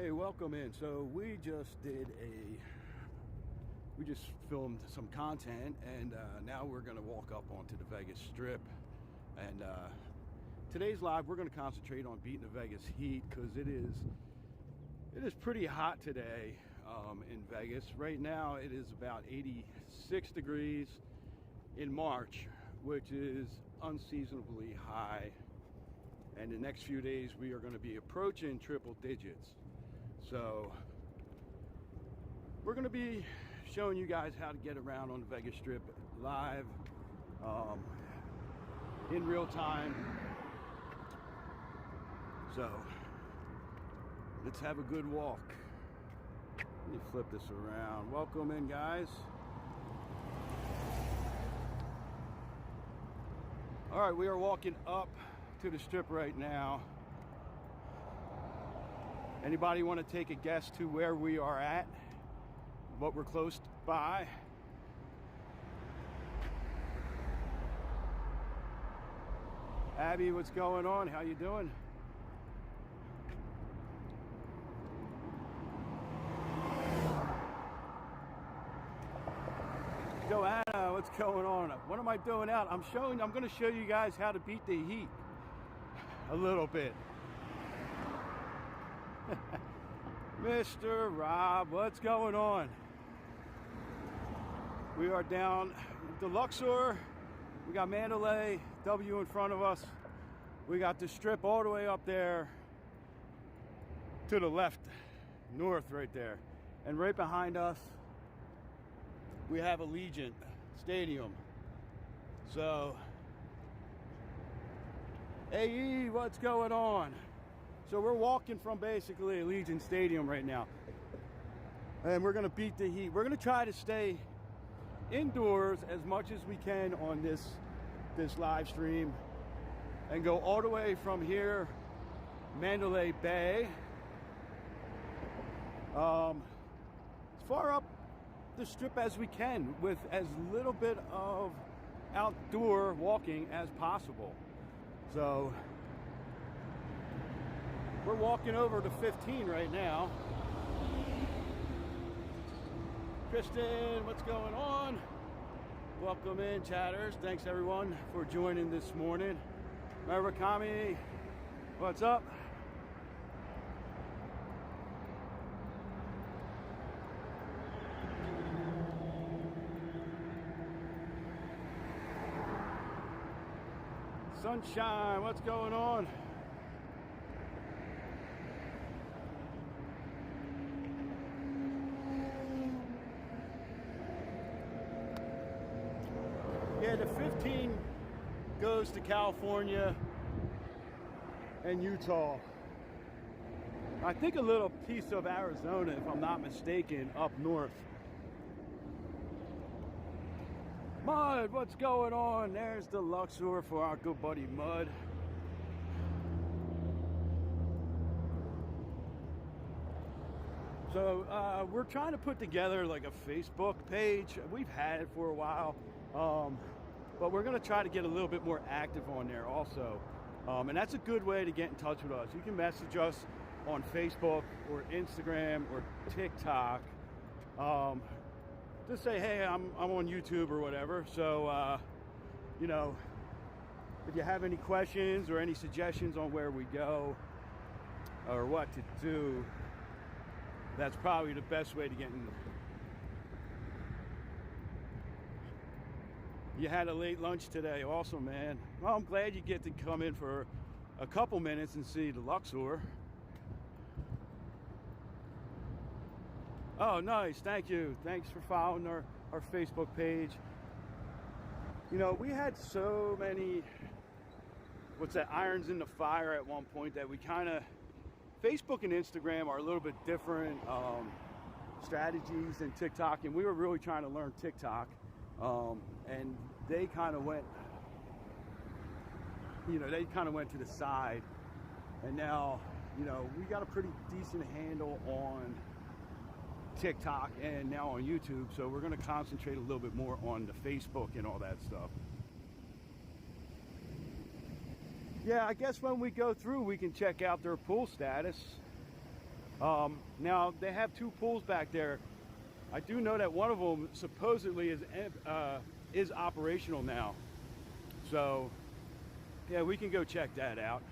Hey, welcome in. So we just filmed some content, and now we're going to walk up onto the Vegas Strip. And today's live, we're going to concentrate on beating the Vegas heat because it is pretty hot today in Vegas. Right now, it is about 86 degrees in March, which is unseasonably high. And the next few days, we are going to be approaching triple digits. So we're going to be showing you guys how to get around on the Vegas Strip live in real time. So let's have a good walk. Let me flip this around. Welcome in, guys. All right, we are walking up to the Strip right now. Anybody want to take a guess to where we are at? What we're close by? Abby, what's going on? How you doing? Joanna, what's going on? What am I doing out? I'm going to show you guys how to beat the heat a little bit. Mr. Rob, what's going on? We are down the Luxor. We got Mandalay W in front of us. We got the Strip all the way up there to the left, north right there. And right behind us, we have Allegiant Stadium. So, AE, what's going on? So we're walking from basically Allegiant Stadium right now. And we're going to beat the heat. We're going to try to stay indoors as much as we can on this live stream and go all the way from here, Mandalay Bay, as far up the Strip as we can with as little bit of outdoor walking as possible. So we're walking over to 15 right now. Kristen, what's going on? Welcome in, chatters. Thanks everyone for joining this morning. Murakami, what's up? Sunshine, what's going on? Yeah, the 15 goes to California and Utah. I think a little piece of Arizona, if I'm not mistaken, up north. Mud, what's going on? There's the Luxor for our good buddy Mud. So we're trying to put together like a Facebook page. We've had it for a while. But we're going to try to get a little bit more active on there also. And that's a good way to get in touch with us. You can message us on Facebook or Instagram or TikTok. Just say, hey, I'm on YouTube or whatever. So, you know, if you have any questions or any suggestions on where we go or what to do, that's probably the best way to get in. You had a late lunch today. Awesome, man. Well, I'm glad you get to come in for a couple minutes and see the Luxor. Oh, nice. Thank you. Thanks for following our Facebook page. You know, we had so many, irons in the fire at one point that we kind of, Facebook and Instagram are a little bit different strategies than TikTok. And we were really trying to learn TikTok. And they kind of went, to the side. And now, you know, we got a pretty decent handle on TikTok and now on YouTube. So we're going to concentrate a little bit more on the Facebook and all that stuff. Yeah, I guess when we go through, we can check out their pool status. Now they have two pools back there. I do know that one of them supposedly is operational now. So yeah, we can go check that out.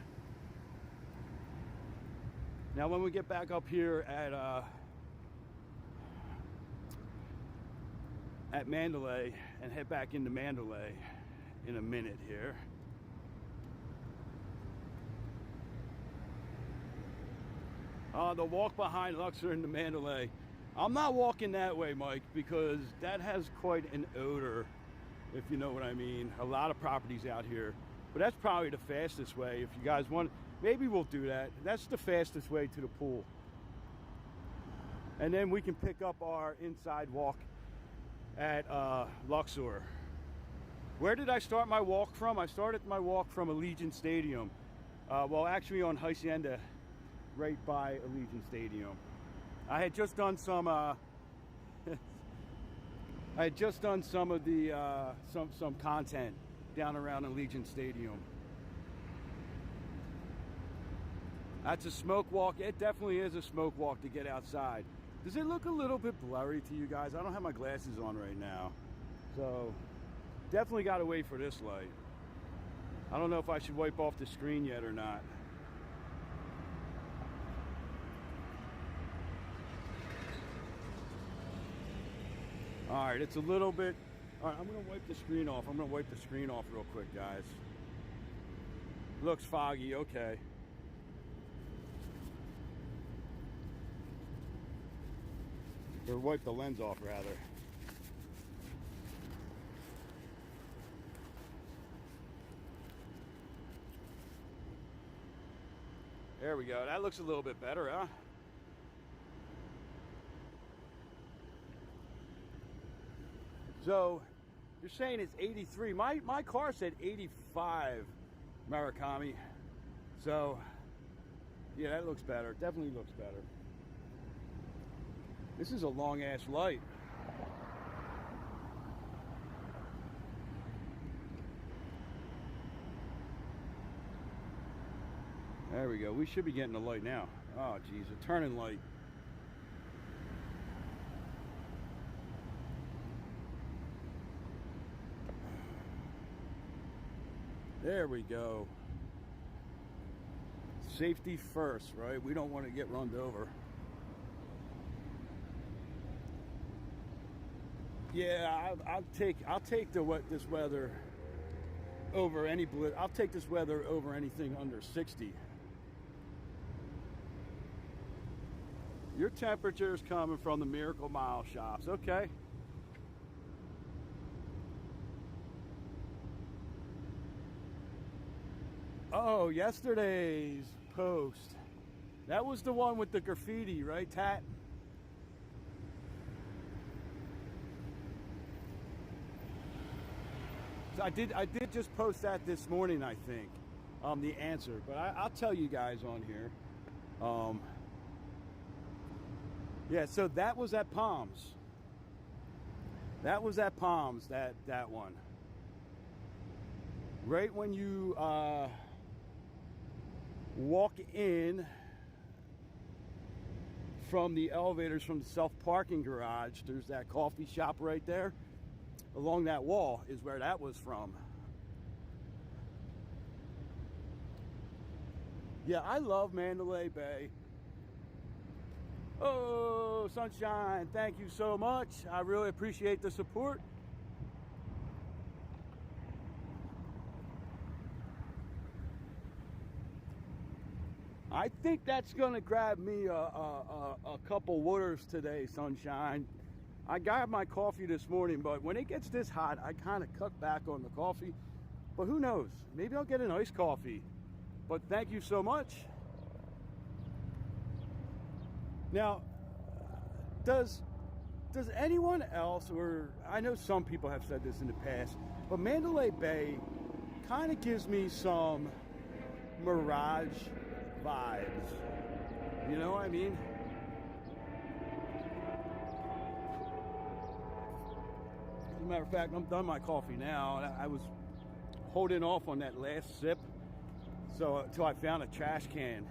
Now when we get back up here at Mandalay and head back into Mandalay in a minute here. The walk behind Luxor into Mandalay. I'm not walking that way, Mike, because that has quite an odor, if you know what I mean. A lot of properties out here. But that's probably the fastest way. If you guys want, maybe we'll do that. That's the fastest way to the pool. And then we can pick up our inside walk at Luxor. Where did I start my walk from? I started my walk from Allegiant Stadium. Well, actually on Hacienda, right by Allegiant Stadium. I had just done some I had just done some of the some content down around Allegiant Stadium. That's a smoke walk. It definitely is a smoke walk to get outside. Does it look a little bit blurry to you guys? I don't have my glasses on right now, so definitely got to wait for this light. I don't know if I should wipe off the screen yet or not. All right, it's a little bit. All right, I'm gonna wipe the screen off. I'm gonna wipe the screen off real quick, guys. Looks foggy, okay. Or wipe the lens off, rather. There we go. That looks a little bit better, huh? So, you're saying it's 83. My car said 85, Murakami. So, yeah, that looks better. Definitely looks better. This is a long-ass light. There we go. We should be getting a light now. Oh, geez, a turning light. There we go. Safety first, right? We don't want to get run over. Yeah, I'll take this weather over any I'll take this weather over anything under 60. Your temperature is coming from the Miracle Mile shops, okay? Oh, yesterday's post. That was the one with the graffiti, right, Tat? So I did just post that this morning, I think, the answer. But I'll tell you guys on here. Yeah, so that was at Palms. That was at Palms, that one. Right when you walk in from the elevators from the self-parking garage, there's that coffee shop right there. Along that wall is where that was from. Yeah, I love Mandalay Bay. Oh, Sunshine, thank you so much. I really appreciate the support. I think that's gonna grab me a couple waters today, Sunshine. I got my coffee this morning, but when it gets this hot, I kind of cut back on the coffee. But who knows? Maybe I'll get an iced coffee. But thank you so much. Now, does anyone else, or I know some people have said this in the past, but Mandalay Bay kind of gives me some Mirage vibes. You know what I mean? As a matter of fact, I'm done my coffee now. I was holding off on that last sip, so until I found a trash can.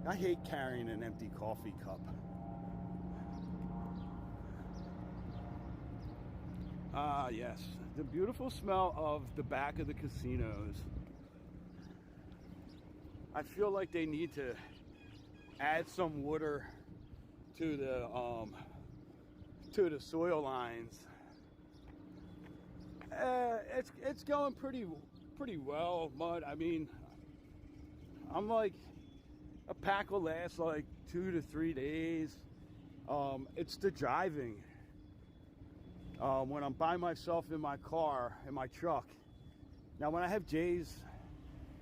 I hate carrying an empty coffee cup. Ah, yes, the beautiful smell of the back of the casinos. I feel like they need to add some water to the soil lines. It's going pretty well, Mud. I mean, I'm like, a pack will last like 2 to 3 days. It's the driving. When I'm by myself in my car, in my truck. Now, when I have Jay's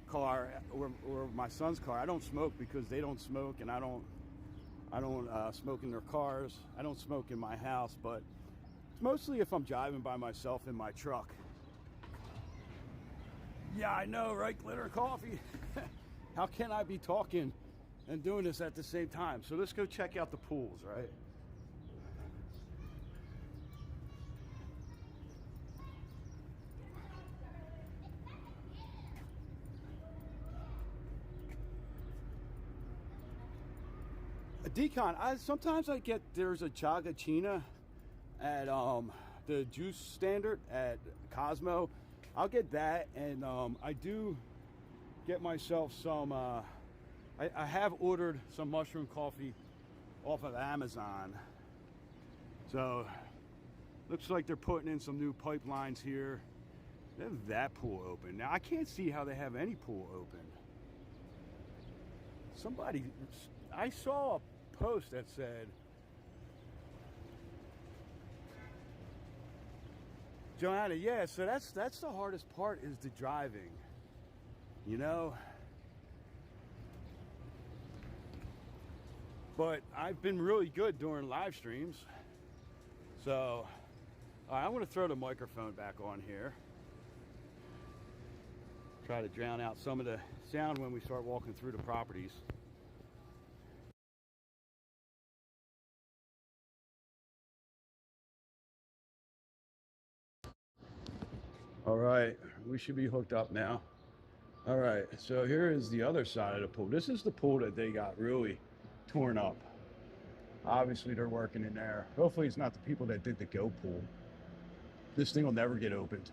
car or my son's car, I don't smoke because they don't smoke, and I don't smoke in their cars. I don't smoke in my house, but it's mostly if I'm driving by myself in my truck. Yeah, I know, right? Glitter coffee. How can I be talking and doing this at the same time? So let's go check out the pools, right? Decon, sometimes I get, there's a Chagachina at the juice standard at Cosmo. I'll get that, and I do get myself some, I have ordered some mushroom coffee off of Amazon. So, looks like they're putting in some new pipelines here. They have that pool open. Now, I can't see how they have any pool open. Somebody, I saw a post that said, Joanna, yeah, so that's the hardest part, is the driving, you know. But I've been really good during live streams. So I'm going to throw the microphone back on here. Try to drown out some of the sound when we start walking through the properties. All right, we should be hooked up now. All right, so here is the other side of the pool. This is the pool that they got really torn up. Obviously, they're working in there. Hopefully, it's not the people that did the Go pool. This thing will never get opened.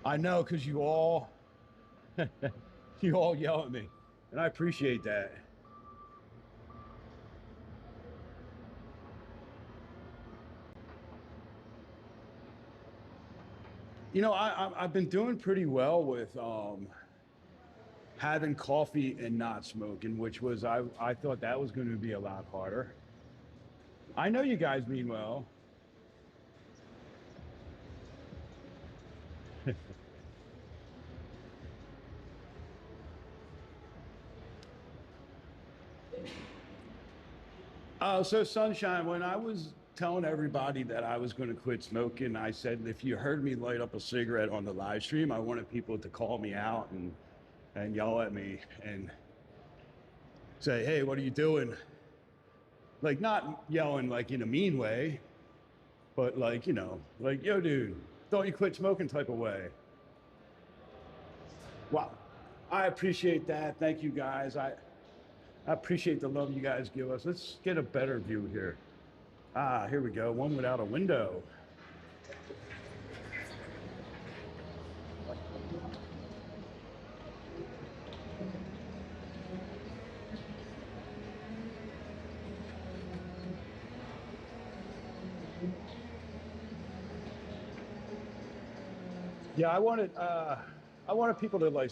I know, because you all, you all yell at me, and I appreciate that. You know, I've been doing pretty well with having coffee and not smoking, which was, I thought that was going to be a lot harder. I know you guys mean well. So Sunshine, when I was telling everybody that I was going to quit smoking, I said, if you heard me light up a cigarette on the live stream, I wanted people to call me out and yell at me and say, hey, what are you doing? Like, not yelling like in a mean way, but like, you know, like, yo, dude, don't you quit smoking type of way. Wow. I appreciate that. Thank you, guys. I appreciate the love you guys give us. Let's get a better view here. Ah, here we go. One without a window. Yeah, I wanted people to like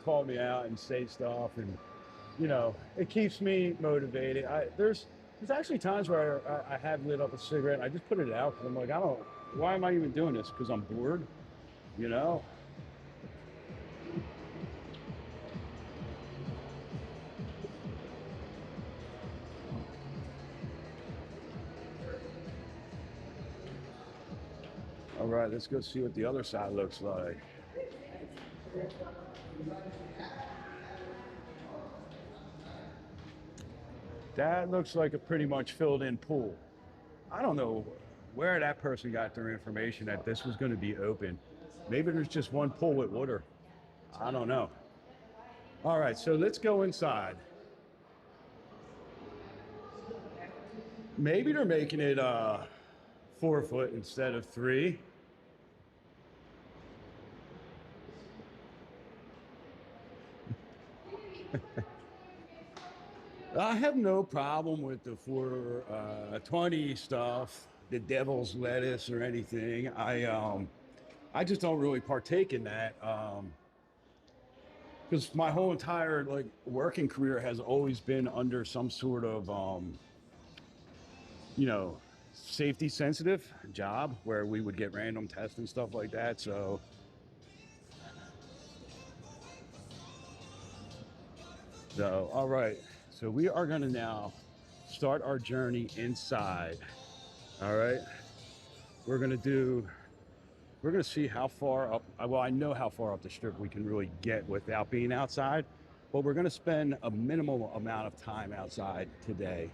call me out and say stuff, and you know, it keeps me motivated. There's actually times where I have lit up a cigarette and I just put it out because I'm like, why am I even doing this? Because I'm bored, you know? All right, let's go see what the other side looks like. That looks like a pretty much filled in pool. I don't know where that person got their information that this was going to be open. Maybe there's just one pool with water. I don't know. All right, so let's go inside. Maybe they're making it 4 foot instead of 3. I have no problem with the 420 stuff, the devil's lettuce or anything. I just don't really partake in that. Because my whole entire like working career has always been under some sort of you know, safety sensitive job where we would get random tests and stuff like that. So all right, so we are gonna now start our journey inside. All right, we're gonna see how far up, well, I know how far up the strip we can really get without being outside, but we're gonna spend a minimal amount of time outside today.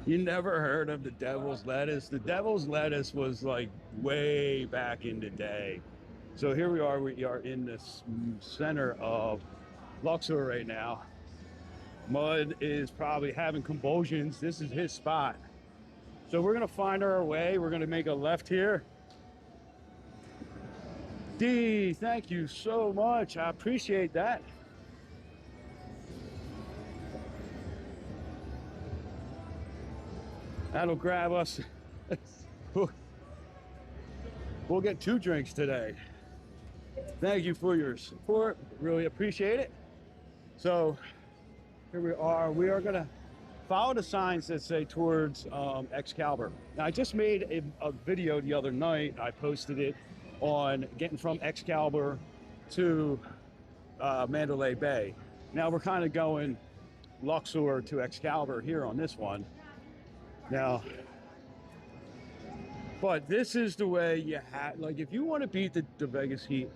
You never heard of the devil's lettuce? The devil's lettuce was like way back in the day. So here we are in the center of Luxor right now. Mud is probably having convulsions. This is his spot. So we're gonna find our way. We're gonna make a left here. D, thank you so much. I appreciate that. That'll grab us. We'll get 2 drinks today. Thank you for your support. Really appreciate it. So here we are. We are gonna follow the signs that say towards Excalibur. Now I just made a video the other night. I posted it on getting from Excalibur to Mandalay Bay. Now we're kind of going Luxor to Excalibur here on this one. Now, but this is the way you have, like if you want to beat the Vegas heat,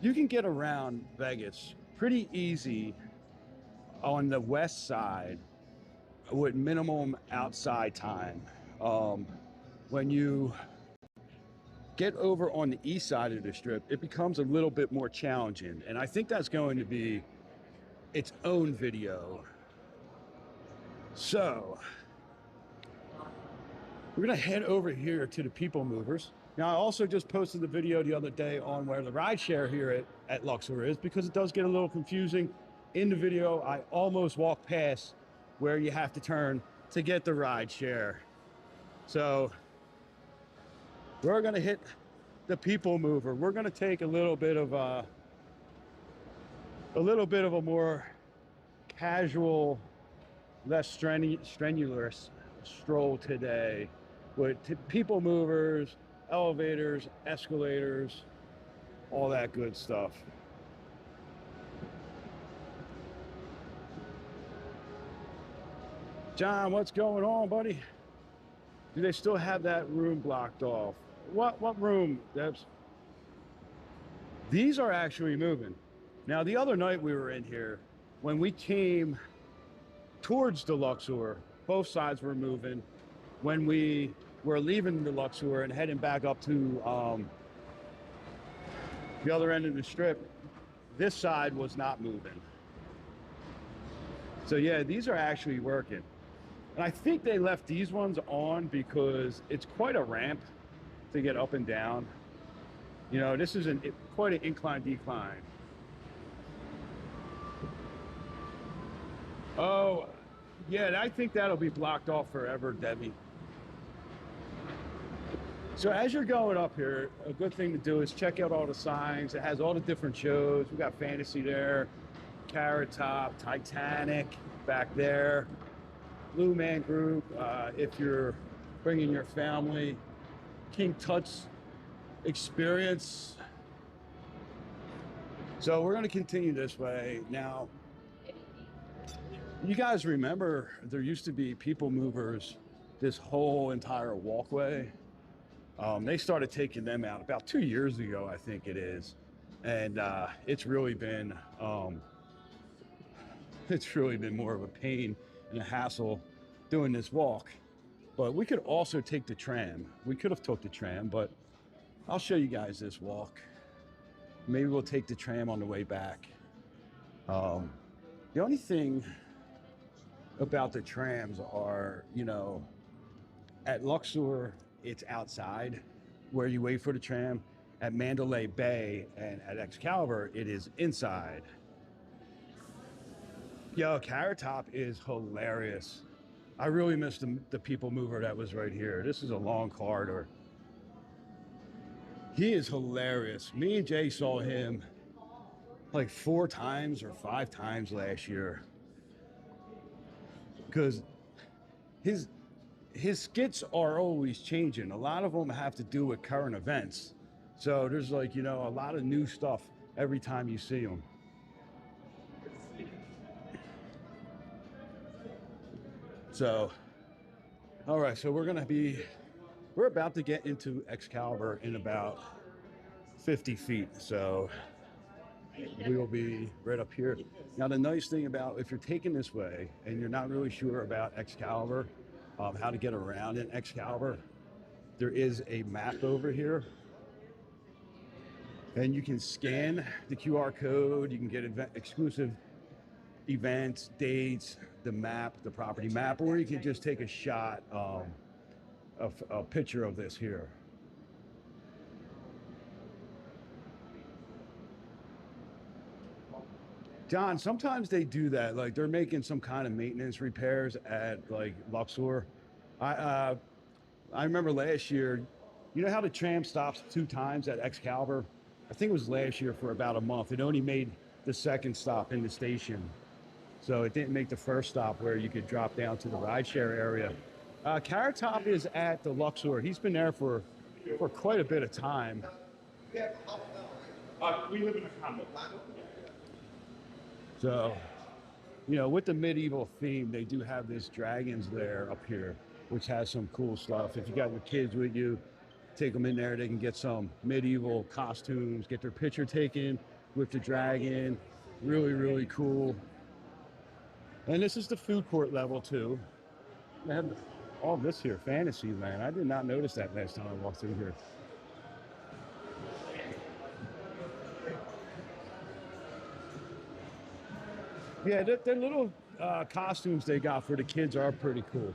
you can get around Vegas pretty easy on the west side with minimum outside time. When you get over on the east side of the strip, it becomes a little bit more challenging. And I think that's going to be its own video. So we're gonna head over here to the People Movers. Now I also just posted the video the other day on where the ride share here at Luxor is, because it does get a little confusing. In the video, I almost walked past where you have to turn to get the ride share. So we're gonna hit the People Mover. We're gonna take a little bit of a more casual, less strenuous stroll today with People Movers, elevators, escalators, all that good stuff. John, what's going on, buddy? Do they still have that room blocked off? What room, Debs? These are actually moving. Now, the other night we were in here, when we came towards the Luxor, both sides were moving. When we were leaving the Luxor and heading back up to the other end of the strip, this side was not moving. So yeah, these are actually working. And I think they left these ones on because it's quite a ramp to get up and down. You know, this is quite an incline decline. Oh, yeah, I think that'll be blocked off forever, Debbie. So as you're going up here, a good thing to do is check out all the signs. It has all the different shows. We got Fantasy there, Carrot Top, Titanic back there, Blue Man Group, if you're bringing your family, King Tut's Experience. So we're going to continue this way. Now, you guys remember there used to be People Movers this whole entire walkway. They started taking them out about 2 years ago, I think it is. And it's really been more of a pain and a hassle doing this walk. But we could also take the tram. We could have took the tram, but I'll show you guys this walk. Maybe we'll take the tram on the way back. The only thing about the trams are, you know, at Luxor, it's outside where you wait for the tram. At Mandalay Bay and at Excalibur, it is inside. Yo, Carrot Top is hilarious. I really miss the people mover that was right here. This is a long corridor. He is hilarious. Me and Jay saw him like 4 times or 5 times last year. Because his skits are always changing. A lot of them have to do with current events. So there's like, you know, a lot of new stuff every time you see him. So, all right, so we're about to get into Excalibur in about 50 feet. So we will be right up here. Now, the nice thing about, if you're taking this way and you're not really sure about Excalibur, how to get around in Excalibur, there is a map over here. And you can scan the QR code, you can get exclusive events, dates, the map, the property map, or you can just take a shot, a picture of this here. John, sometimes they do that, like they're making some kind of maintenance repairs at like Luxor. I remember last year, you know how the tram stops 2 times at Excalibur? I think it was last year for about a month. It only made the second stop in the station. So it didn't make the first stop where you could drop down to the rideshare area. Carrot Top is at the Luxor. He's been there for quite a bit of time. We live in a condo. So, you know, with the medieval theme, they do have this Dragons there up here, which has some cool stuff. If you got your kids with you, take them in there, they can get some medieval costumes, get their picture taken with the dragon. Really, really cool. And this is the food court level too. They have all this here, Fantasyland. I did not notice that last time I walked through here. Yeah, the little costumes they got for the kids are pretty cool.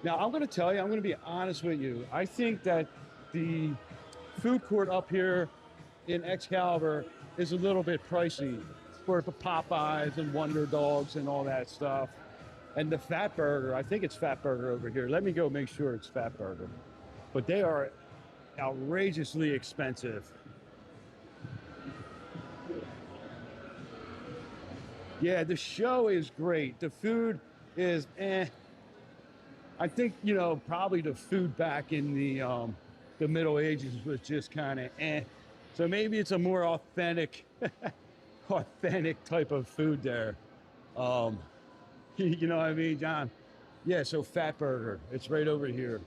Now, I'm going to tell you, I'm going to be honest with you. I think that the food court up here in Excalibur is a little bit pricey for the Popeyes and Wonder Dogs and all that stuff. And the Fat Burger, I think it's Fat Burger over here. Let me go make sure it's Fat Burger. But they are outrageously expensive. Yeah, the show is great. The food is eh. I think, you know, probably the food back in the Middle Ages was just kind of eh. So maybe it's a more authentic, authentic type of food there. You know what I mean, John? Yeah, so Fat Burger, it's right over here.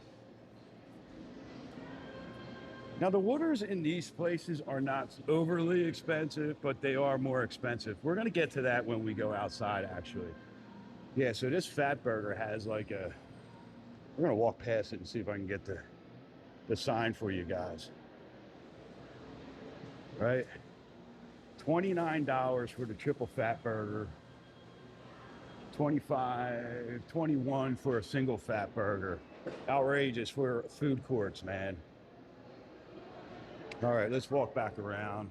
Now, the waters in these places are not overly expensive, but they are more expensive. We're going to get to that when we go outside, actually. Yeah, so this Fat Burger has like a... We're going to walk past it and see if I can get the sign for you guys. Right? $29 for the triple Fat Burger. $21 for a single Fat Burger. Outrageous for food courts, man. All right, let's walk back around.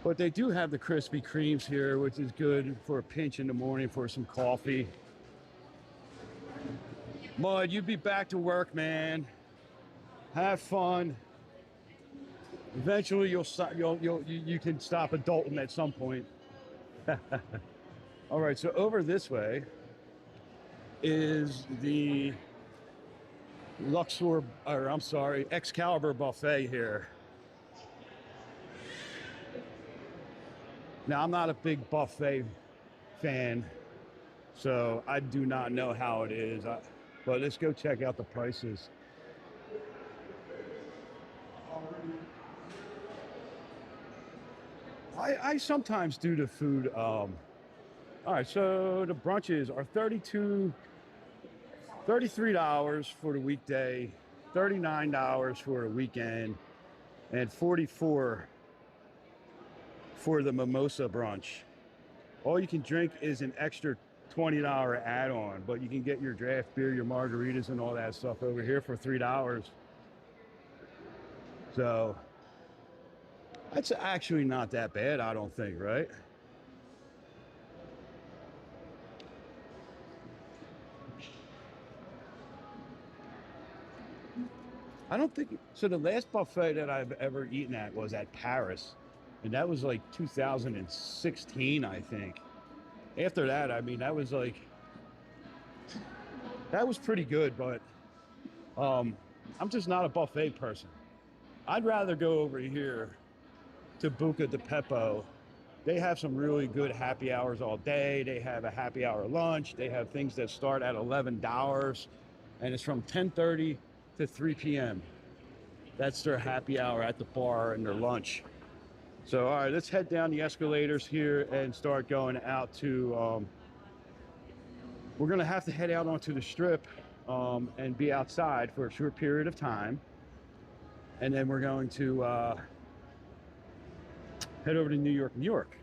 But they do have the Krispy Kremes here, which is good for a pinch in the morning for some coffee. Mud, you be back to work, man. Have fun. Eventually, you can stop adulting at some point. All right, so over this way is the Luxor, or I'm sorry, Excalibur buffet here. Now, I'm not a big buffet fan, so I do not know how it is. But let's go check out the prices. I sometimes do the food. All right, so the brunches are $33 for the weekday, $39 for a weekend, and $44 for the mimosa brunch. All you can drink is an extra $20 add-on, but you can get your draft beer, your margaritas, and all that stuff over here for $3. So that's actually not that bad, I don't think, right? I don't think so. The last buffet that I've ever eaten at was at Paris, and that was like 2016, I think. After that, I mean, that was pretty good, but I'm just not a buffet person. I'd rather go over here to Buca di Beppo. They have some really good happy hours all day. They have a happy hour lunch. They have things that start at $11, and it's from 10:30 to 3 p.m. That's their happy hour at the bar and their lunch. So, all right, let's head down the escalators here and start going out to, we're gonna have to head out onto the Strip and be outside for a short period of time. And then we're going to head over to New York, New York.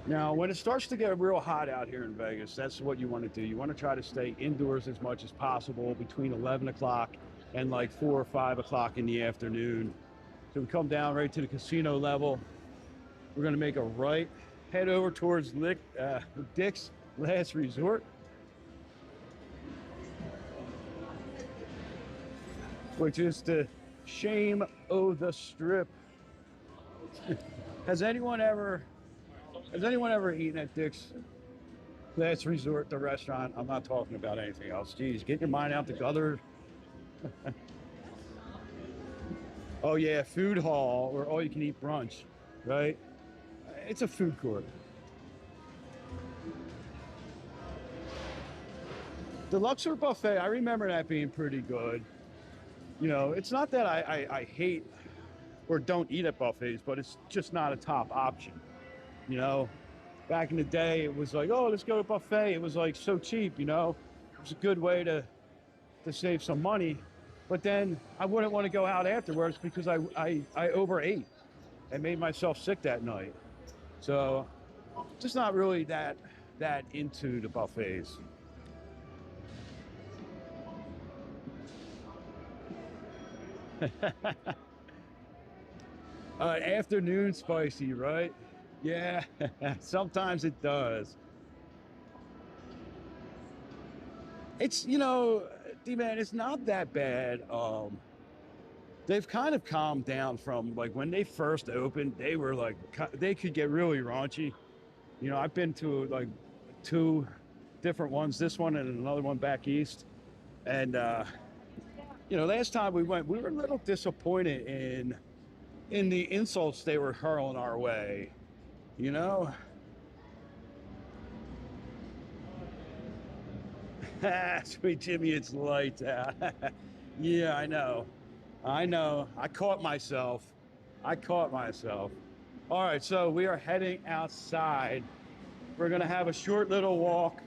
Now, when it starts to get real hot out here in Vegas, that's what you want to do. You want to try to stay indoors as much as possible between 11 o'clock and like 4 or 5 o'clock in the afternoon. So we come down right to the casino level. We're going to make a right, head over towards Dick's Last Resort, which is the shame o' the Strip. Has anyone ever eaten at Dick's Last Resort, the restaurant? I'm not talking about anything else. Jeez, get your mind out the gutter. Oh yeah, food hall or all you can eat brunch, right? It's a food court. The Luxor buffet, I remember that being pretty good. You know, it's not that I hate or don't eat at buffets, but it's just not a top option. You know, back in the day, it was like, oh, let's go to a buffet. It was like so cheap, you know. It was a good way to save some money. But then I wouldn't want to go out afterwards because I overate and made myself sick that night. So just not really that into the buffets. Afternoon spicy, right? Yeah, sometimes it does. It's, you know, D-Man, it's not that bad. They've kind of calmed down from, like, when they first opened, they were like, they could get really raunchy. You know, I've been to like 2 different ones, this one and another one back east. And, you know, last time we went, we were a little disappointed in the insults they were hurling our way, you know? Sweet Jimmy, it's light out. Yeah, I know. I caught myself. All right, so we are heading outside. We're gonna have a short little walk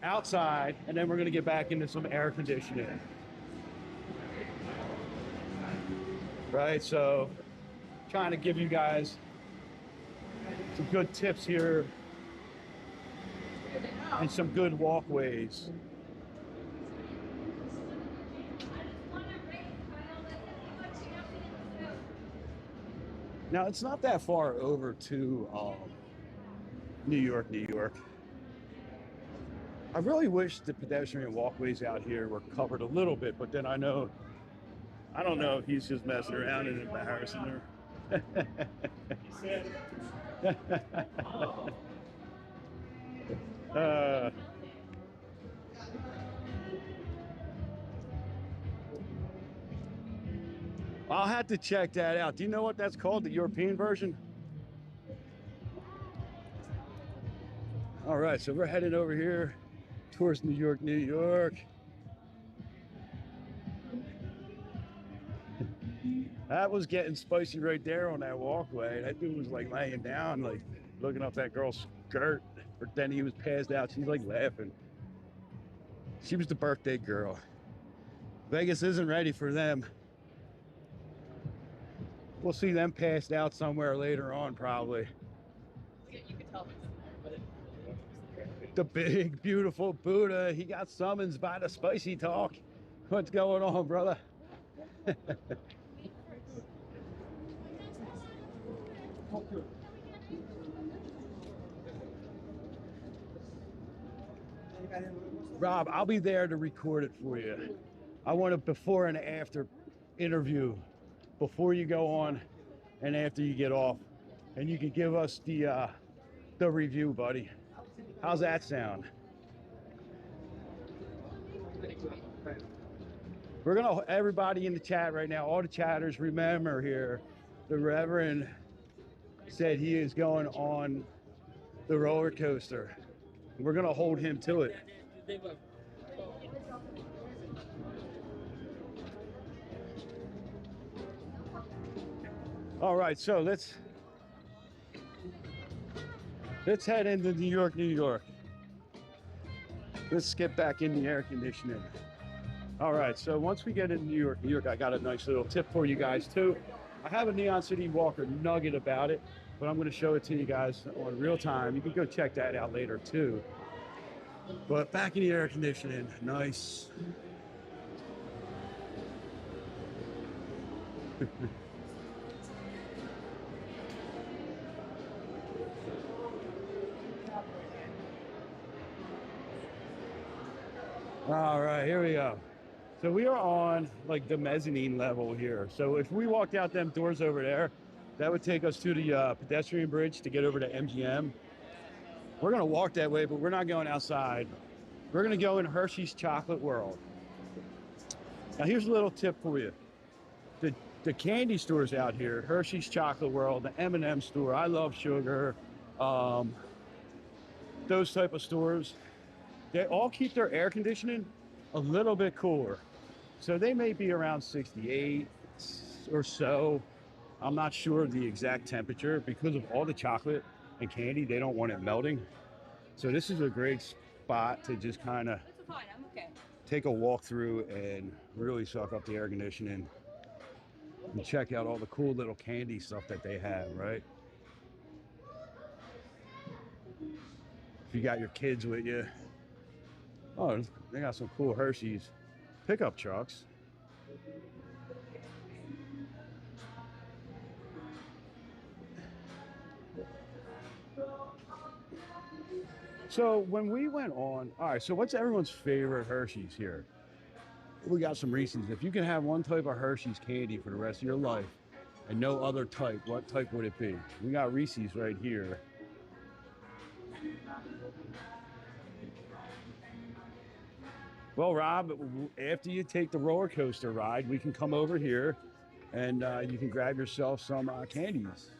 outside, and then we're gonna get back into some air conditioning. Right, so trying to give you guys some good tips here and some good walkways. Now, it's not that far over to New York, New York. I really wish the pedestrian walkways out here were covered a little bit, but then I don't know if he's just messing around and embarrassing her. I'll have to check that out. Do you know what that's called, the European version? All right, so we're heading over here towards New York, New York. That was getting spicy right there on that walkway. That dude was like laying down, like looking up that girl's skirt or then he was passed out. She's like laughing. She was the birthday girl. Vegas isn't ready for them. We'll see them passed out somewhere later on, probably. You can tell The big, beautiful Buddha. He got summons by the spicy talk. What's going on, brother? Rob, I'll be there to record it for you. I want a before and after interview, before you go on and after you get off, and you can give us the review, buddy. How's that sound? We're gonna, everybody in the chat right now, all the chatters, remember here, the Reverend said he is going on the roller coaster. We're gonna hold him to it. All right, so let's head into New York, New York. Let's skip back in the air conditioning. All right, so once we get into New York, New York, I got a nice little tip for you guys too. I have a Neon City Walker nugget about it, but I'm going to show it to you guys on real time. You can go check that out later too. But back in the air conditioning, nice. All right, here we go. So we are on like the mezzanine level here. So if we walked out them doors over there, that would take us to the pedestrian bridge to get over to MGM. We're gonna walk that way, but we're not going outside. We're gonna go in Hershey's Chocolate World. Now here's a little tip for you. The candy stores out here, Hershey's Chocolate World, the M&M store, I love sugar, those type of stores, they all keep their air conditioning a little bit cooler. So they may be around 68 or so. I'm not sure of the exact temperature because of all the chocolate and candy, they don't want it melting. So this is a great spot to just kind of take a walk through and really suck up the air conditioning and check out all the cool little candy stuff that they have, right? If you got your kids with you. Oh, they got some cool Hershey's pickup trucks. So when we went on, all right, so what's everyone's favorite Hershey's here? We got some Reese's. If you can have one type of Hershey's candy for the rest of your life and no other type, what type would it be? We got Reese's right here. Well, Rob, after you take the roller coaster ride, we can come over here and you can grab yourself some candies.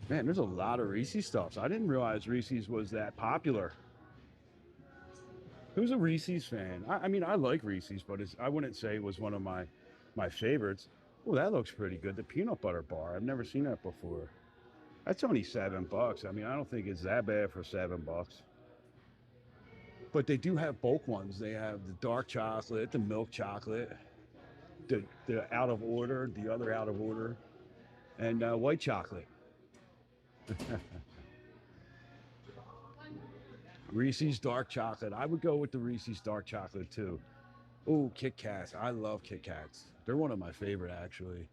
Man, there's a lot of Reese's stuff. I didn't realize Reese's was that popular. Who's a Reese's fan? I mean, I like Reese's, but I wouldn't say it was one of my favorites. Oh, that looks pretty good. The peanut butter bar. I've never seen that before. That's only $7. I mean, I don't think it's that bad for $7. But they do have bulk ones. They have the dark chocolate, the milk chocolate, the out of order, the other out of order, and white chocolate. Reese's dark chocolate. I would go with the Reese's dark chocolate too. Oh, Kit Kats. I love Kit Kats. They're one of my favorite, actually.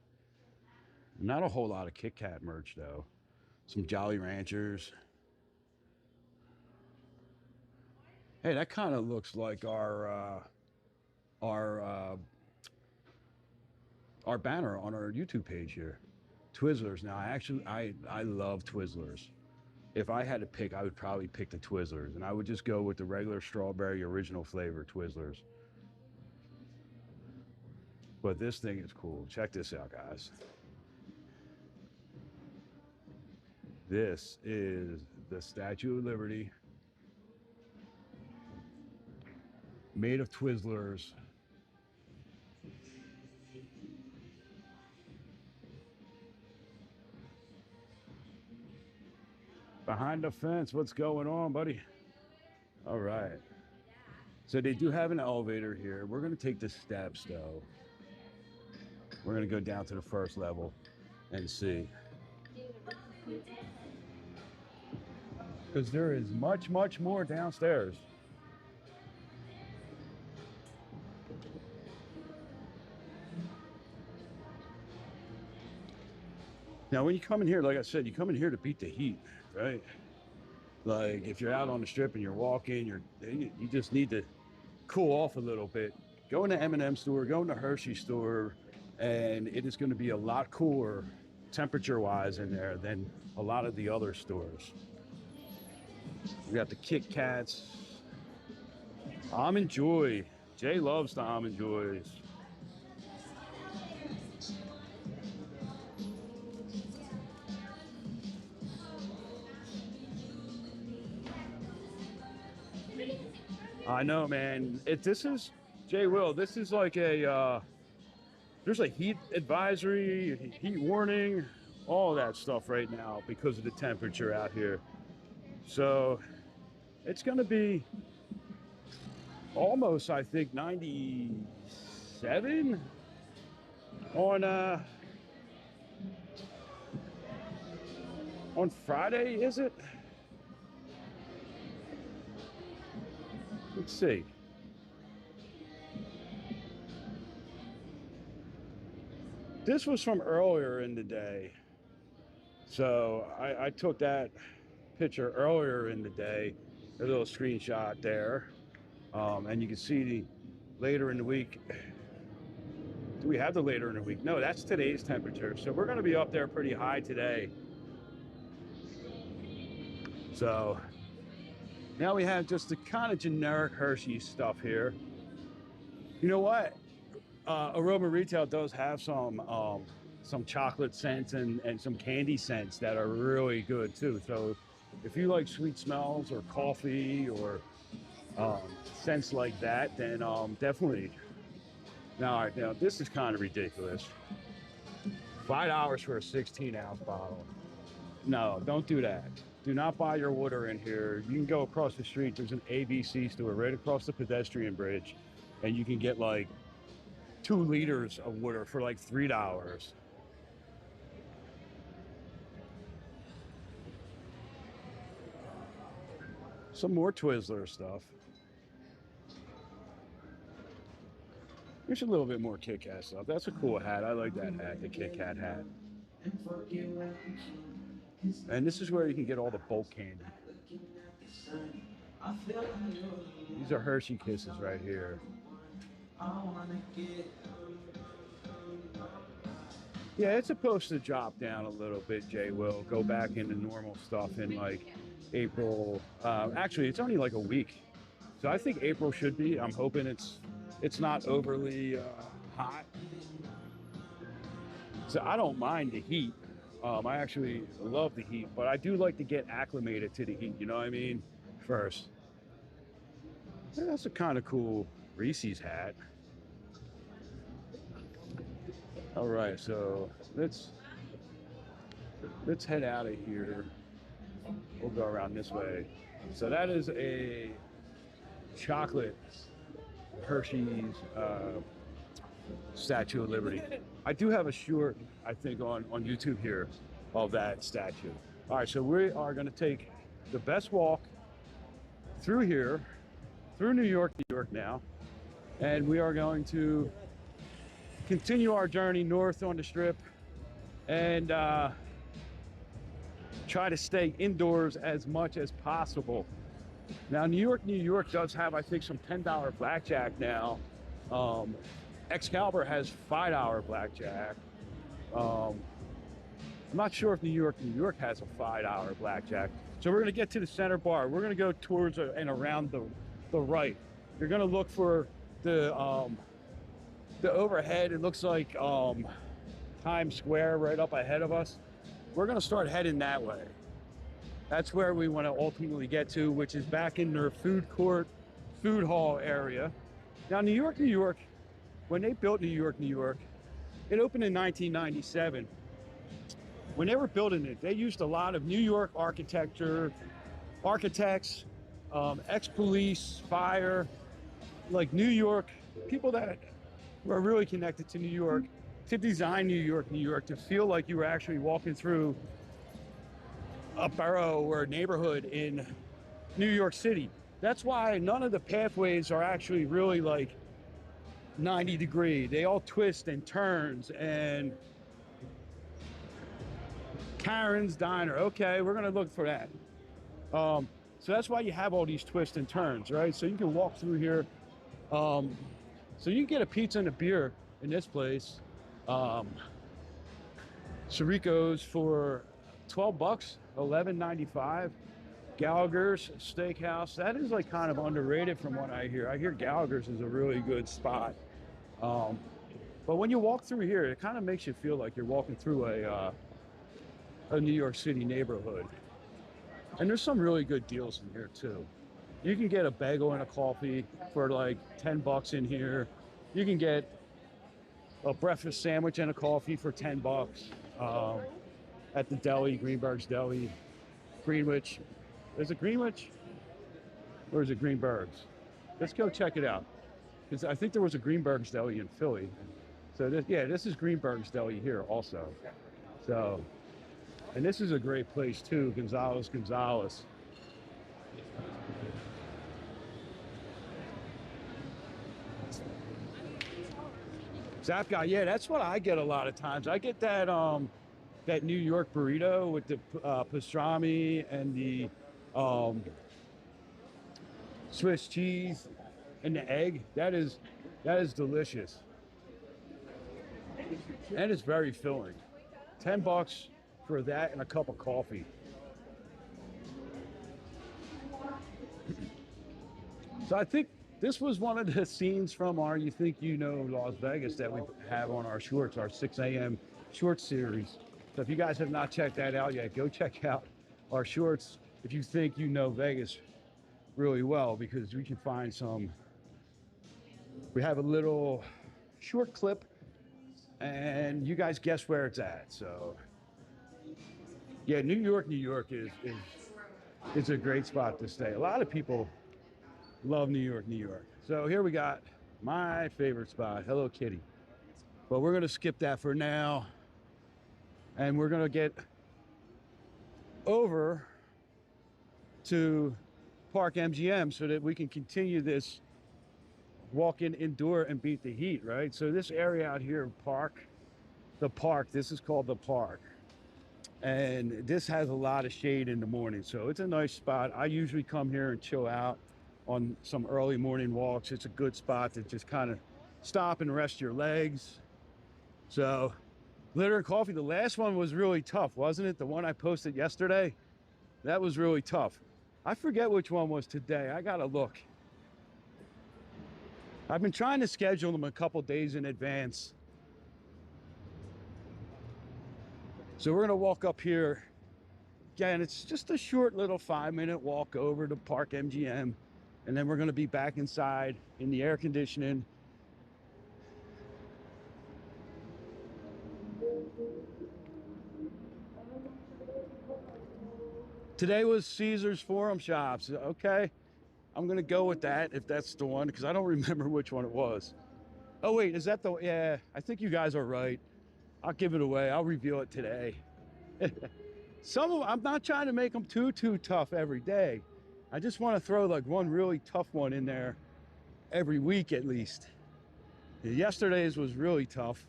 Not a whole lot of Kit Kat merch though. Some Jolly Ranchers. Hey, that kind of looks like our banner on our YouTube page here. Twizzlers. Now, I love Twizzlers. If I had to pick, I would probably pick the Twizzlers, and I would just go with the regular strawberry original flavor Twizzlers. But this thing is cool. Check this out, guys. This is the Statue of Liberty, made of Twizzlers. Behind the fence, what's going on, buddy? All right. So they do have an elevator here. We're going to take the steps, though. We're going to go down to the first level and see. Because there is much, much more downstairs. Now, when you come in here, like I said, you come in here to beat the heat, right? Like, if you're out on the strip and you're walking, you just need to cool off a little bit. Go in the M&M store, go in the Hershey store, and it is going to be a lot cooler temperature-wise in there than a lot of the other stores. We got the Kit Kats, Almond Joy. Jay loves the Almond Joys. I know, man. This is, Jay Will, this is like a, there's a heat advisory, heat warning, all that stuff right now because of the temperature out here. So it's going to be almost, I think, 97 on Friday, is it? Let's see. This was from earlier in the day. So I took that picture earlier in the day, a little screenshot there. And you can see the later in the week. Do we have the later in the week? No, that's today's temperature. So we're going to be up there pretty high today. So now we have just the kind of generic Hershey stuff here. You know what? Aroma Retail does have some chocolate scents and some candy scents that are really good too. So if you like sweet smells or coffee or scents like that, then definitely. Now this is kind of ridiculous. $5 for a 16-ounce bottle. No, don't do that. Do not buy your water in here. You can go across the street. There's an ABC store right across the pedestrian bridge, and you can get like 2 liters of water for like $3. Some more Twizzler stuff. There's a little bit more Kit Kat stuff. That's a cool hat. I like that hat, the Kit Kat hat. And this is where you can get all the bulk candy. These are Hershey Kisses right here. Yeah, it's supposed to drop down a little bit, Jay will. Go back into normal stuff in like April. Actually, it's only like a week. So I think April should be. I'm hoping it's not overly hot. So I don't mind the heat. I actually love the heat, but I do like to get acclimated to the heat, you know what I mean? First. Yeah, that's a kind of cool Reese's hat. All right, so let's head out of here. We'll go around this way. So that is a chocolate Hershey's Statue of Liberty. I do have a short, I think, on YouTube here of that statue. All right, so we are going to take the best walk through here, through New York now, and we are going to continue our journey north on the Strip and try to stay indoors as much as possible. Now, New York does have, I think, some $10 blackjack now. Excalibur has $5 blackjack. I'm not sure if New York has a $5 blackjack. So we're going to get to the center bar. We're going to go towards and around the right. You're going to look for the overhead. It looks like Times Square right up ahead of us. We're going to start heading that way. That's where we want to ultimately get to, which is back in their food court, food hall area. Now, New York, when they built New York, it opened in 1997. when they were building it, they used a lot of New York architecture, architects, ex-police, fire, like New York, people that were really connected to New York, to design New York, to feel like you were actually walking through a borough or a neighborhood in New York City. That's why none of the pathways are actually really like 90 degree. They all twist and turns. And Karen's Diner, okay, we're gonna look for that. So that's why you have all these twists and turns, right? So you can walk through here. So you can get a pizza and a beer in this place. Chirico's for 12 bucks, $11.95. Gallagher's Steakhouse, that is like kind of underrated from what I hear. I hear Gallagher's is a really good spot. But when you walk through here, it kind of makes you feel like you're walking through a New York City neighborhood. And there's some really good deals in here too. You can get a bagel and a coffee for like 10 bucks in here. You can get a breakfast sandwich and a coffee for 10 bucks at the deli, Greenberg's Deli. Greenwich. Is it Greenwich? Or is it Greenberg's? Let's go check it out. Because I think there was a Greenberg's Deli in Philly. So this, yeah, this is Greenberg's Deli here also. So, and this is a great place too, Gonzalez. Zap Guy, yeah, that's what I get a lot of times. I get that that New York burrito with the pastrami and the Swiss cheese and the egg. That is delicious. And it's very filling. 10 bucks for that and a cup of coffee. So I think this was one of the scenes from our You Think You Know Las Vegas that we have on our shorts, our 6 a.m. short series. So if you guys have not checked that out yet, go check out our shorts if you think you know Vegas really well, because we can find some. We have a little short clip and you guys guess where it's at. So yeah, New York is a great spot to stay. A lot of people love New York. So here we got my favorite spot, Hello Kitty. But we're gonna skip that for now. And we're gonna get over to Park MGM so that we can continue this walk in, endure, and beat the heat, right? So this area out here, the park, this is called the park. And this has a lot of shade in the morning. So it's a nice spot. I usually come here and chill out on some early morning walks. It's a good spot to just kind of stop and rest your legs. So Glitter and Coffee, the last one was really tough, wasn't it? The one I posted yesterday, that was really tough. I forget which one was today. I gotta look. I've been trying to schedule them a couple days in advance. So we're gonna walk up here. Again, it's just a short little 5-minute walk over to Park MGM. And then we're gonna be back inside in the air conditioning. Today was Caesar's Forum Shops. Okay, I'm gonna go with that if that's the one, because I don't remember which one it was. Oh wait, is that the, yeah, I think you guys are right. I'll give it away. I'll reveal it today. Some of them, I'm not trying to make them too tough every day. I just want to throw like one really tough one in there every week at least. Yesterday's was really tough.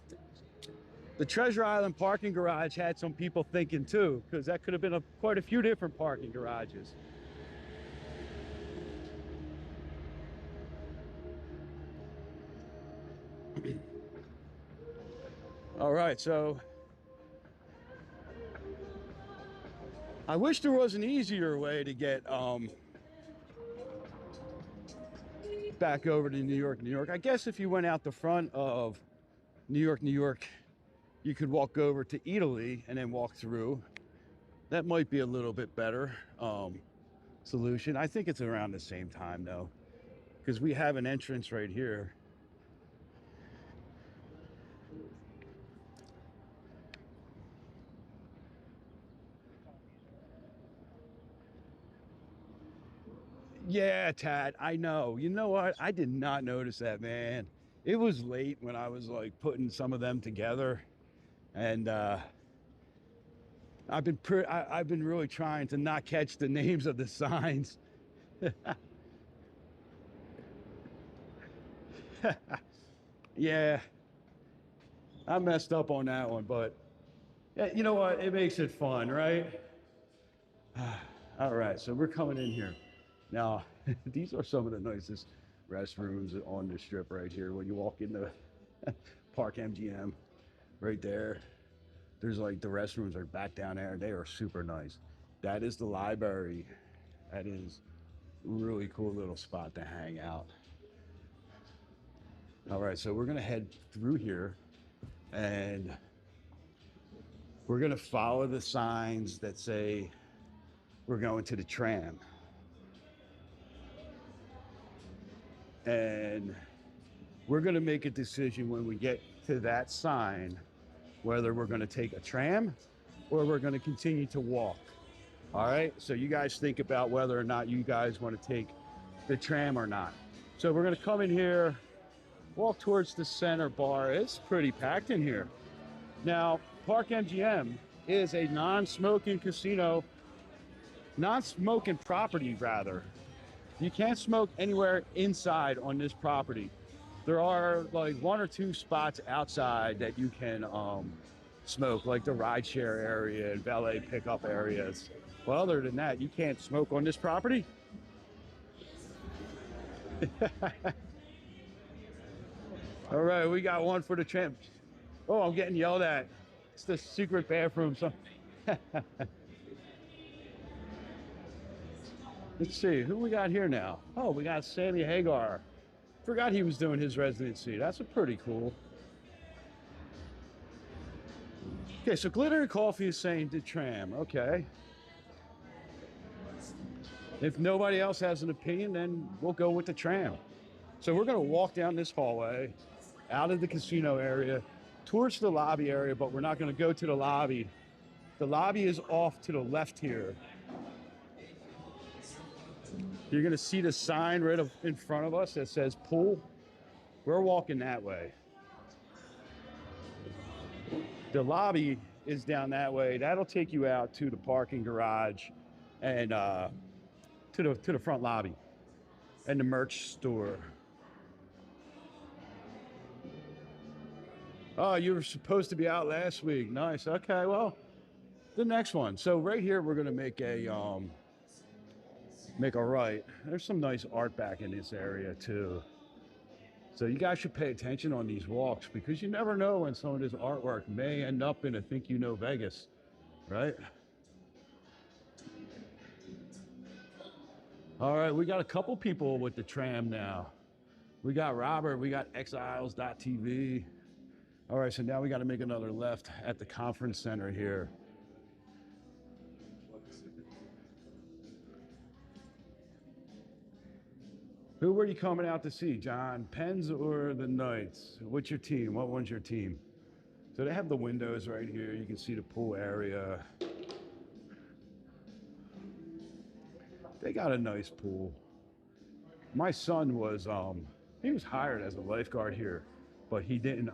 The Treasure Island parking garage had some people thinking too, because that could have been quite a few different parking garages. All right, so I wish there was an easier way to get back over to New York. I guess if you went out the front of New York, you could walk over to Italy and then walk through. That might be a little bit better solution. I think it's around the same time though, because we have an entrance right here. Yeah, Tad, I know. You know what? I did not notice that, man. It was late when I was like putting some of them together, and I've been really trying to not catch the names of the signs. Yeah, I messed up on that one, but yeah, you know what? It makes it fun, right? All right, so we're coming in here. Now, these are some of the nicest restrooms on the strip right here. When you walk into Park MGM, right there, there's like the restrooms are back down there. They are super nice. That is the library. That is a really cool little spot to hang out. All right, so we're gonna head through here and we're gonna follow the signs that say we're going to the Tram. And we're gonna make a decision when we get to that sign whether we're gonna take a tram or we're gonna continue to walk. All right, so you guys think about whether or not you guys wanna take the tram or not. So we're gonna come in here, walk towards the center bar. It's pretty packed in here. Now, Park MGM is a non-smoking casino, non-smoking property rather. You can't smoke anywhere inside on this property. There are like 1 or 2 spots outside that you can smoke, like the rideshare area and valet pickup areas. Well, other than that, you can't smoke on this property. All right, we got one for the tram. Oh, I'm getting yelled at. It's the secret bathroom. So let's see, who we got here now? Oh, we got Sammy Hagar. Forgot he was doing his residency. That's a pretty cool. Okay, so Glitter and Coffee is saying the Tram. Okay. If nobody else has an opinion, then we'll go with the Tram. So we're going to walk down this hallway, out of the casino area, towards the lobby area, but we're not going to go to the lobby. The lobby is off to the left here. You're going to see the sign right up in front of us that says pool. We're walking that way. The lobby is down that way. That'll take you out to the parking garage and to the front lobby and the merch store. Oh, you were supposed to be out last week. Nice. Okay, well, the next one. So right here, we're going to make a right. There's some nice art back in this area too. So you guys should pay attention on these walks because you never know when some of this artwork may end up in a Think You Know Vegas, right? All right, we got a couple people with the Tram now. We got Robert, we got Exiles.tv. All right, so now we got to make another left at the conference center here. Who were you coming out to see, John? Pens or the Knights? What's your team? What one's your team? So they have the windows right here. You can see the pool area. They got a nice pool. My son was, he was hired as a lifeguard here, but he didn't,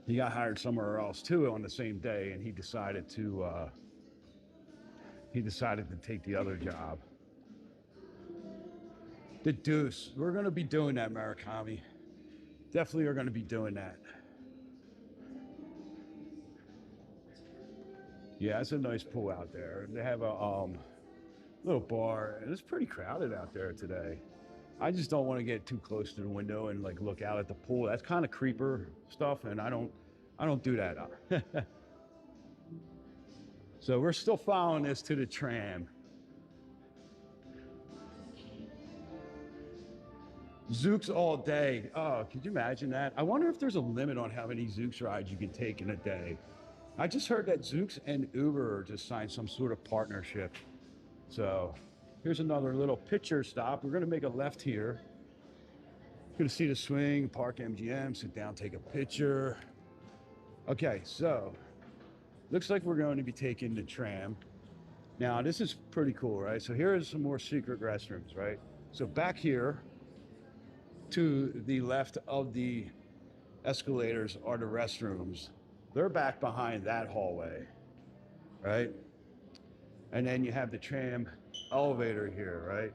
he got hired somewhere else too on the same day, and he decided to take the other job. The Deuce. We're going to be doing that, Murakami. Definitely are going to be doing that. Yeah, it's a nice pool out there. They have a little bar, and it's pretty crowded out there today. I just don't want to get too close to the window and like look out at the pool. That's kind of creeper stuff, and I don't do that. So we're still following this to the Tram. Zooks all day. Oh, could you imagine that? I wonder if there's a limit on how many Zooks rides you can take in a day. I just heard that Zooks and Uber just signed some sort of partnership. So here's another little picture stop. We're going to make a left here. Going to see the swing, Park MGM, sit down, take a picture. Okay, so looks like we're going to be taking the Tram. Now, this is pretty cool, right? So here is some more secret restrooms, right? So back here to the left of the escalators are the restrooms. They're back behind that hallway, right? And then you have the tram elevator here, right?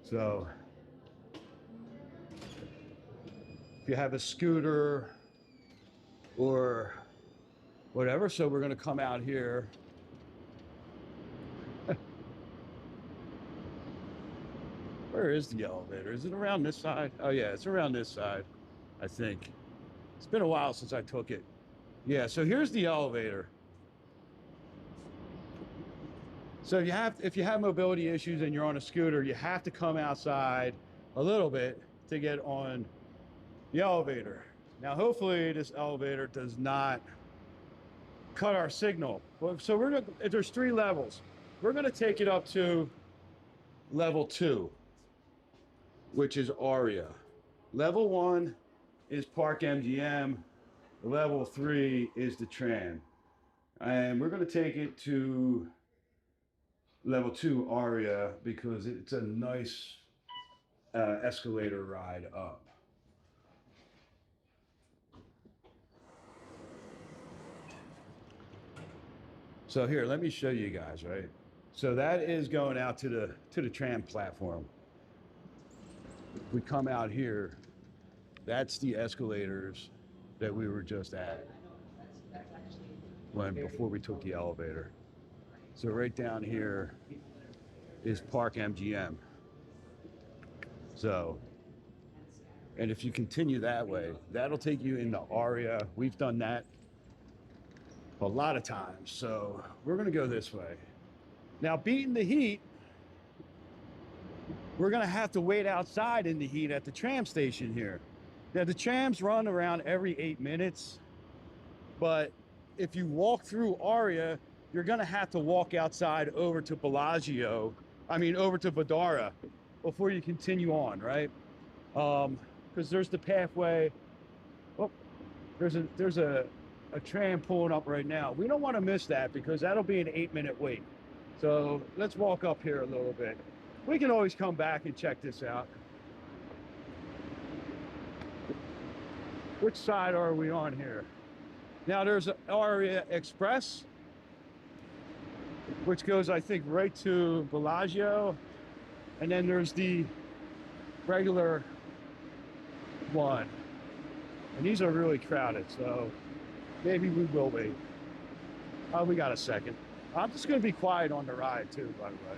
So if you have a scooter or whatever, so we're gonna come out here. Where is the elevator? Is it around this side? Oh yeah, it's around this side, I think. It's been a while since I took it. Yeah, so here's the elevator. So if you have mobility issues and you're on a scooter, you have to come outside a little bit to get on the elevator. Now, hopefully this elevator does not cut our signal. So there's 3 levels. We're gonna take it up to level 2, which is Aria. Level 1 is Park MGM. Level 3 is the Tram. And we're gonna take it to level 2 Aria because it's a nice escalator ride up. So here, let me show you guys, right? So that is going out to the tram platform. We come out here, that's the escalators that we were just at before we took the elevator. So right down here is Park MGM. So, and if you continue that way, that'll take you into Aria. We've done that a lot of times. So we're gonna go this way. Now, beating the heat, we're gonna have to wait outside in the heat at the tram station here. Now, the trams run around every 8 minutes, but if you walk through Aria, you're gonna have to walk outside over to over to Badara before you continue on, right? Because there's the pathway. Oh, there's a tram pulling up right now. We don't want to miss that because that'll be an 8-minute wait. So let's walk up here a little bit. We can always come back and check this out. Which side are we on here? Now there's an Aria Express, which goes, I think, right to Bellagio. And then there's the regular one. And these are really crowded, so maybe we will wait. Oh, we got a second. I'm just gonna be quiet on the ride too, by the way.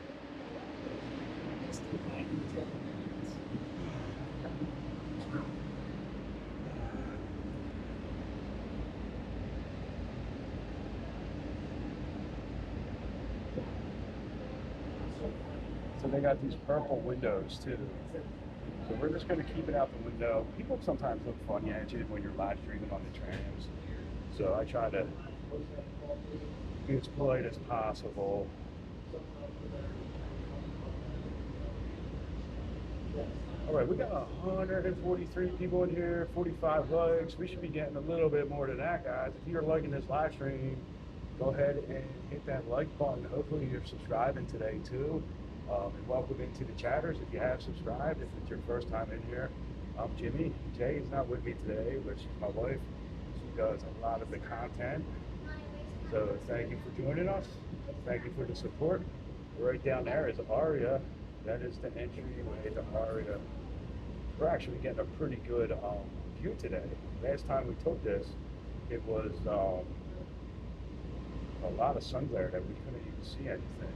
So they got these purple windows too. So we're just gonna keep it out the window. People sometimes look funny at you when you're live streaming on the trams. So I try to be as polite as possible. All right, we got 143 people in here, 45 likes. We should be getting a little bit more than that, guys. If you're liking this live stream, go ahead and hit that like button. Hopefully you're subscribing today too. And welcome into the chatters if you have subscribed. If it's your first time in here, I'm Jimmy. Jae is not with me today, but she's my wife. She does a lot of the content. So thank you for joining us. Thank you for the support. Right down there is Aria. That is the entryway to Aria. We're actually getting a pretty good view today. Last time we took this, it was a lot of sun glare that we couldn't even see anything.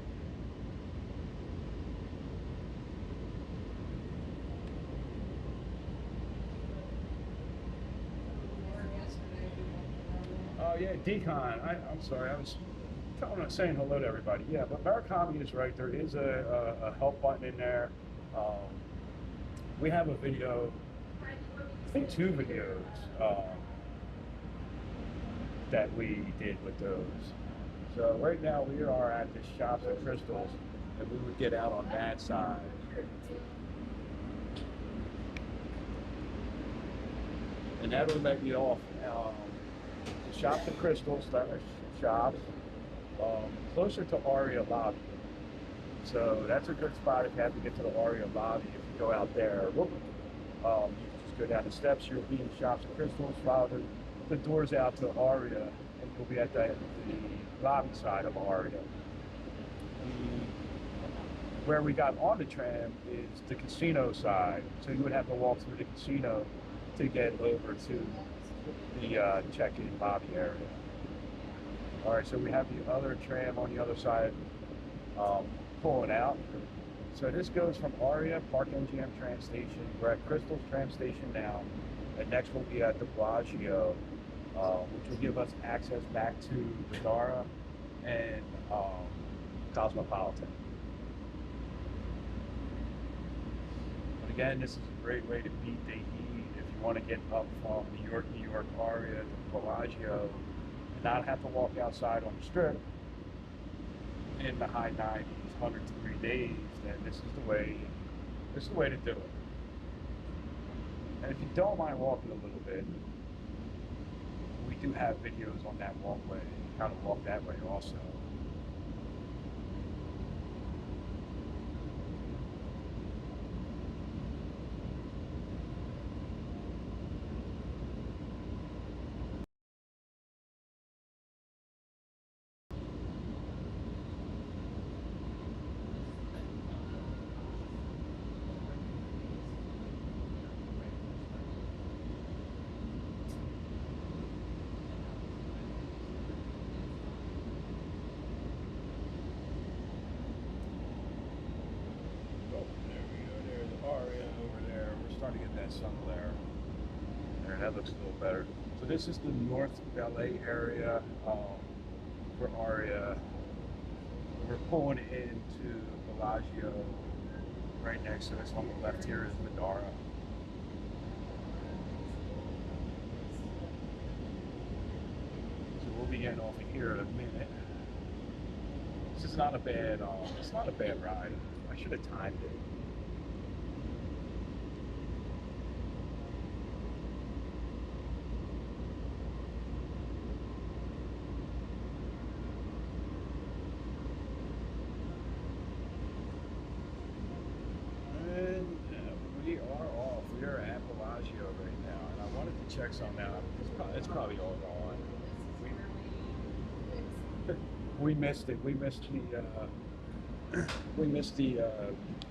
Oh yeah, Decon. I'm sorry, I was saying hello to everybody. Yeah, but Murakami is right. There is a help button in there. We have a video, I think 2 videos that we did with those. So right now we are at the Shops at Crystals, and we would get out on that side. And that would let you off. The Shops at Crystals, that are shops, closer to Aria Lobby. So that's a good spot if you have to get to the Aria lobby. If you go out there, you can just go down the steps. You'll be in Shops and Crystals, follow the doors out to Aria, and you'll be at the lobby side of Aria. Where we got on the tram is the casino side, so you would have to walk through the casino to get over to the check-in lobby area. All right, so we have the other tram on the other side pulling out. So this goes from Aria, Park MGM tram station. We're at Crystal's tram station now, and next we'll be at the Bellagio, which will give us access back to Vdara and Cosmopolitan. But again, this is a great way to beat the heat if you want to get up from New York, Aria to Bellagio and not have to walk outside on the Strip in the high 90s, 100-degree days. Then this is the way to do it. And if you don't mind walking a little bit, we do have videos on that walkway, how to walk that way also. Sun glare. There, that looks a little better. So this is the North LA area for Aria. We're pulling into Bellagio. Right next to us on the left here is Vdara. So we'll be getting off of here in a minute. This is not a bad. It's not a bad ride. I should have timed it. Check something out. It's probably all gone. We missed it. We missed the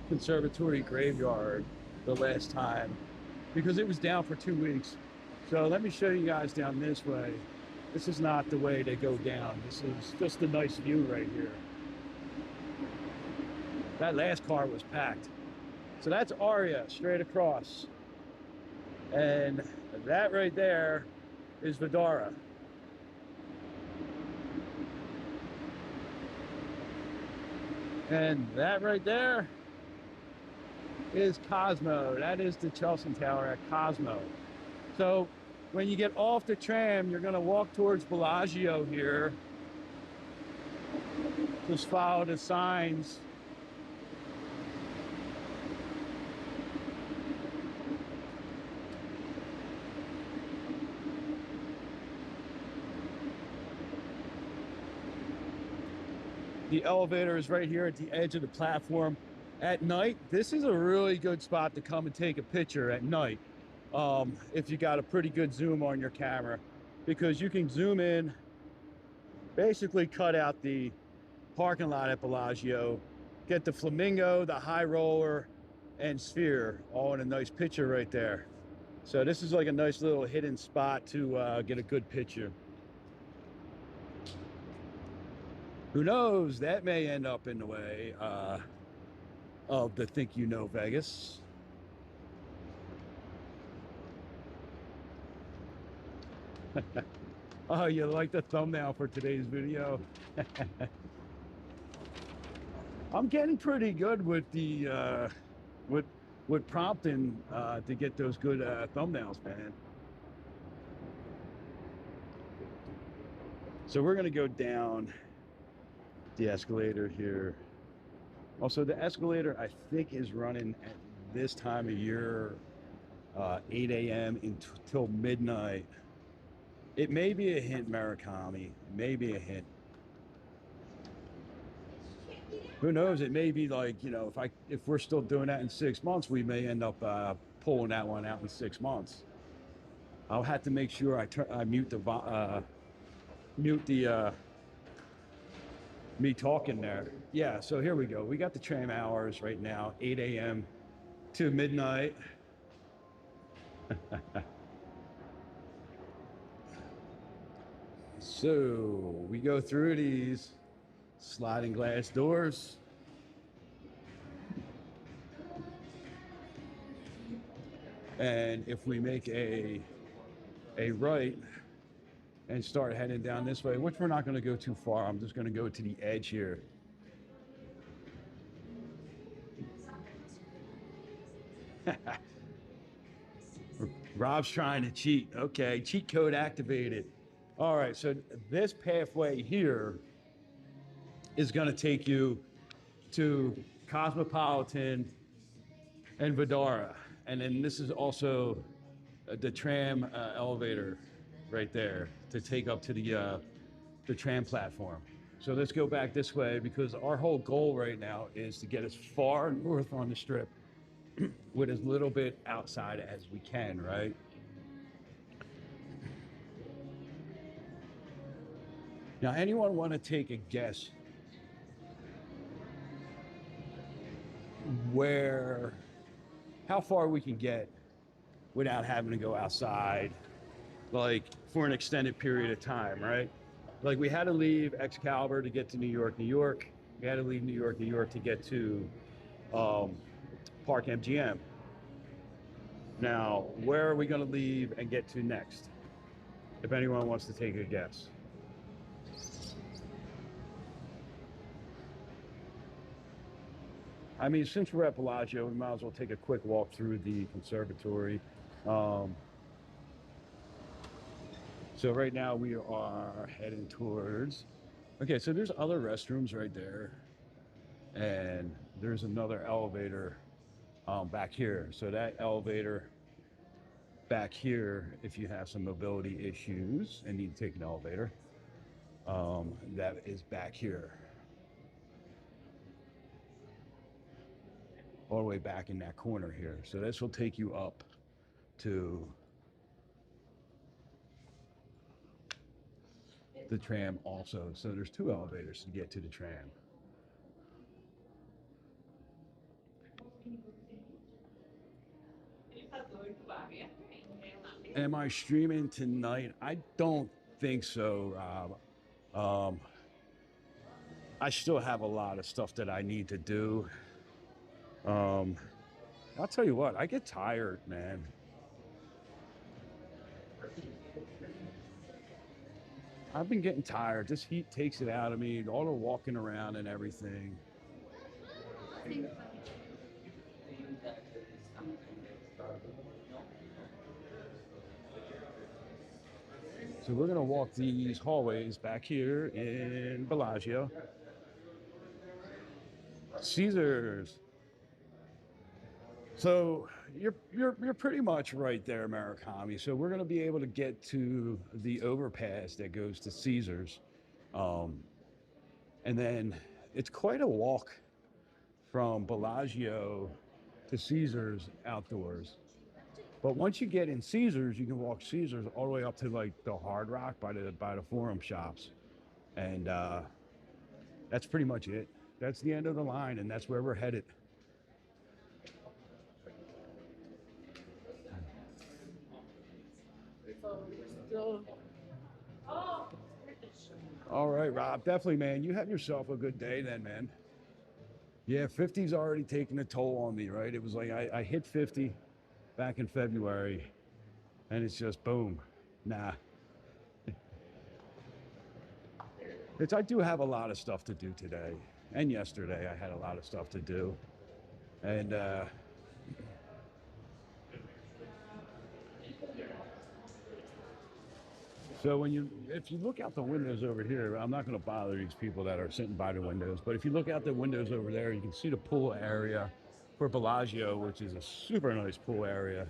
conservatory graveyard the last time because it was down for 2 weeks. So let me show you guys down this way. This is not the way they go down. This is just a nice view right here. That last car was packed. So that's Aria straight across. And that right there is Vdara. And that right there is Cosmo. That is the Chelsea Tower at Cosmo. So when you get off the tram, you're gonna walk towards Bellagio here. Just follow the signs. The elevator is right here at the edge of the platform. At night, this is a really good spot to come and take a picture at night. If you got a pretty good zoom on your camera, because you can zoom in, basically cut out the parking lot at Bellagio, get the flamingo, the high roller, and sphere all in a nice picture right there. So this is like a nice little hidden spot to get a good picture. Who knows, that may end up in the way of the Think You Know Vegas. Oh, you like the thumbnail for today's video? I'm getting pretty good with the with prompting to get those good thumbnails, man. So we're gonna go down the escalator here. Also, the escalator I think is running at this time of year, 8 a.m. until midnight. It may be a hint, Murakami. Maybe a hint. Who knows? It may be like, you know, if we're still doing that in 6 months, we may end up pulling that one out in 6 months. I'll have to make sure I mute the me talking there. Yeah, so here we go. We got the tram hours right now, 8 a.m. to midnight. So we go through these sliding glass doors. And if we make a right and start heading down this way, which we're not going to go too far, I'm just going to go to the edge here. Rob's trying to cheat. Okay, cheat code activated. All right, so this pathway here is going to take you to Cosmopolitan and Vidara. And then this is also the tram elevator right there to take up to the tram platform. So let's go back this way because our whole goal right now is to get as far north on the strip with as little bit outside as we can, right? Now, anyone want to take a guess how far we can get without having to go outside, like for an extended period of time, right? Like we had to leave Excalibur to get to New York, New York. We had to leave New York, New York to get to Park MGM. Now, where are we going to leave and get to next? If anyone wants to take a guess. I mean, since we're at Bellagio, we might as well take a quick walk through the conservatory. So right now we are heading towards, okay, so there's other restrooms right there. And there's another elevator back here. So that elevator back here, if you have some mobility issues and need to take an elevator, that is back here. All the way back in that corner here. So this will take you up to the tram also. So there's 2 elevators to get to the tram. Am I streaming tonight? I don't think so, Rob. I still have a lot of stuff that I need to do. I'll tell you what, I get tired, man. I've been getting tired. This heat takes it out of me, all the walking around and everything. So we're gonna walk these hallways back here in Bellagio. Caesars. So you're pretty much right there, Murakami. So we're going to be able to get to the overpass that goes to Caesars, and then it's quite a walk from Bellagio to Caesars outdoors. But once you get in Caesars, you can walk Caesars all the way up to like the Hard Rock by the Forum Shops, and that's pretty much it. That's the end of the line, and that's where we're headed. All right, Rob, definitely, man. You have yourself a good day then, man. Yeah, 50's already taken a toll on me, right? It was like I hit 50 back in February, and it's just boom. Nah. I do have a lot of stuff to do today, and yesterday I had a lot of stuff to do. And so if you look out the windows over here, I'm not going to bother these people that are sitting by the windows, but if you look out the windows over there, you can see the pool area for Bellagio, which is a super nice pool area.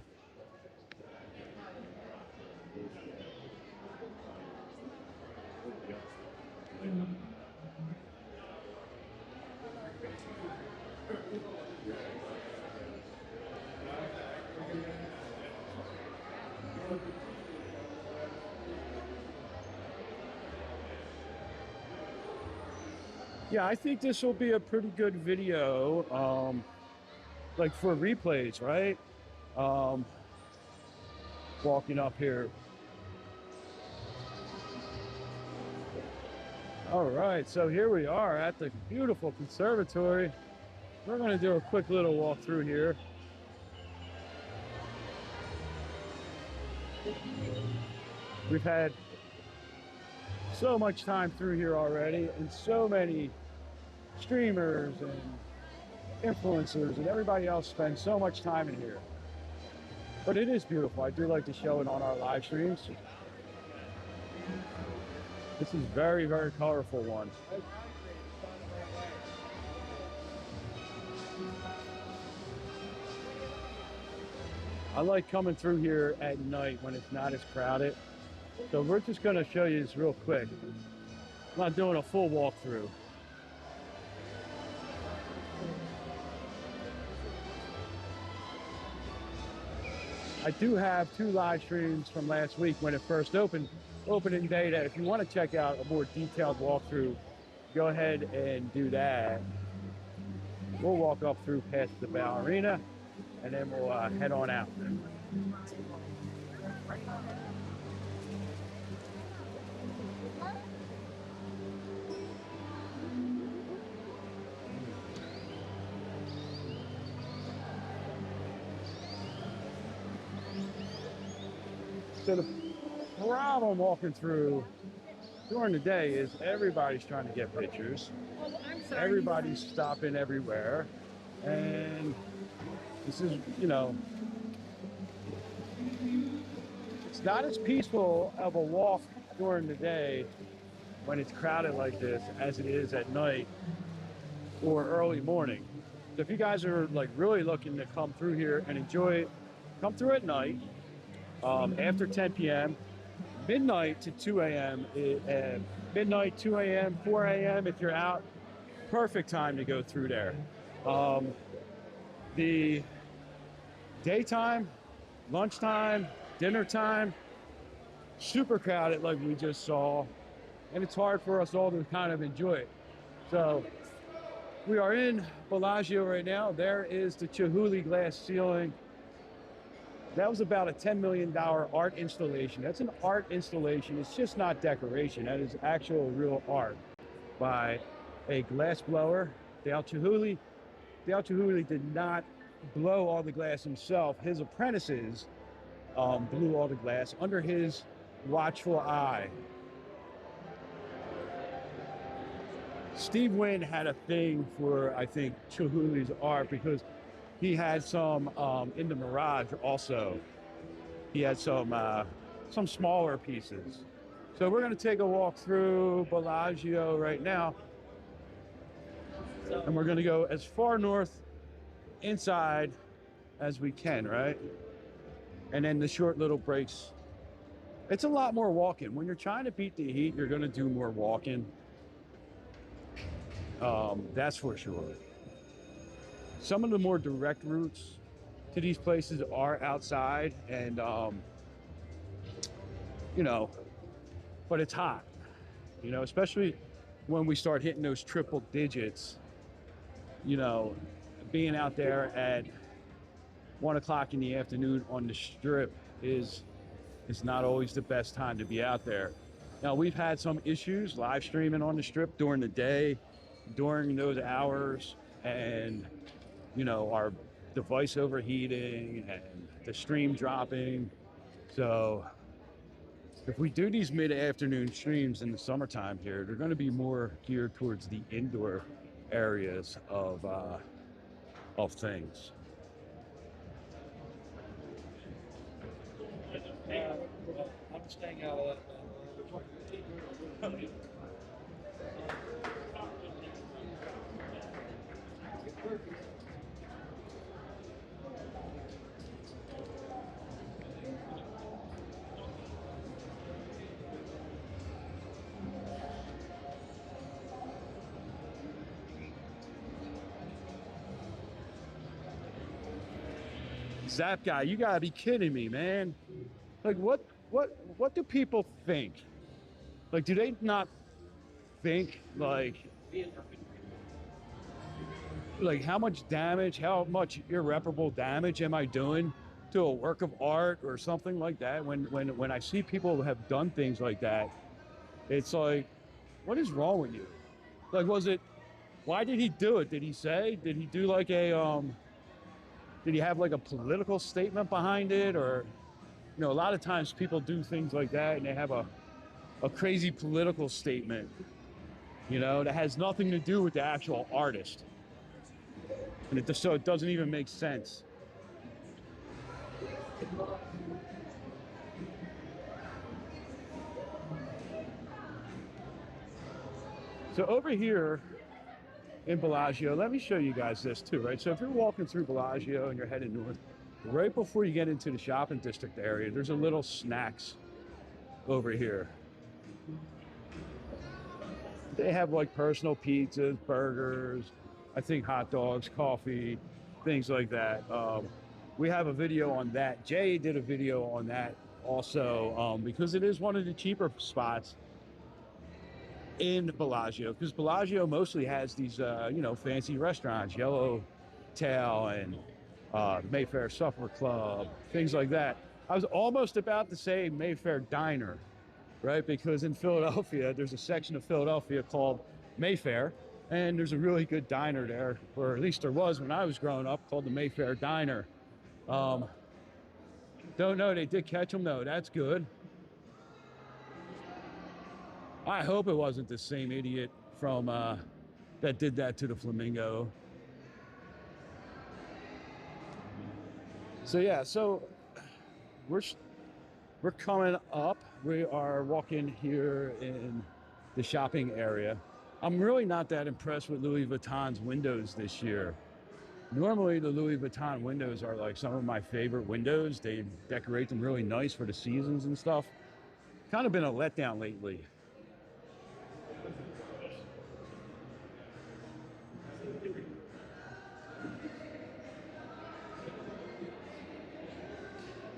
Yeah, I think this will be a pretty good video, like for replays, right? Walking up here. All right, so here we are at the beautiful conservatory. We're going to do a quick little walk through here. We've had so much time through here already, and so many streamers and influencers and everybody else spend so much time in here. But it is beautiful. I do like to show it on our live streams. This is very, very colorful one. I like coming through here at night when it's not as crowded. So we're just going to show you this real quick. I'm not doing a full walkthrough. I do have 2 live streams from last week when it first opened, opening day, that if you want to check out a more detailed walkthrough, go ahead and do that. We'll walk up through past the ballerina and then we'll head on out. So the problem walking through during the day is everybody's trying to get pictures. Everybody's stopping everywhere. And this is, you know, it's not as peaceful of a walk during the day when it's crowded like this as it is at night or early morning. So if you guys are like really looking to come through here and enjoy it, come through at night. After 10 p.m., midnight to 2 a.m., midnight, 2 a.m., 4 a.m., if you're out, perfect time to go through there. The daytime, lunchtime, dinner time, super crowded like we just saw, and it's hard for us all to kind of enjoy it. So we are in Bellagio right now. There is the Chihuly glass ceiling. That was about a $10 million art installation. That's an art installation. It's just not decoration. That is actual real art by a glass blower, Dale Chihuly. Dale Chihuly did not blow all the glass himself. His apprentices blew all the glass under his watchful eye. Steve Wynn had a thing for, I think, Chihuly's art because he had some in the Mirage also. He had some smaller pieces. So we're going to take a walk through Bellagio right now. And we're going to go as far north inside as we can, right? And then the short little breaks. It's a lot more walking. When you're trying to beat the heat, you're going to do more walking. That's for sure. Some of the more direct routes to these places are outside and, you know, but it's hot, you know, especially when we start hitting those triple digits, you know, being out there at 1 o'clock in the afternoon on the strip is not always the best time to be out there. Now, we've had some issues live streaming on the strip during the day, during those hours, and you know, our device overheating and the stream dropping. So if we do these mid-afternoon streams in the summertime here, they're going to be more geared towards the indoor areas of things. I'm staying out of that. Zap guy, you gotta be kidding me, man. Like, what do people think? Like, do they not think like how much damage, how much irreparable damage am I doing to a work of art or something like that? When I see people who have done things like that, it's like, what is wrong with you? Like, was it? Why did he do it? Did he say? Did he do like a Did he have like a political statement behind it, or a lot of times people do things like that and they have a crazy political statement, that has nothing to do with the actual artist, and so it doesn't even make sense. So over here in Bellagio, let me show you guys this too, right? So if you're walking through Bellagio and you're heading north, right before you get into the shopping district area, there's a little snacks over here. They have like personal pizzas, burgers, I think hot dogs, coffee, things like that. We have a video on that. Jay did a video on that also, because it is one of the cheaper spots in Bellagio, because Bellagio mostly has these fancy restaurants, Yellowtail and Mayfair Supper Club, things like that. I was almost about to say Mayfair Diner, right? Because in Philadelphia, there's a section of Philadelphia called Mayfair, and there's a really good diner there, or at least there was when I was growing up, called the Mayfair Diner. Don't know, they did catch them though, that's good. I hope it wasn't the same idiot from that did that to the Flamingo. So yeah, so we're coming up. We are walking here in the shopping area. I'm really not that impressed with Louis Vuitton's windows this year. Normally the Louis Vuitton windows are like some of my favorite windows. They decorate them really nice for the seasons and stuff. Kind of been a letdown lately.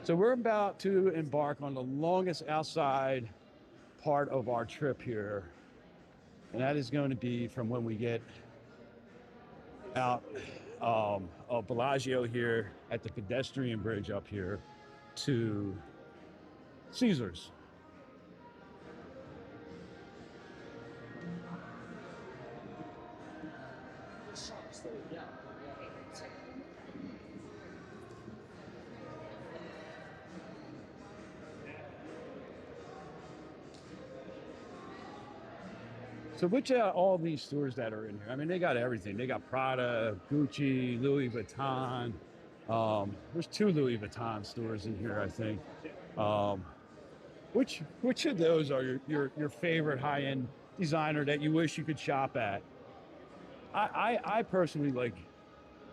So we're about to embark on the longest outside part of our trip here. And that is going to be from when we get out of Bellagio here at the pedestrian bridge up here to Caesars. So which all these stores that are in here? I mean, they got everything. They got Prada, Gucci, Louis Vuitton. There's 2 Louis Vuitton stores in here, I think. Which of those are your favorite high-end designer that you wish you could shop at? I personally like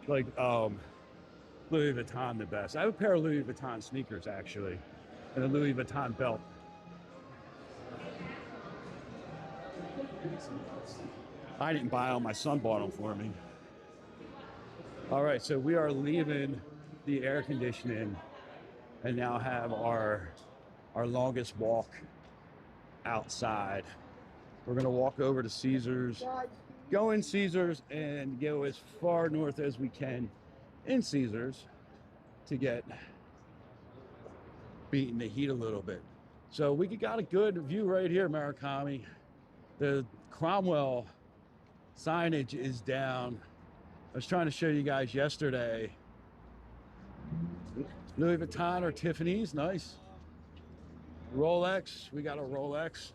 Louis Vuitton the best. I have a pair of Louis Vuitton sneakers actually, and a Louis Vuitton belt. I didn't buy them, my son bought them for me. All right, so we are leaving the air conditioning and now have our longest walk outside. We're gonna walk over to Caesars, go in Caesars and go as far north as we can in Caesars to get beating the heat a little bit. So we got a good view right here, Murakami. The Cromwell signage is down. I was trying to show you guys yesterday. Louis Vuitton or Tiffany's, nice. Rolex, we got a Rolex.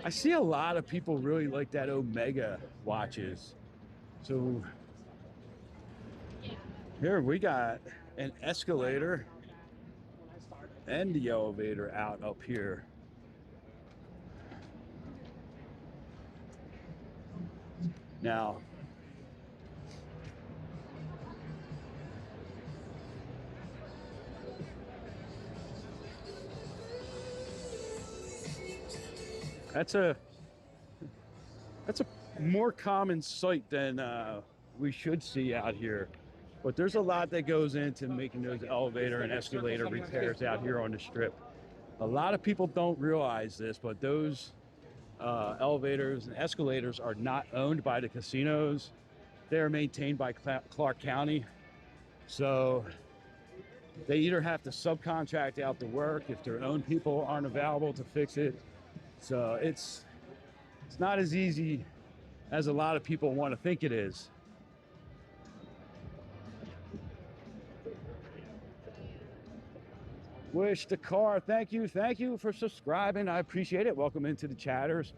I see a lot of people really like that Omega watches. So here we got an escalator and the elevator out up here. Now, that's a more common sight than we should see out here. But there's a lot that goes into making those elevator and escalator repairs out here on the Strip. A lot of people don't realize this, but those elevators and escalators are not owned by the casinos. They're maintained by Clark County. So they either have to subcontract out the work if their own people aren't available to fix it. So it's not as easy as a lot of people want to think it is. Wish the car, thank you for subscribing. I appreciate it. Welcome into the chatters.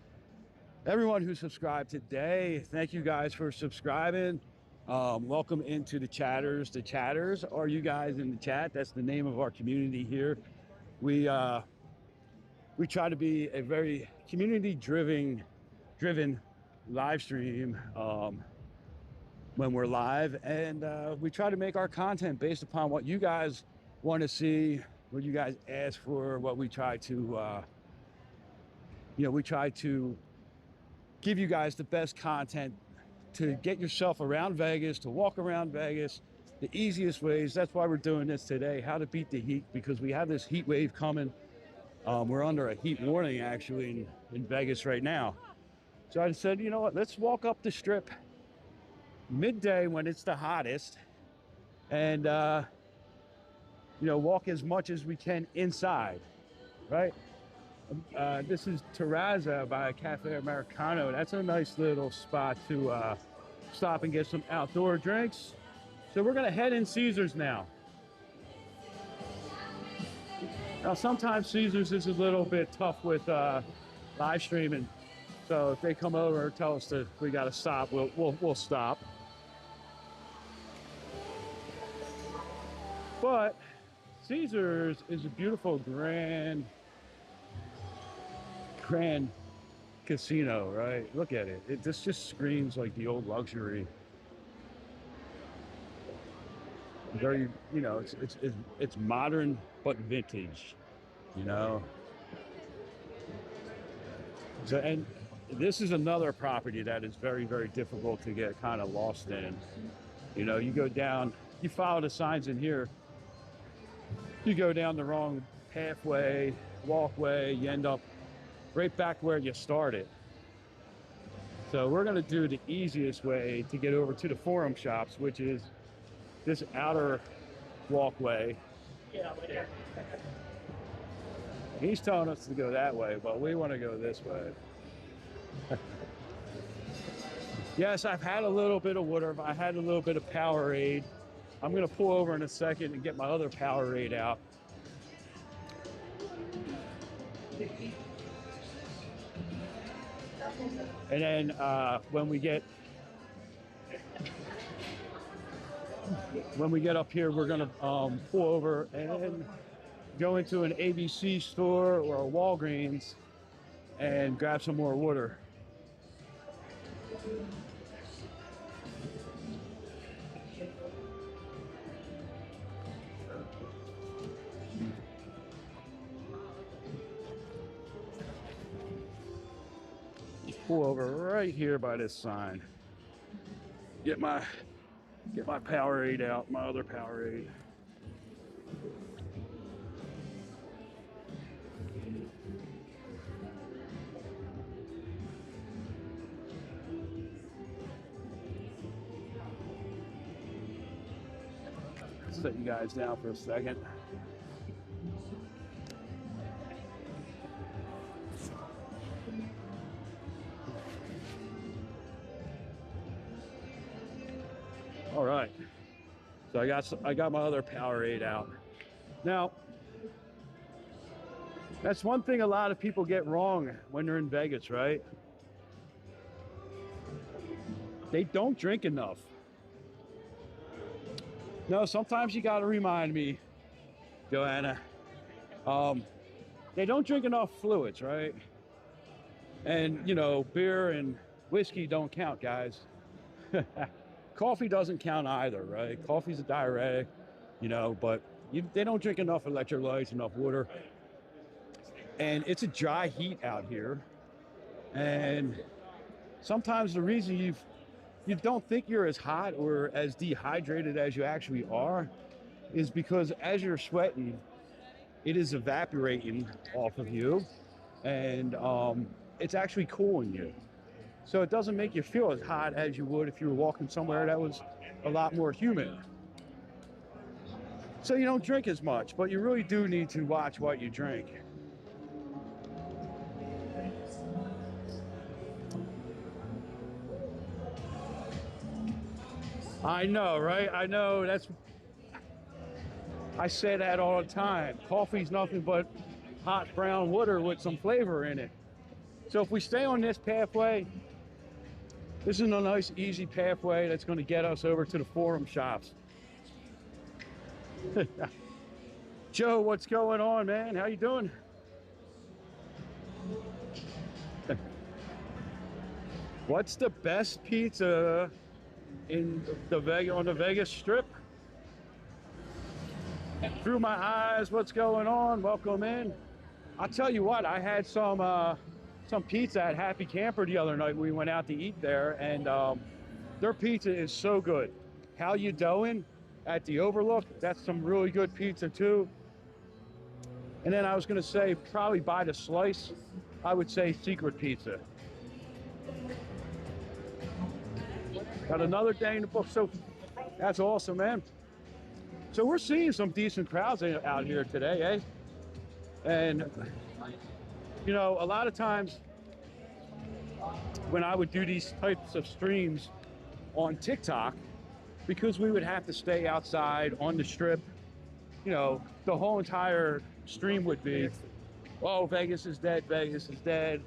Everyone who subscribed today, thank you guys for subscribing. Welcome into the chatters. The chatters are you guys in the chat. That's the name of our community here. We try to be a very community driven live stream when we're live, and we try to make our content based upon what you guys want to see, what you guys ask for, what we try to we try to give you guys the best content to get yourself around Vegas, to walk around Vegas the easiest ways. That's why we're doing this today, how to beat the heat, because we have this heat wave coming. We're under a heat warning actually in Vegas right now. So I said, you know what, let's walk up the Strip midday when it's the hottest, and walk as much as we can inside, right? This is Terrazza by Cafe Americano. That's a nice little spot to stop and get some outdoor drinks. So we're gonna head in Caesars now. Now sometimes Caesars is a little bit tough with live streaming. So if they come over and tell us that we gotta stop, we'll stop. But Caesars is a beautiful grand casino, right? Look at it. This just screams like the old luxury. Very, it's modern but vintage, So, and this is another property that is very, very difficult to get kind of lost in. You go down, you follow the signs in here, you go down the wrong pathway, walkway, you end up right back where you started. So we're going to do the easiest way to get over to the Forum Shops, which is this outer walkway. He's telling us to go that way, but we want to go this way. Yes, I've had a little bit of water. I had a little bit of Powerade. I'm going to pull over in a second and get my other Powerade out. And then when we get up here, we're gonna pull over and go into an ABC store or a Walgreens and grab some more water. Pull over right here by this sign. Get my Powerade out, my other Powerade. Set you guys down for a second. All right, so I got my other Powerade out. Now, that's one thing a lot of people get wrong when they're in Vegas, right? They don't drink enough. No, sometimes you got to remind me, Joanna. They don't drink enough fluids, right? And beer and whiskey don't count, guys. Coffee doesn't count either, right? Coffee's a diuretic, but they don't drink enough electrolytes, enough water. And it's a dry heat out here. And sometimes the reason you don't think you're as hot or as dehydrated as you actually are is because as you're sweating, it is evaporating off of you, and it's actually cooling you. So it doesn't make you feel as hot as you would if you were walking somewhere that was a lot more humid. So you don't drink as much, but you really do need to watch what you drink. I know, right? I know, I say that all the time. Coffee's nothing but hot brown water with some flavor in it. So if we stay on this pathway, this is a nice, easy pathway that's going to get us over to the Forum shops. Joe, what's going on, man? How you doing? What's the best pizza in on the Vegas Strip? Through my eyes, what's going on? Welcome in. I'll tell you what, I had some pizza at Happy Camper the other night. We went out to eat there, and their pizza is so good. How You Doing at the Overlook, that's some really good pizza too. And then I was gonna say, probably by the slice, I would say Secret Pizza. Got another day in the book, so that's awesome, man. So we're seeing some decent crowds out here today, eh? And, you know, a lot of times when I would do these types of streams on TikTok, because we would have to stay outside on the Strip, you know, the whole entire stream would be, oh, Vegas is dead, Vegas is dead.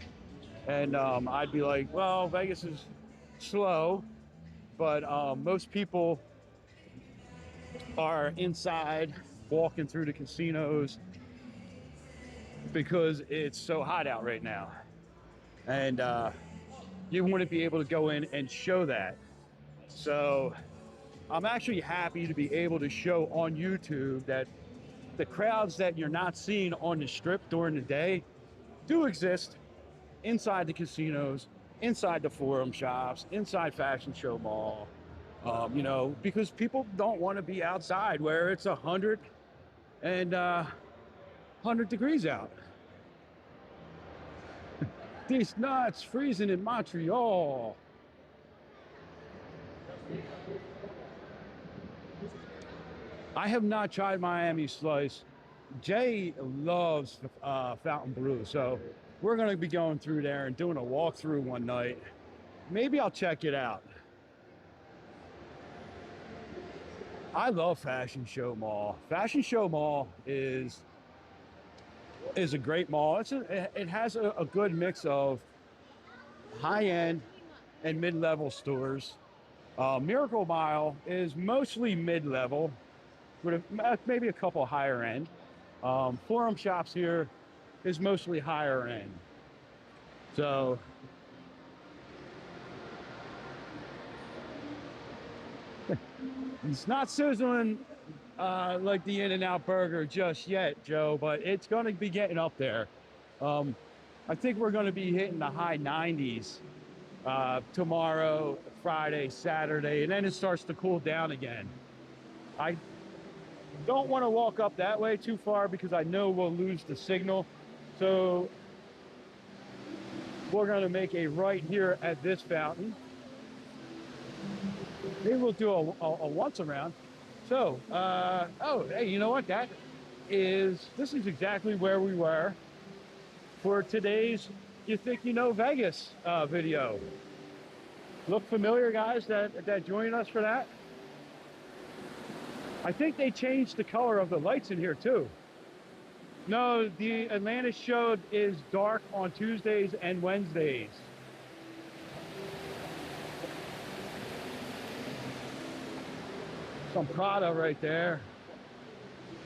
And I'd be like, well, Vegas is slow, but most people are inside walking through the casinos because it's so hot out right now. And you want to be able to go in and show that. So I'm actually happy to be able to show on YouTube that the crowds that you're not seeing on the Strip during the day do exist inside the casinos, inside the Forum shops, inside Fashion Show Mall. You know, because people don't want to be outside where it's 100 degrees out. These nuts freezing in Montreal. I have not tried Miami Slice. Jay loves Fountain Brew, so we're going to be going through there and doing a walkthrough one night. Maybe I'll check it out. I love Fashion Show Mall. Fashion Show Mall is a great mall. It has a good mix of high-end and mid-level stores. Miracle Mile is mostly mid-level, with maybe a couple higher end. Forum Shops here is mostly higher end. So it's not sizzling like the In-N-Out burger just yet, Joe, but it's going to be getting up there. I think we're going to be hitting the high 90s tomorrow, Friday, Saturday, and then it starts to cool down again. I don't want to walk up that way too far because I know we'll lose the signal. So we're going to make a right here at this fountain. Maybe we'll do a once around. So, oh, hey, you know what? This is exactly where we were for today's You Think You Know Vegas video. Look familiar, guys, that joined us for that? I think they changed the color of the lights in here too. No, the Atlantis show is dark on Tuesdays and Wednesdays. Some Prada right there.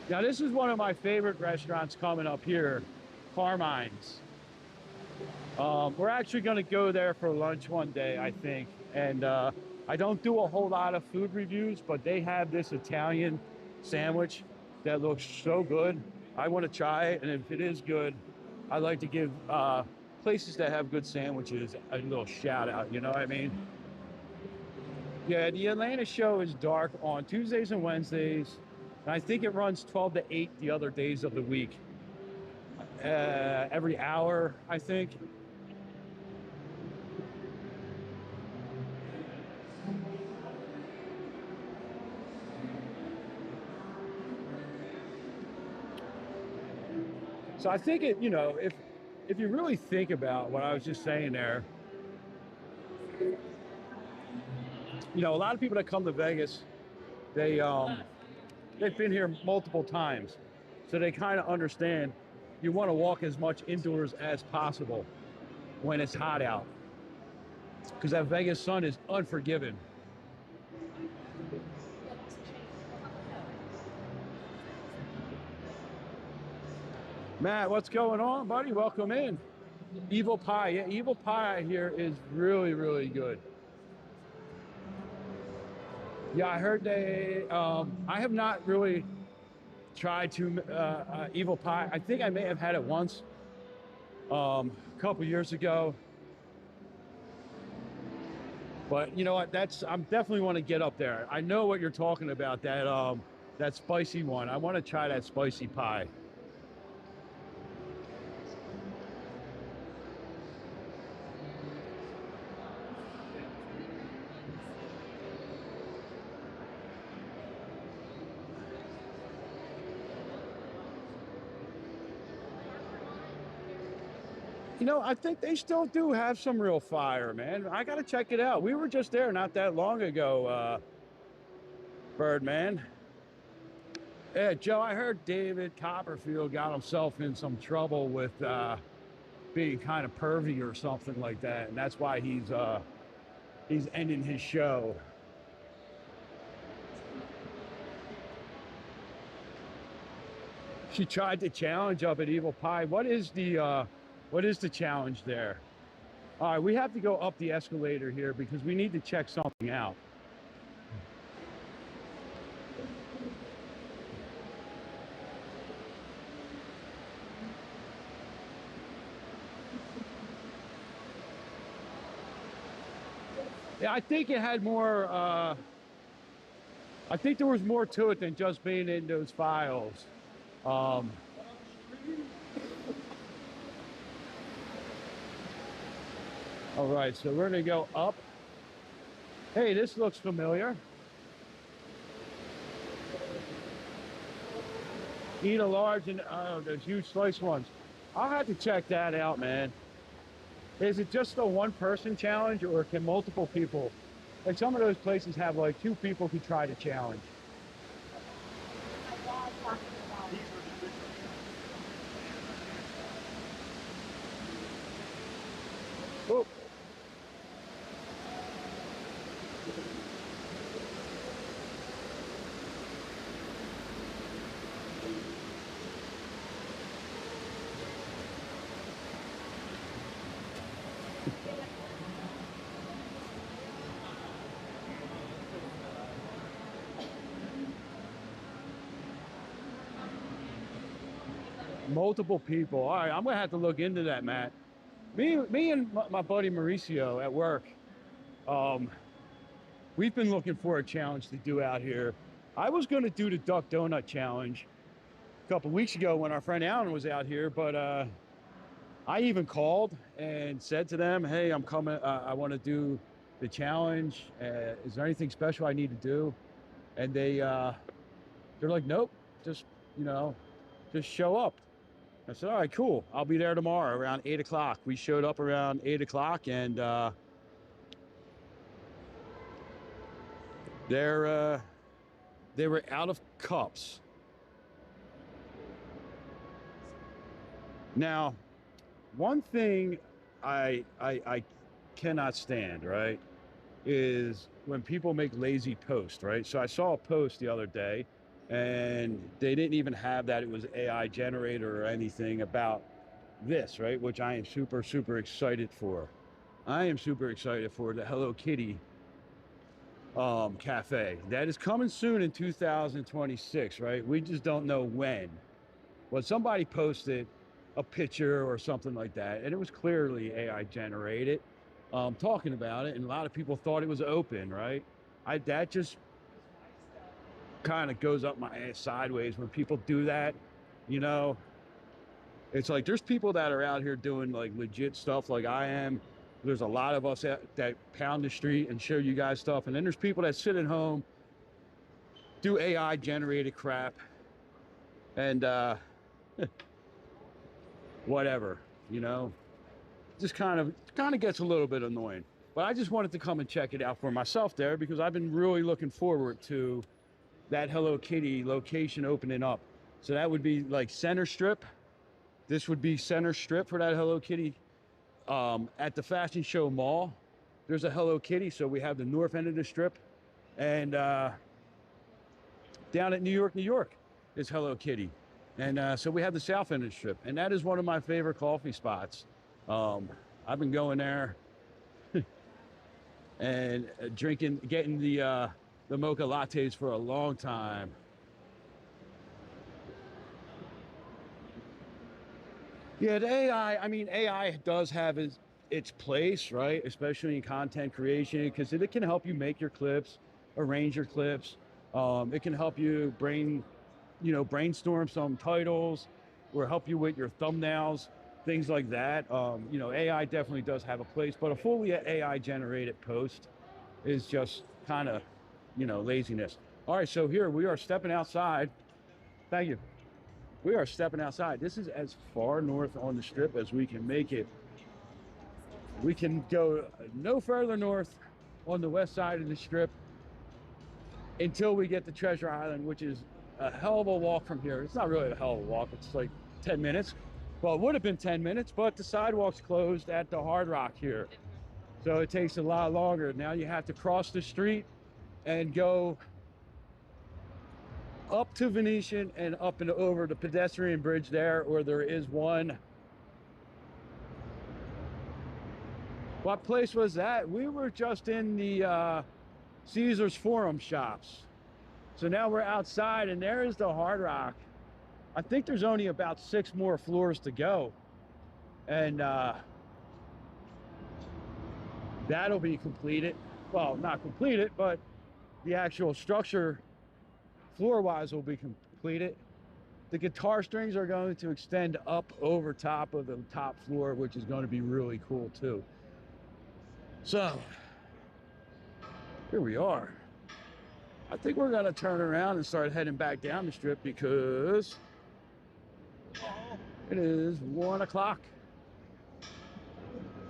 Now this is one of my favorite restaurants coming up here, Carmine's. We're actually going to go there for lunch one day, I think. And I don't do a whole lot of food reviews, but they have this Italian sandwich that looks so good. I want to try it, and if it is good, I like to give places that have good sandwiches a little shout out, you know what I mean? Yeah, the Atlanta show is dark on Tuesdays and Wednesdays, and I think it runs 12 to 8 the other days of the week. Every hour, I think. So I think it, you know, if you really think about what I was just saying there, you know, a lot of people that come to Vegas, they've been here multiple times, so they kind of understand you want to walk as much indoors as possible when it's hot out, because that Vegas sun is unforgiving. Matt, what's going on, buddy? Welcome in. Evil Pie. Yeah, Evil Pie here is really, really good. Yeah, I heard they, I have not really tried to Evil Pie. I think I may have had it once, a couple years ago. But you know what, I'm definitely want to get up there. I know what you're talking about, that spicy one. I want to try that spicy pie. You know, I think they still do have some real fire, man. I got to check it out. We were just there not that long ago, Birdman. Yeah, Joe, I heard David Copperfield got himself in some trouble with being kind of pervy or something like that, and that's why he's ending his show. She tried to challenge up at Evil Pie. What is the challenge there? All right, we have to go up the escalator here because we need to check something out. Yeah, I think it had more, I think there was more to it than just being in those files. All right, so we're gonna go up. Hey, this looks familiar. Eat a large and those huge slice ones. I'll have to check that out, man. Is it just a one-person challenge, or can multiple people? Like some of those places have like 2 people who try to challenge. Oh. Multiple people. All right, I'm gonna have to look into that, Matt. Me and my buddy Mauricio at work, we've been looking for a challenge to do out here. I was gonna do the Duck Donut Challenge a couple weeks ago when our friend Alan was out here, but I even called and said to them, hey, I'm coming, I want to do the challenge. Is there anything special I need to do? And they're like, nope, just, you know, just show up. I said, all right, cool. I'll be there tomorrow around 8 o'clock. We showed up around 8 o'clock, and they were out of cups. Now, one thing I cannot stand, right, is when people make lazy posts, right? So I saw a post the other day, and they didn't even have that it was AI generated or anything about this, right? Which I am super, super excited for. I am super excited for the Hello Kitty cafe. That is coming soon in 2026, right? We just don't know when. But somebody posted a picture or something like that, and it was clearly AI generated, talking about it, and a lot of people thought it was open, right? that just kind of goes up my ass sideways when people do that, you know. It's like there's people that are out here doing like legit stuff like I am. There's a lot of us that pound the street and show you guys stuff, and then there's people that sit at home, do AI generated crap, and whatever, you know. Just kind of gets a little bit annoying. But I just wanted to come and check it out for myself there, because I've been really looking forward to that Hello Kitty location opening up. So that would be like Center Strip. This would be Center Strip for that Hello Kitty. At the Fashion Show Mall, there's a Hello Kitty. So we have the north end of the strip, and down at New York is Hello Kitty. And so we have the south end of the strip, and that is one of my favorite coffee spots. I've been going there and getting the mocha lattes for a long time. Yeah, the AI, I mean, AI does have its place, right? Especially in content creation, because it can help you make your clips, arrange your clips. It can help you brainstorm some titles, or help you with your thumbnails, things like that. AI definitely does have a place, but a fully AI generated post is just kind of, laziness. All right, so here we are stepping outside. Thank you. We are stepping outside. This is as far north on the strip as we can make it. We can go no further north on the west side of the strip until we get to Treasure Island, which is a hell of a walk from here. It's not really a hell of a walk. It's like 10 minutes. Well, it would have been 10 minutes, but the sidewalk's closed at the Hard Rock here. So it takes a lot longer. Now you have to cross the street and go up to Venetian and up and over the pedestrian bridge there, or there is one. What place was that? We were just in the Caesars Forum shops. So now we're outside, and there is the Hard Rock. I think there's only about 6 more floors to go. And that'll be completed. Well, not completed, but the actual structure floor-wise will be completed. The guitar strings are going to extend up over top of the top floor, which is going to be really cool too. So here we are. I think we're going to turn around and start heading back down the strip, because it is 1 o'clock.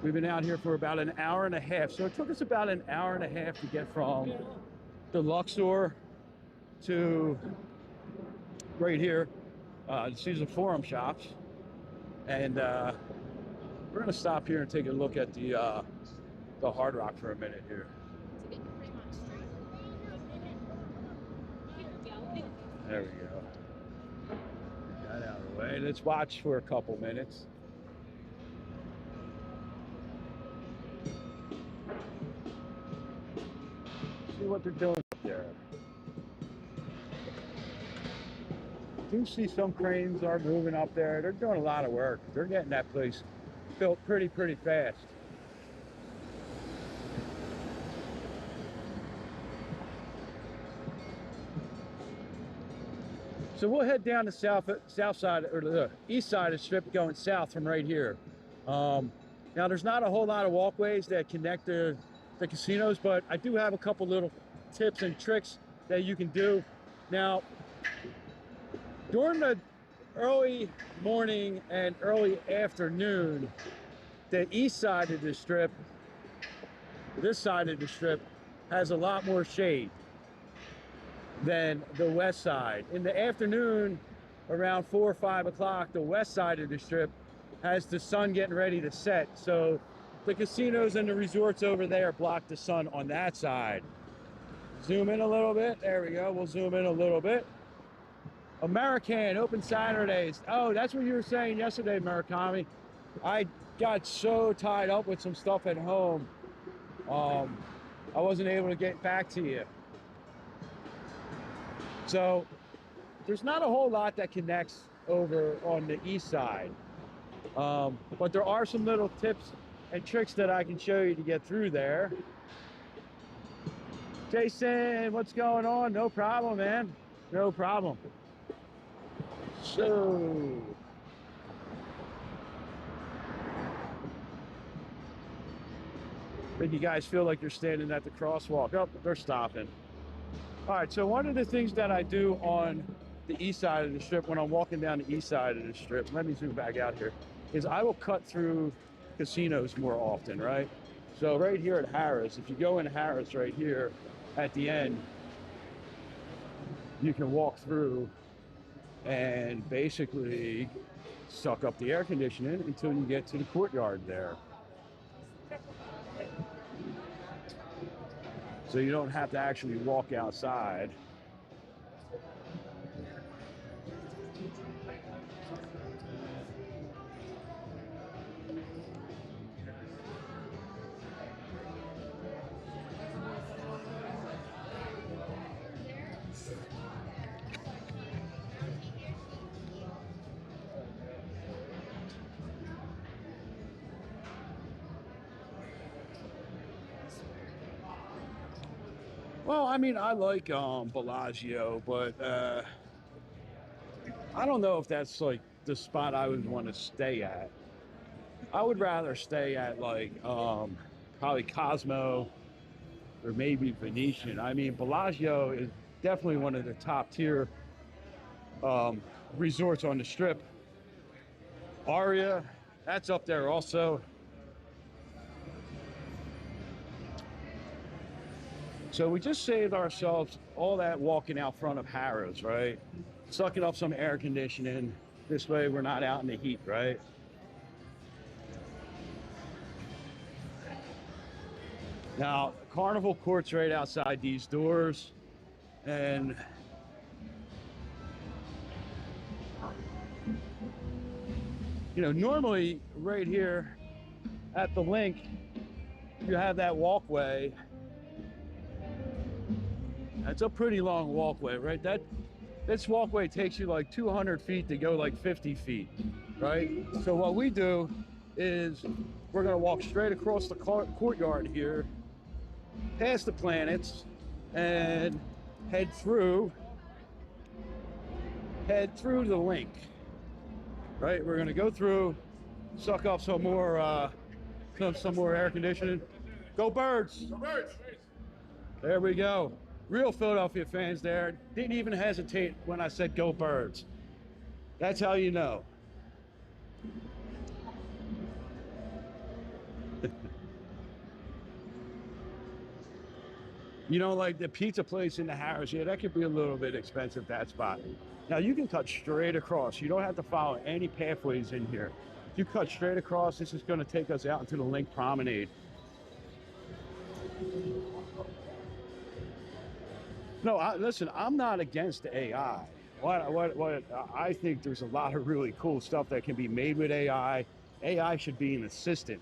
We've been out here for about an hour and a half. So it took us about an hour and a half to get from the Luxor to right here, the Caesar Forum shops. And we're gonna stop here and take a look at the Hard Rock for a minute here. There we go. Get that out of the way. Let's watch for a couple minutes. See what they're doing up there. I do see some cranes are moving up there. They're doing a lot of work. They're getting that place built pretty fast. So we'll head down the south side, or the east side of the strip, going south from right here. Now there's not a whole lot of walkways that connect the casinos, but I do have a couple little tips and tricks that you can do. Now, during the early morning and early afternoon, the east side of the strip, this side of the strip, has a lot more shade than the west side. In the afternoon, around 4 or 5 o'clock, the west side of the strip has the sun getting ready to set. So the casinos and the resorts over there block the sun on that side. Zoom in a little bit. There we go. We'll zoom in a little bit. American, open Saturdays. Oh, that's what you were saying yesterday, Murakami. I got so tied up with some stuff at home. I wasn't able to get back to you. So there's not a whole lot that connects over on the east side. But there are some little tips and tricks that I can show you to get through there. Jason, what's going on? No problem, man. No problem. So, make you guys feel like you're standing at the crosswalk. Oh, they're stopping. All right, so one of the things that I do on the east side of the strip, when I'm walking down the east side of the strip, let me zoom back out here, is I will cut through casinos more often, right? So right here at Harris, if you go in Harris right here at the end, you can walk through and basically suck up the air conditioning until you get to the courtyard there. So you don't have to actually walk outside. Well, I mean, I like Bellagio, but I don't know if that's like the spot I would want to stay at. I would rather stay at like probably Cosmo or maybe Venetian. I mean, Bellagio is definitely one of the top tier resorts on the strip. Aria, that's up there also. So we just saved ourselves all that walking out front of Harrow's, right? Sucking up some air conditioning. This way we're not out in the heat, right? Now, Carnival Court's right outside these doors. And you know, normally right here at the Linq, you have that walkway. That's a pretty long walkway, right? This walkway takes you like 200 feet to go like 50 feet, right? So what we do is we're gonna walk straight across the courtyard here, past the planets, and head through the Linq, right? We're gonna go through, suck up some more air conditioning. Go Birds! Go Birds! There we go. Real Philadelphia fans there. Didn't even hesitate when I said go Birds. That's how you know. You know, like the pizza place in the Harris, yeah, that could be a little bit expensive, that spot. Now you can cut straight across. You don't have to follow any pathways in here. If you cut straight across, this is gonna take us out into the Linq Promenade. No, listen, I'm not against AI. What I think there's a lot of really cool stuff that can be made with AI. AI should be an assistant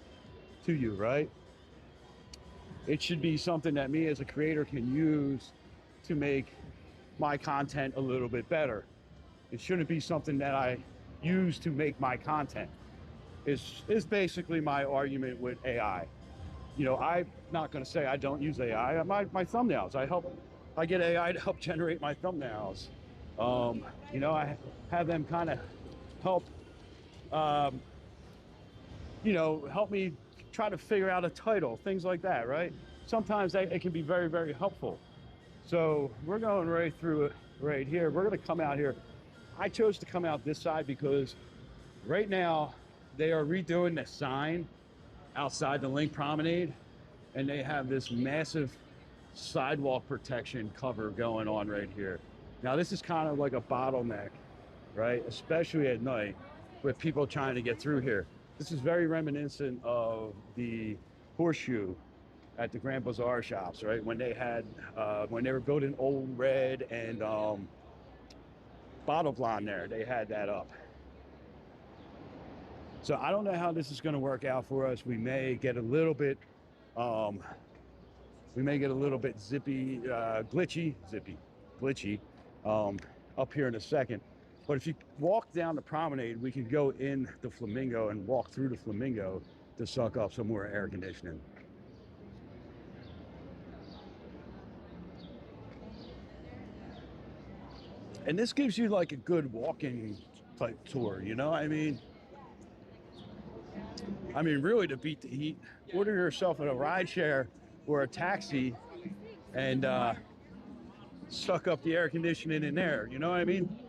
to you, right? It should be something that me as a creator can use to make my content a little bit better. It shouldn't be something that I use to make my content. Is basically my argument with AI. You know, I'm not going to say I don't use AI. My thumbnails, I get AI to help generate my thumbnails. You know, I have them kind of help, you know, help me try to figure out a title, things like that, right? Sometimes it can be very, very helpful. So we're going right through it right here. We're going to come out here. I chose to come out this side because right now they are redoing the sign outside the Linq Promenade, and they have this massive sidewalk protection cover going on right here. Now this is kind of like a bottleneck, right? Especially at night with people trying to get through here. This is very reminiscent of the Horseshoe at the Grand Bazaar shops, right? When they had, when they were building Old Red and Bottle Blonde there, they had that up. So I don't know how this is gonna work out for us. We may get a little bit, glitchy up here in a second. But if you walk down the promenade, we can go in the Flamingo and walk through the Flamingo to suck up some more air conditioning. And this gives you like a good walking type tour, you know? I mean, really, to beat the heat, order yourself a ride share or a taxi and suck up the air conditioning in there, you know what I mean?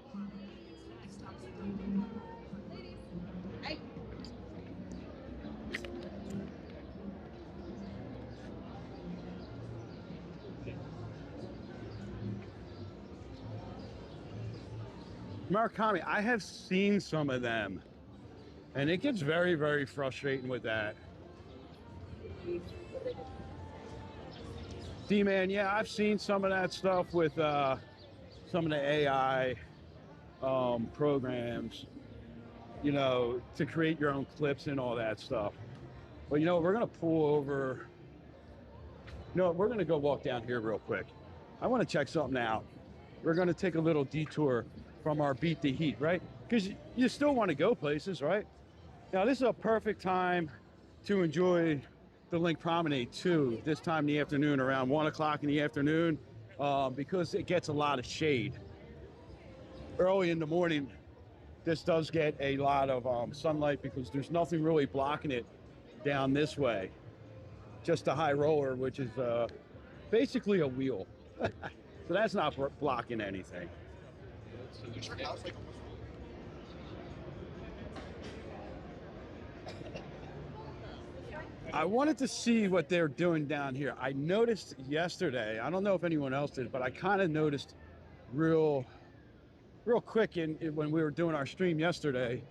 Murakami, I have seen some of them, and it gets very, very frustrating with that. D-Man, yeah, I've seen some of that stuff with some of the AI programs, you know, to create your own clips and all that stuff. But you know, we're gonna pull over. No, we're gonna go walk down here real quick. I want to check something out. We're gonna take a little detour from our beat the heat, right? Because you still want to go places, right? Now this is a perfect time to enjoy the Linq Promenade too, this time in the afternoon, around 1 o'clock in the afternoon, because it gets a lot of shade. Early in the morning, this does get a lot of sunlight because there's nothing really blocking it down this way. Just a high roller, which is basically a wheel. So that's not blocking anything. I wanted to see what they're doing down here. I noticed yesterday, I don't know if anyone else did, but I kind of noticed real quick when we were doing our stream yesterday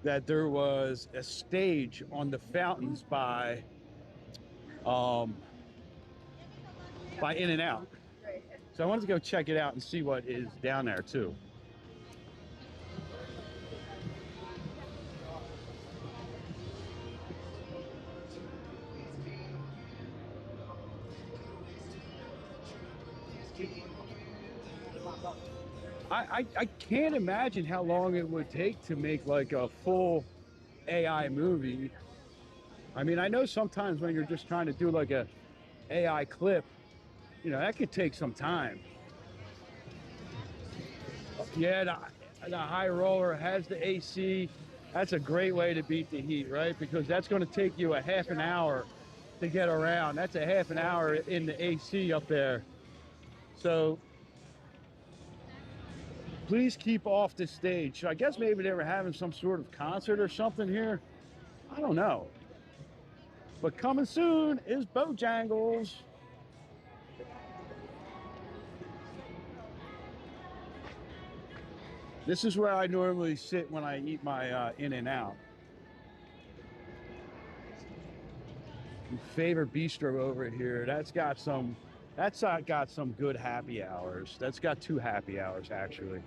that there was a stage on the fountains by In-N-Out. So I wanted to go check it out and see what is down there too. I can't imagine how long it would take to make like a full AI movie. I mean, I know sometimes when you're just trying to do like a AI clip, you know, that could take some time. Yeah, the high roller has the AC. That's a great way to beat the heat, right? Because that's going to take you a half an hour to get around. That's a half an hour in the AC up there. So please keep off the stage. So I guess maybe they were having some sort of concert or something here. I don't know. But coming soon is Bojangles. This is where I normally sit when I eat my In-N-Out. Favorite bistro over here. That's got some good happy hours. That's got 2 happy hours actually.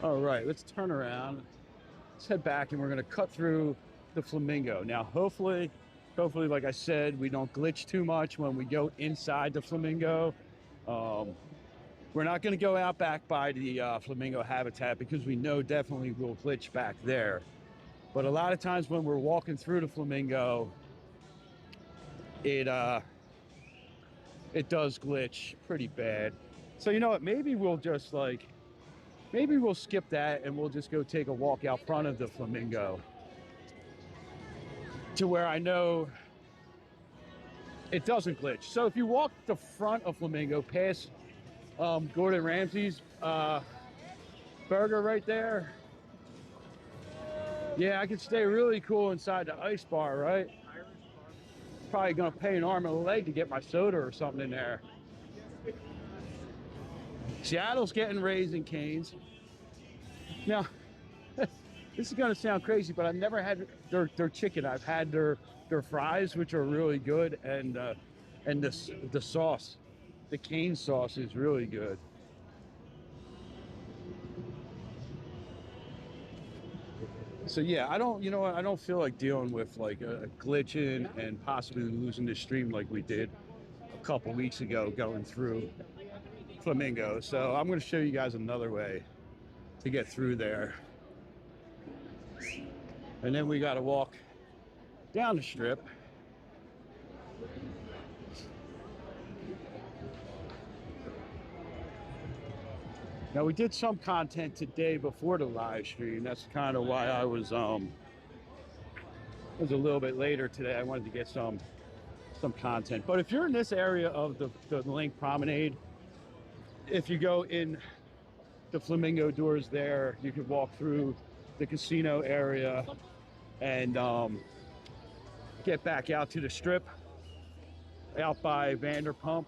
All right, let's turn around. Let's head back and we're gonna cut through the Flamingo. Now, hopefully, like I said, we don't glitch too much when we go inside the Flamingo. We're not gonna go out back by the Flamingo habitat because we know definitely we'll glitch back there. But a lot of times when we're walking through the Flamingo, it does glitch pretty bad. So you know what, maybe we'll just maybe we'll skip that and we'll just go take a walk out front of the Flamingo to where I know it doesn't glitch. So if you walk the front of Flamingo past Gordon Ramsay's burger right there, yeah, I could stay really cool inside the ice bar, right? Probably gonna pay an arm and a leg to get my soda or something in there. Seattle's getting Raising Cane's. Now, this is gonna sound crazy, but I've never had their chicken. I've had their fries, which are really good, and the sauce, the cane sauce is really good. So yeah, I don't feel like dealing with like a glitching and possibly losing the stream like we did a couple weeks ago going through Flamingo. So I'm going to show you guys another way to get through there. And then we got to walk down the strip. Now we did some content today before the live stream. That's kind of why I was a little bit later today. I wanted to get some content. But if you're in this area of the Linq Promenade, if you go in the flamingo doors there, you could walk through the casino area and get back out to the strip out by Vanderpump.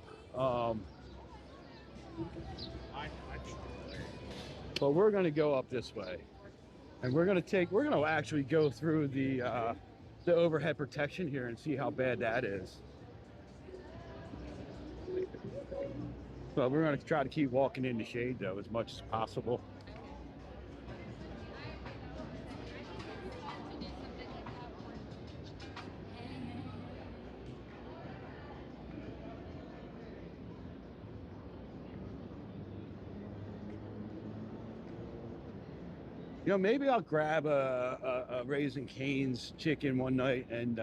But we're going to go up this way, and we're going to actually go through the overhead protection here and see how bad that is. But we're going to try to keep walking in the shade though as much as possible. You know, maybe I'll grab a Raising Cane's chicken one night and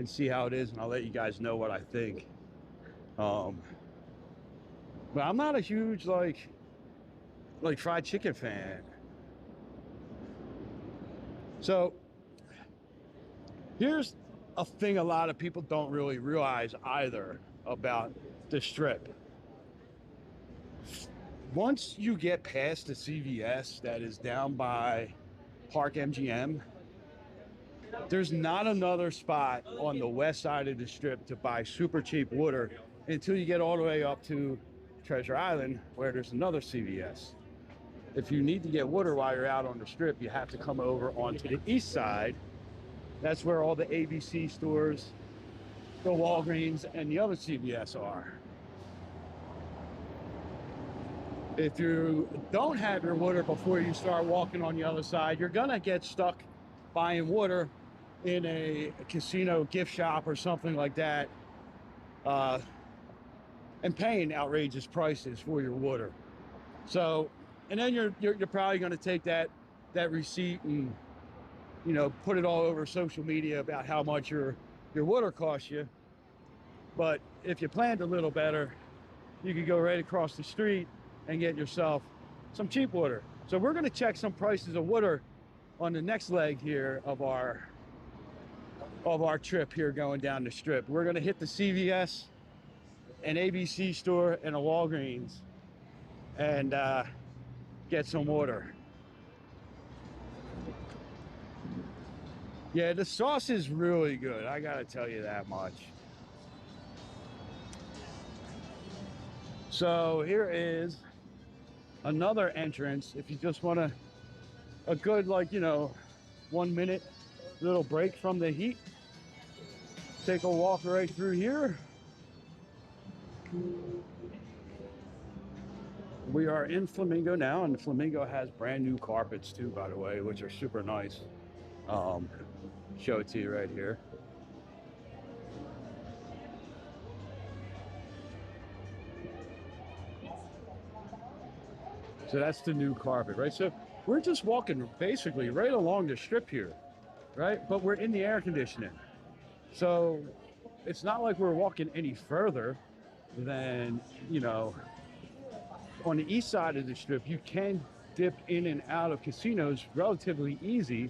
see how it is, and I'll let you guys know what I think. But I'm not a huge like fried chicken fan. So here's a thing a lot of people don't really realize either about the strip. Once you get past the CVS that is down by Park MGM, there's not another spot on the west side of the strip to buy super cheap water until you get all the way up to Treasure Island, where there's another CVS. If you need to get water while you're out on the strip, you have to come over onto the east side. That's where all the ABC stores, the Walgreens, and the other CVS are. If you don't have your water before you start walking on the other side, you're gonna get stuck buying water in a casino gift shop or something like that, and paying outrageous prices for your water. So, and then you're probably gonna take that receipt and, you know, put it all over social media about how much your water costs you. But if you planned a little better, you could go right across the street and get yourself some cheap water. So we're gonna check some prices of water on the next leg here of our trip here going down the strip. We're gonna hit the CVS, an ABC store, and a Walgreens, and get some water. Yeah, the sauce is really good, I gotta tell you that much. So here is another entrance if you just want a good, like, you know, 1 minute little break from the heat. Take a walk right through here. We are in Flamingo now, and Flamingo has brand new carpets too, by the way, which are super nice. Show it to you right here. So that's the new carpet, right? So we're just walking basically right along the strip here, right? But we're in the air conditioning. So it's not like we're walking any further than, you know, on the east side of the strip. You can dip in and out of casinos relatively easy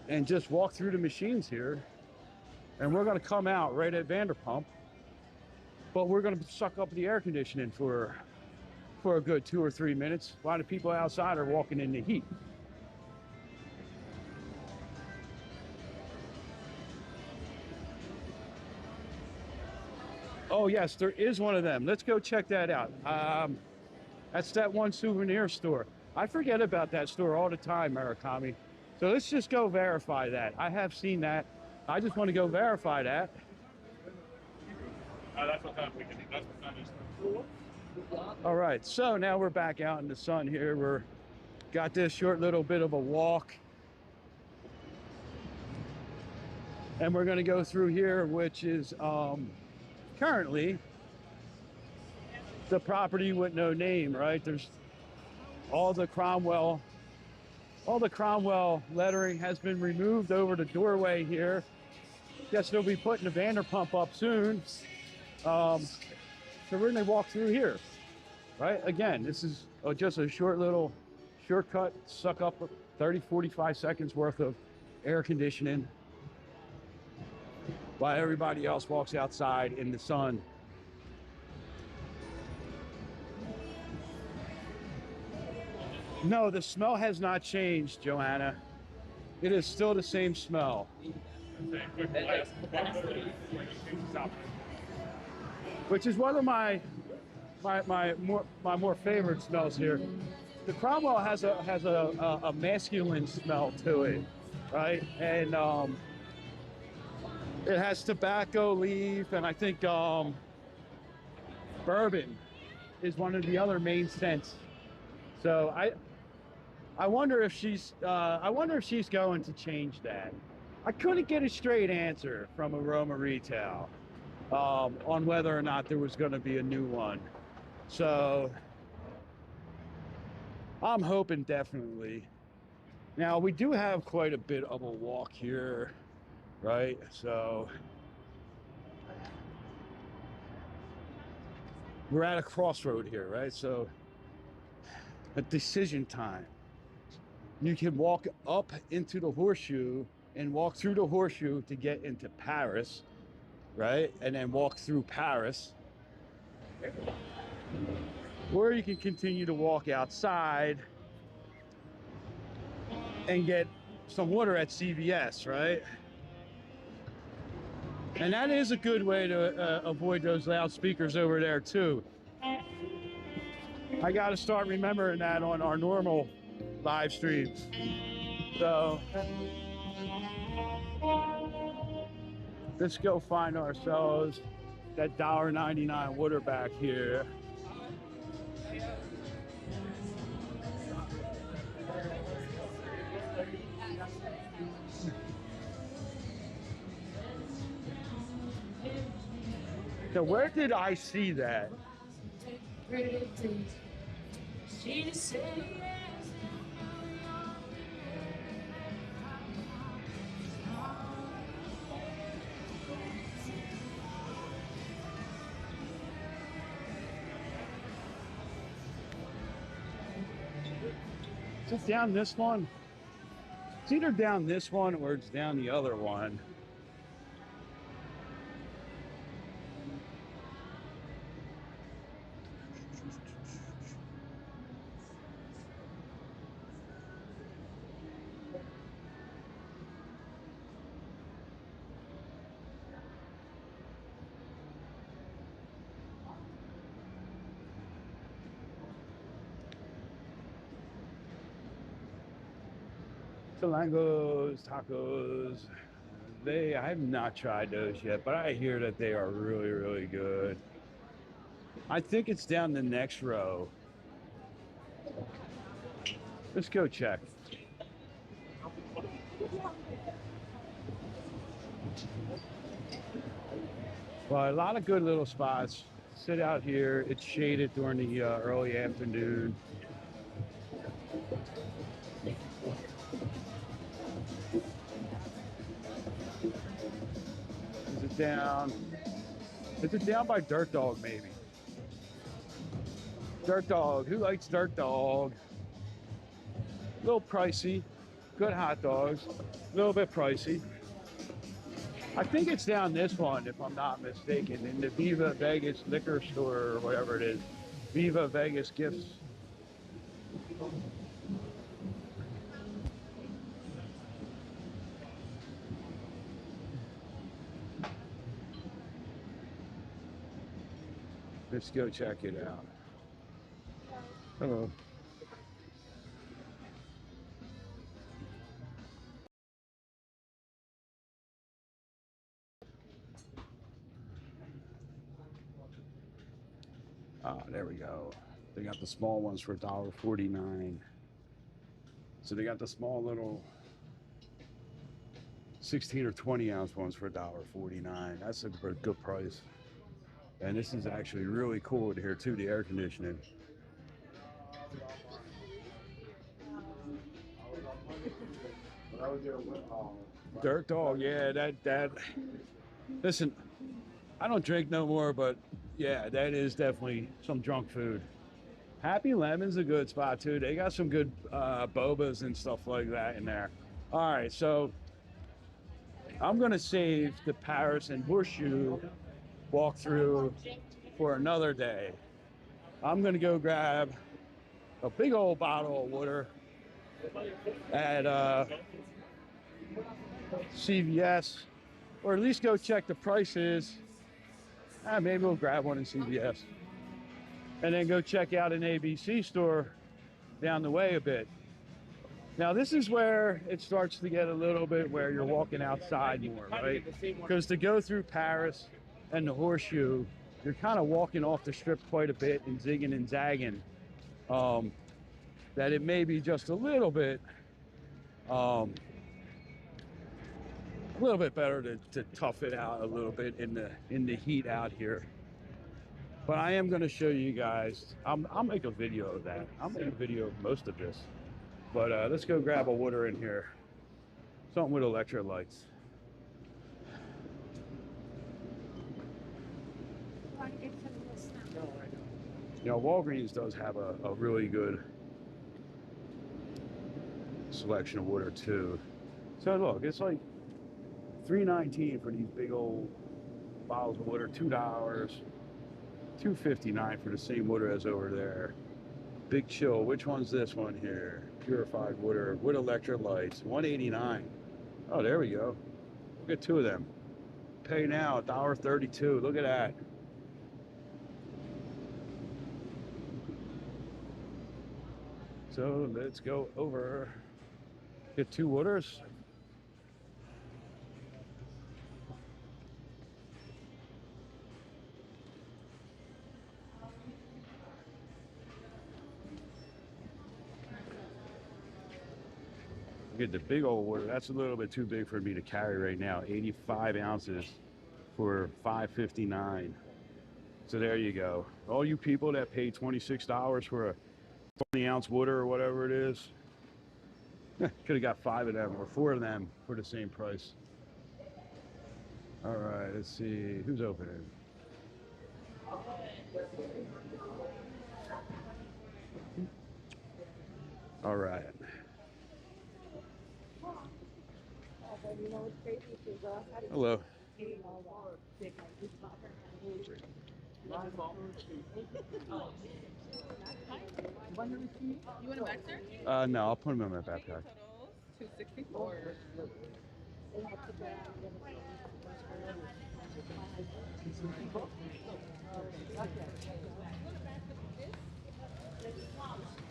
and just walk through the machines here. And we're gonna come out right at Vanderpump, but we're gonna suck up the air conditioning for a good 2 or 3 minutes while the people outside are walking in the heat. Oh yes, there is one of them. Let's go check that out. That's that one souvenir store. I forget about that store all the time, Murakami. So let's just go verify that. I have seen that. I just want to go verify that. That's what time we can do. That's what time is. All right, so now we're back out in the sun here. We're got this short little bit of a walk, and we're going to go through here, which is currently the property with no name, right? There's all the Cromwell All the Cromwell lettering has been removed over the doorway here. Guess they'll be putting the Vanderpump up soon. So we're gonna walk through here, right? Again, this is just a short little shortcut, suck up 30, 45 seconds worth of air conditioning while everybody else walks outside in the sun. No, the smell has not changed, Joanna. It is still the same smell. Which is one of my more favorite smells here. The Cromwell has a masculine smell to it, right? And it has tobacco leaf, and I think bourbon is one of the other main scents. So I wonder if she's going to change that. I couldn't get a straight answer from Aroma Retail on whether or not there was going to be a new one. So I'm hoping definitely. Now we do have quite a bit of a walk here, right? So we're at a crossroad here, right? So a decision time. You can walk up into the Horseshoe and walk through the Horseshoe to get into Paris, right? And then walk through Paris. Or you can continue to walk outside and get some water at CVS, right? And that is a good way to avoid those loudspeakers over there too. I got to start remembering that on our normal live streams. So let's go find ourselves that $1.99 water back here. So where did I see that? Is it down this one? It's either down this one or it's down the other one. Langos, tacos. I have not tried those yet, but I hear that they are really, really good. I think it's down the next row. Let's go check. Well, a lot of good little spots. Sit out here. It's shaded during the early afternoon. Is it down by Dirt Dog, maybe? Dirt Dog, who likes Dirt Dog? A little pricey, good hot dogs, a little bit pricey. I think it's down this one, if I'm not mistaken, in the Viva Vegas liquor store or whatever it is. Viva Vegas Gifts. Let's go check it out. Hello. Ah, there we go. They got the small ones for $1.49. So they got the small little 16 or 20 ounce ones for $1.49. That's a good price. And this is actually really cool to hear too, the air conditioning. Dirt dog, yeah, that. Listen, I don't drink no more, but yeah, that is definitely some drunk food. Happy Lemon's a good spot too. They got some good bobas and stuff like that in there. All right, so I'm gonna save the Paris and Horseshoe walkthrough for another day. I'm gonna go grab a big old bottle of water at CVS, or at least go check the prices. Maybe we'll grab one in CVS, and then go check out an ABC store down the way a bit. Now this is where it starts to get a little bit where you're walking outside more, right? Because to go through Paris and the Horseshoe, you're kind of walking off the strip quite a bit and zigging and zagging. That it may be just a little bit better to tough it out a little bit in the heat out here. But I am going to show you guys. I'll make a video of that. I'll make a video of most of this. But let's go grab a water in here. Something with electrolytes. You know, Walgreens does have a really good selection of water too. So look, it's like $3.19 for these big old bottles of water. $2, $2.59 for the same water as over there. Big Chill. Which one's this one here? Purified water with electrolytes. $1.89. Oh, there we go. We'll get two of them. Pay now, $1.32. Look at that. So let's go over. Get two waters. Get the big old water. That's a little bit too big for me to carry right now. 85 ounces for $5.59. So there you go. All you people that pay $26 for a 20-ounce water or whatever it is, could have got 5 of them or 4 of them for the same price. All right, let's see who's opening. All right. Hello. You want a back, sir? No, I'll put them in my backpack. $264.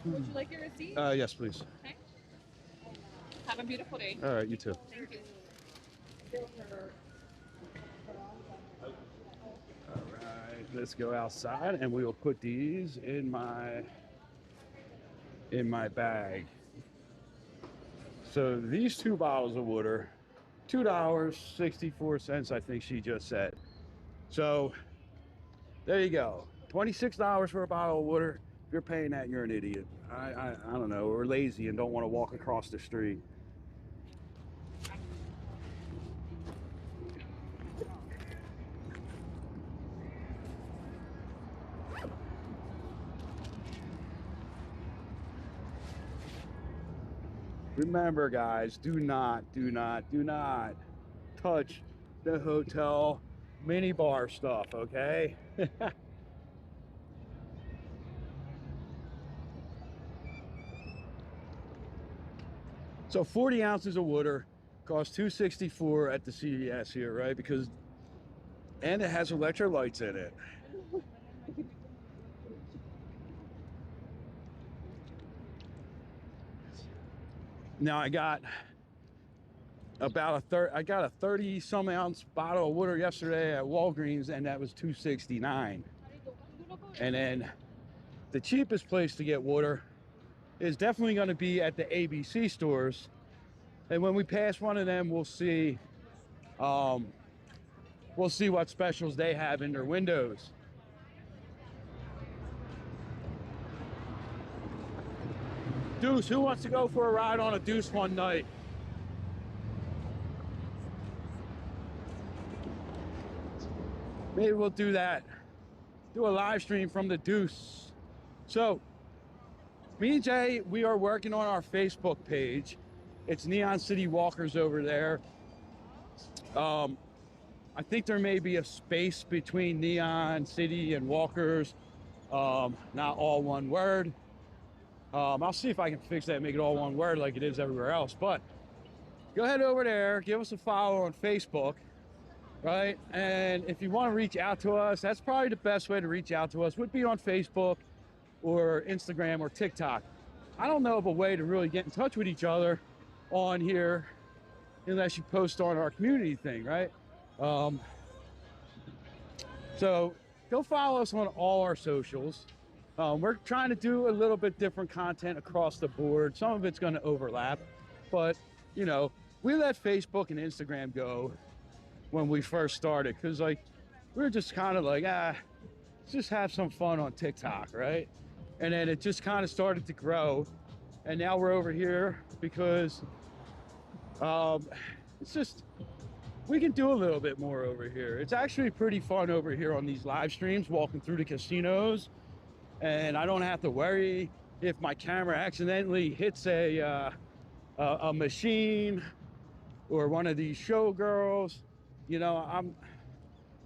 Would you like your receipt? Yes, please. Okay. Have a beautiful day. All right, you too. Thank you. All right, let's go outside and we will put these in my bag. So these 2 bottles of water, $2.64, I think she just said. So there you go. $26 for a bottle of water. If you're paying that, you're an idiot. I don't know, or lazy and don't want to walk across the street. Remember, guys, do not touch the hotel mini bar stuff, okay? So 40 ounces of water costs $2.64 at the CVS here, right? And it has electrolytes in it. Now I got about I got a 30 some ounce bottle of water yesterday at Walgreens, and that was $2.69. And then the cheapest place to get water is definitely going to be at the ABC stores. And when we pass one of them, we'll see what specials they have in their windows. Deuce, who wants to go for a ride on a Deuce one night? maybe we'll do that. Do a live stream from the Deuce. So, me and Jay, we are working on our Facebook page. It's NeonCityWalkers over there. I think there may be a space between Neon City and Walkers. Not all one word. I'll see if I can fix that and make it all one word like it is everywhere else. But go ahead over there, give us a follow on Facebook, right? And if you want to reach out to us, that's probably the best way to reach out to us, would be on Facebook or Instagram or TikTok. I don't know of a way to really get in touch with each other on here unless you post on our community thing, right? So go follow us on all our socials. We're trying to do a little bit different content across the board. Some of it's going to overlap, but you know, we let Facebook and Instagram go when we first started because like we were just kind of like, let's just have some fun on TikTok, right? And then it just kind of started to grow, and now we're over here because it's just, we can do a little bit more over here. It's actually pretty fun over here on these live streams, walking through the casinos, and I don't have to worry if my camera accidentally hits a machine or one of these showgirls. You know, I'm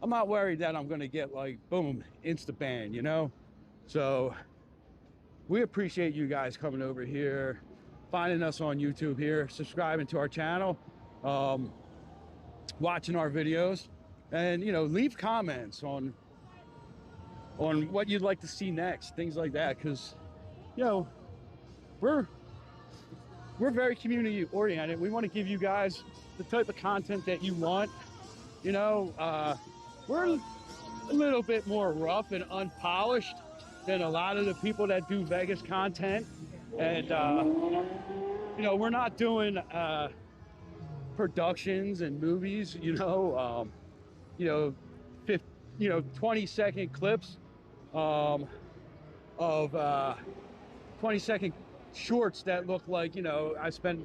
not worried that I'm gonna get like, boom, insta ban, you know? So we appreciate you guys coming over here, finding us on YouTube here, subscribing to our channel, watching our videos, and you know, leave comments on what you'd like to see next, things like that, because you know, we're very community oriented. We want to give you guys the type of content that you want. You know, we're a little bit more rough and unpolished than a lot of the people that do Vegas content, and you know, we're not doing productions and movies, you know, 20-second clips of 20-second shorts that look like, you know, I spent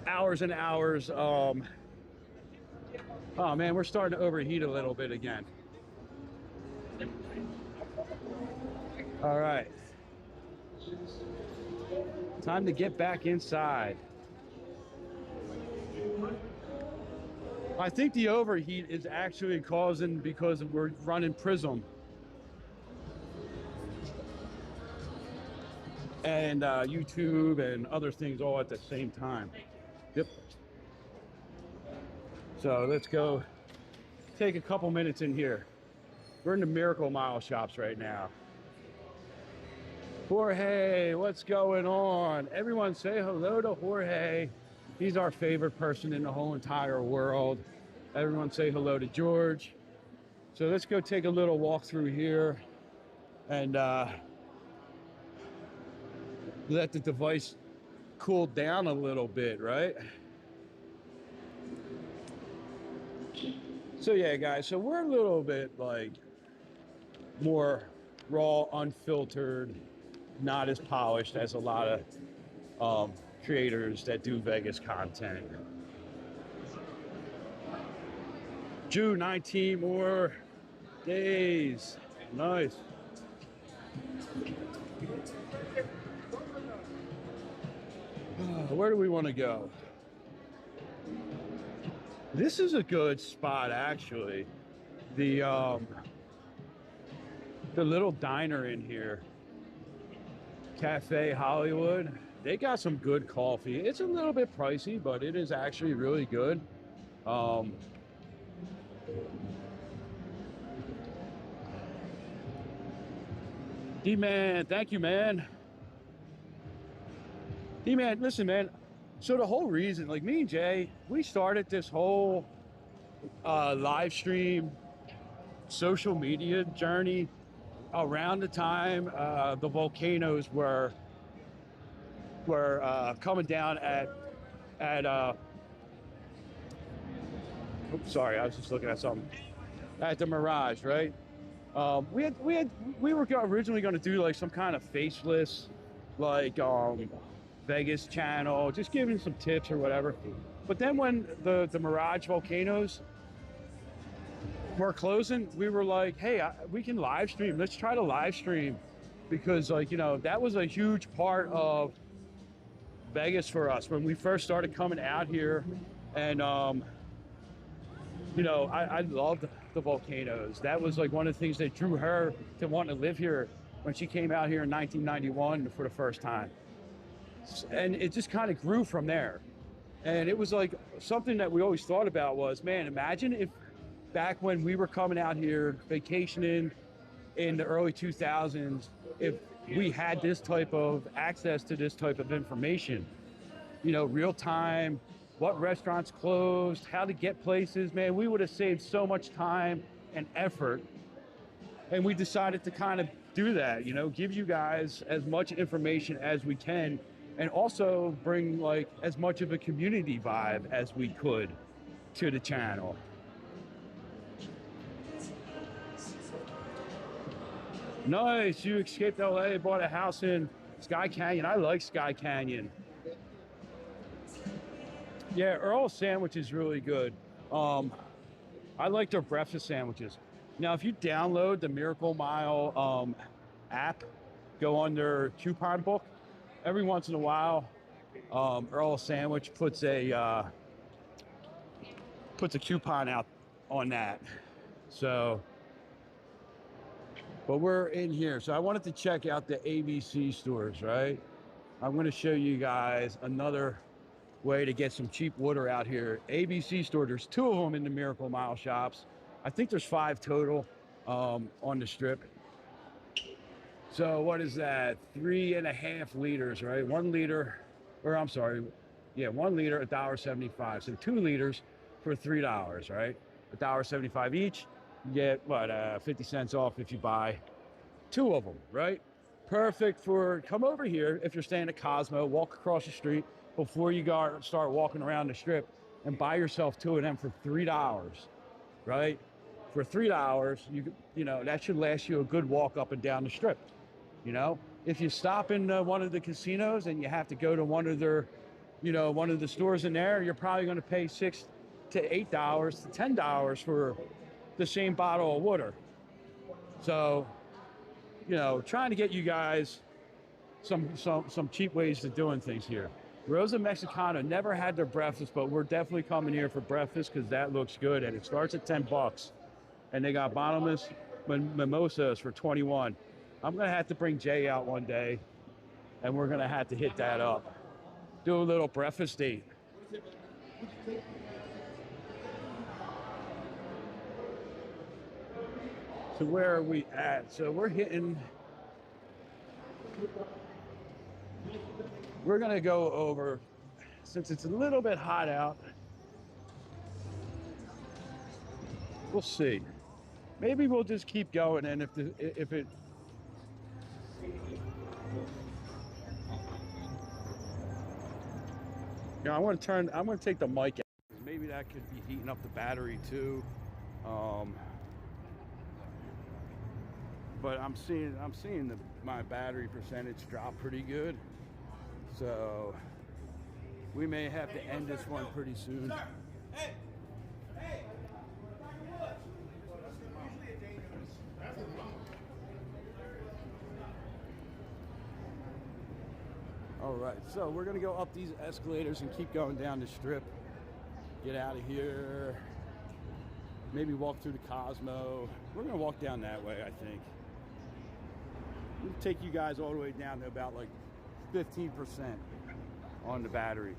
hours and hours. Oh man, we're starting to overheat a little bit again. All right, time to get back inside. I think the overheat is actually causing because we're running Prism and YouTube and other things all at the same time. Yep. So let's go take a couple minutes in here. We're in the Miracle Mile shops right now. Jorge, what's going on? Everyone say hello to Jorge. He's our favorite person in the whole entire world. Everyone say hello to George. So let's go take a little walk through here and let the device cool down a little bit, right? So yeah, guys, so we're a little bit like more raw, unfiltered, not as polished as a lot of creators that do Vegas content. June 19 more days. Nice. Where do we want to go? This is a good spot, actually. The little diner in here, Cafe Hollywood. They got some good coffee. It's a little bit pricey, but it is actually really good. D-Man, thank you, man. D-Man, listen, man. So the whole reason, like me and Jay, we started this whole live stream social media journey around the time the volcanoes were coming down at oops, sorry, I was just looking at something at the Mirage, right? We were originally going to do like some kind of faceless, like Vegas channel, just giving some tips or whatever. But then when the Mirage volcanoes we're closing, we were like, hey, we can live stream. Let's try to live stream, because like, you know, that was a huge part of Vegas for us when we first started coming out here. And you know, I loved the volcanoes. That was like one of the things that drew her to want to live here when she came out here in 1991 for the first time. And it just kind of grew from there. And it was like something that we always thought about was, man, imagine if back when we were coming out here vacationing in the early 2000s, if we had this type of access to this type of information, you know, real time, what restaurants closed, how to get places, man, we would have saved so much time and effort. And we decided to kind of do that, you know, give you guys as much information as we can, and also bring like as much of a community vibe as we could to the channel. Nice, you escaped LA, bought a house in Sky Canyon. I like Sky Canyon. Yeah, Earl's sandwich is really good. I like their breakfast sandwiches. Now, if you download the Miracle Mile app, go on their coupon book, every once in a while, Earl's Sandwich puts a coupon out on that. So, but we're in here. So I wanted to check out the ABC stores, right? I'm going to show you guys another way to get some cheap water out here. ABC store, there's 2 of them in the Miracle Mile shops. I think there's 5 total on the strip. So what is that? 3.5 liters, right? 1 liter, or I'm sorry, yeah, 1 liter, $1.75. So 2 liters for $3, right? $1.75 each. You get what, 50 cents off if you buy 2 of them, right? Perfect for, come over here if you're staying at Cosmo, walk across the street before you start walking around the strip, and buy yourself 2 of them for $3, right? For $3, you know, that should last you a good walk up and down the strip. You know, if you stop in one of the casinos and you have to go to one of their, you know, one of the stores in there, you're probably going to pay $6 to $8 to $10 for the same bottle of water. So, you know, trying to get you guys some cheap ways to doing things here. Rosa Mexicana, never had their breakfast, but we're definitely coming here for breakfast because that looks good, and it starts at $10. And they got bottomless mimosas for $21. I'm gonna have to bring Jay out one day, and we're gonna have to hit that up. Do a little breakfast date. So where are we at? So we're gonna go over, since it's a little bit hot out, we'll see. Maybe we'll just keep going, and if it yeah, I'm gonna take the mic out. Maybe that could be heating up the battery too. But I'm seeing my battery percentage drop pretty good. So we may have to end this one pretty soon. All right, so we're gonna go up these escalators and keep going down the strip. Get out of here. Maybe walk through the Cosmo. We're gonna walk down that way, I think. We'll take you guys all the way down to about like 15% on the battery.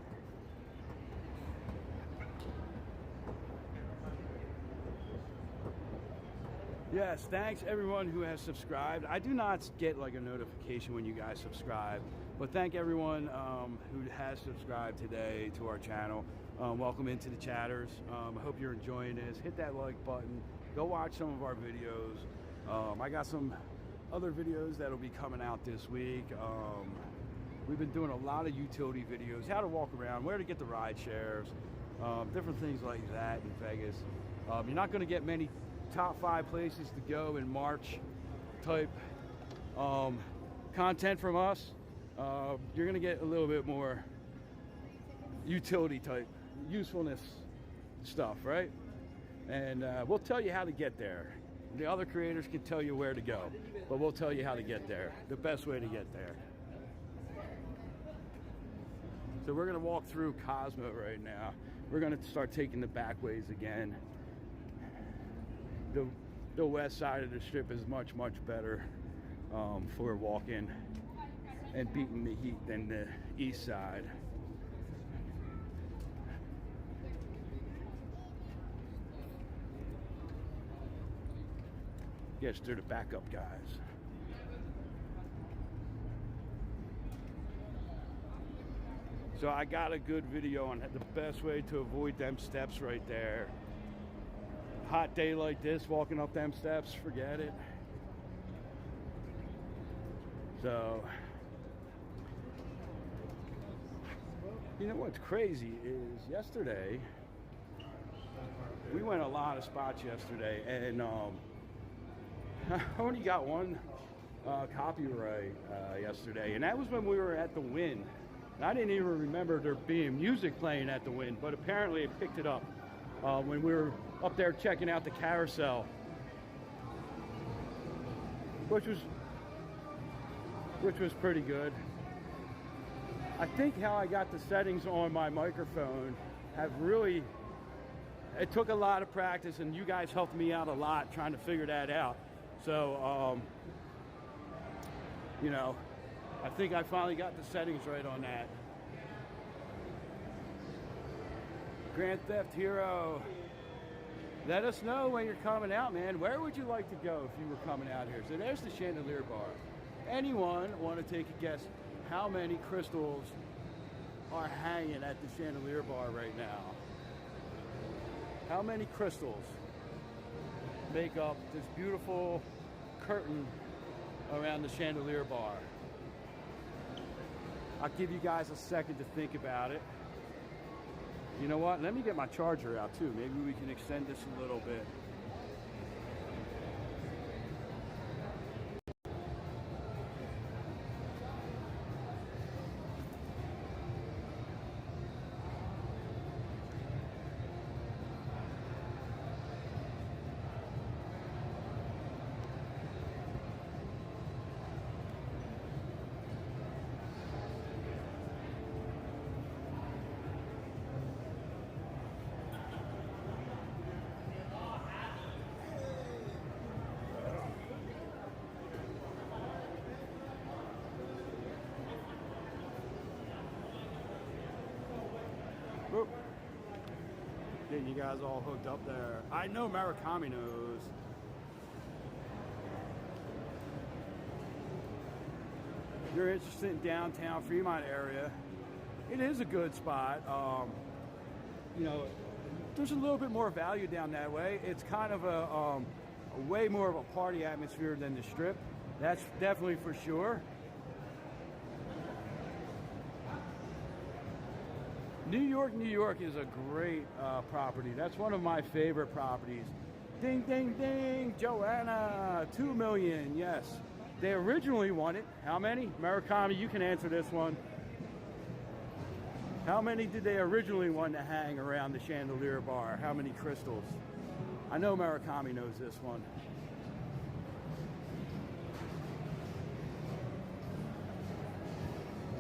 Yes, thanks everyone who has subscribed. I do not get like a notification when you guys subscribe, but thank everyone who has subscribed today to our channel. Welcome into the chatters. I hope you're enjoying this. Hit that like button. Go watch some of our videos. I got some other videos that'll be coming out this week. We've been doing a lot of utility videos, how to walk around, where to get the ride shares, different things like that in Vegas. You're not going to get many top 5 places to go in March type content from us. You're going to get a little bit more utility type usefulness stuff, right? And we'll tell you how to get there. The other creators can tell you where to go, but we'll tell you how to get there, the best way to get there. So we're going to walk through Cosmo right now. We're going to start taking the back ways again. The west side of the strip is much, much better for walking and beating the heat than the east side. Yes, they're the backup guys. So I got a good video on the best way to avoid them steps right there. Hot day like this, walking up them steps, forget it. So, you know what's crazy is yesterday, we went a lot of spots yesterday, and I only got one copyright yesterday, and that was when we were at the Wynn. And I didn't even remember there being music playing at the Wynn, but apparently it picked it up when we were up there checking out the carousel, which was pretty good. I think how I got the settings on my microphone have really, it took a lot of practice, and you guys helped me out a lot trying to figure that out. So, you know, I think I finally got the settings right on that. Grand Theft Hero. Let us know when you're coming out, man. Where would you like to go if you were coming out here? So there's the Chandelier Bar. Anyone want to take a guess how many crystals are hanging at the Chandelier Bar right now? How many crystals make up this beautiful curtain around the Chandelier Bar? I'll give you guys a second to think about it. You know what? Let me get my charger out too. Maybe we can extend this a little bit. Whoop. Getting you guys all hooked up there. I know Murakami knows. If you're interested in downtown Fremont area, it is a good spot. You know, there's a little bit more value down that way. It's kind of a way more of a party atmosphere than the Strip. That's definitely for sure. New York is a great property. That's one of my favorite properties. Ding, ding, ding, Joanna, 2 million, yes. They originally wanted, how many? Murakami, you can answer this one. How many did they originally want to hang around the Chandelier Bar? How many crystals? I know Murakami knows this one.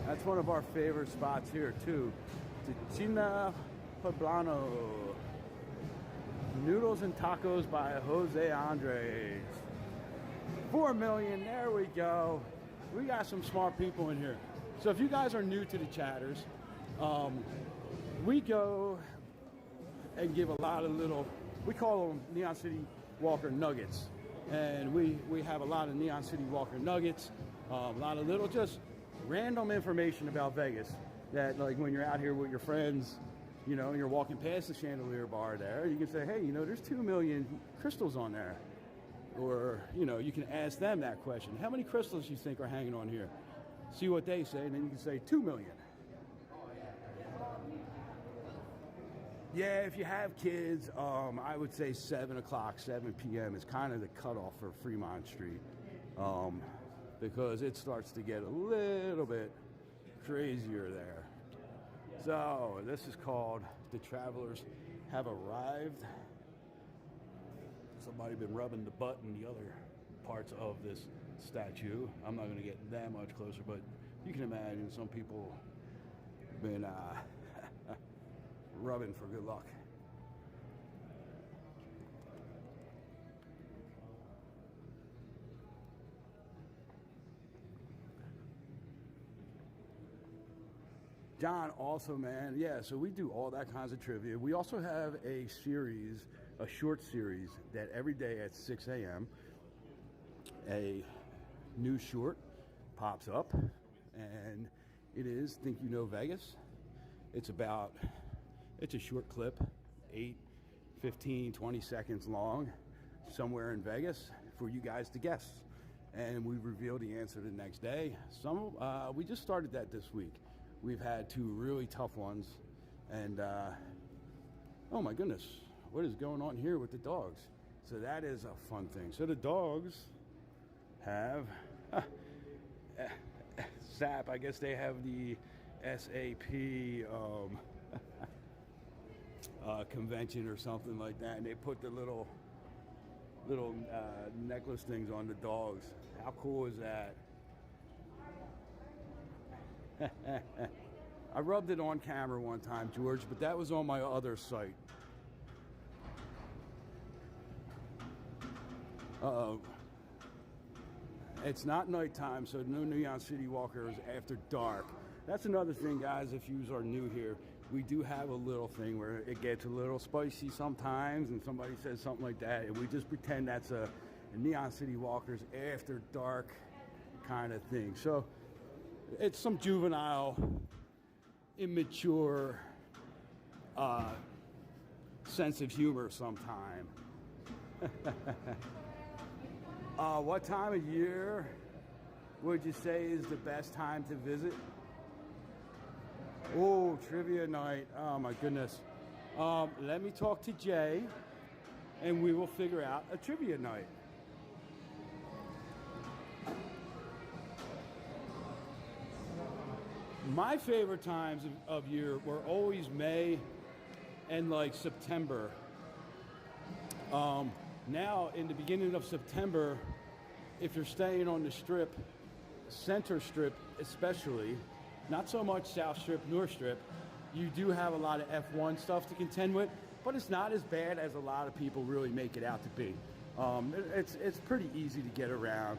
That's one of our favorite spots here too. Ticina Poblano. Noodles and Tacos by Jose Andres. 4 million, there we go. We got some smart people in here. So if you guys are new to the chatters, we go and give a lot of little, we call them Neon City Walker nuggets. And we have a lot of Neon City Walker nuggets, a lot of little just random information about Vegas that, like, when you're out here with your friends, you know, and you're walking past the Chandelier Bar there, you can say, hey, you know, there's 2 million crystals on there. Or, you know, you can ask them that question. How many crystals you think are hanging on here? See what they say, and then you can say 2 million. Yeah, if you have kids, I would say 7 o'clock, 7 p.m. is kind of the cutoff for Fremont Street, because it starts to get a little bit crazier there. So this is called The Travelers Have Arrived. somebody been rubbing the butt in the other parts of this statue. I'm not going to get that much closer, but you can imagine some people been rubbing for good luck. John, also, man, yeah, so we do all that kinds of trivia. We also have a series, a short series, that every day at 6 a.m., a new short pops up, and it is Think You Know Vegas. It's a short clip, 8, 15, 20 seconds long, somewhere in Vegas for you guys to guess. And we reveal the answer the next day. We just started that this week. We've had 2 really tough ones, and oh my goodness, what is going on here with the dogs? So that is a fun thing. So the dogs have SAP, I guess they have the SAP convention or something like that, and they put the little necklace things on the dogs. How cool is that? I rubbed it on camera one time, George, but that was on my other site. Uh-oh. It's not nighttime, so no NeonCityWalkers after dark. That's another thing, guys, if you are new here. We do have a little thing where it gets a little spicy sometimes, and somebody says something like that, and we just pretend that's a NeonCityWalkers after dark kind of thing. So it's some juvenile, immature sense of humor sometime. What time of year would you say is the best time to visit? Oh, trivia night. Oh my goodness. Let me talk to Jay and we will figure out a trivia night. My favorite times of year were always May and like September. Now, in the beginning of September, if you're staying on the Strip, Center Strip especially, not so much South Strip, North Strip, you do have a lot of F1 stuff to contend with, but it's not as bad as a lot of people really make it out to be. It's pretty easy to get around.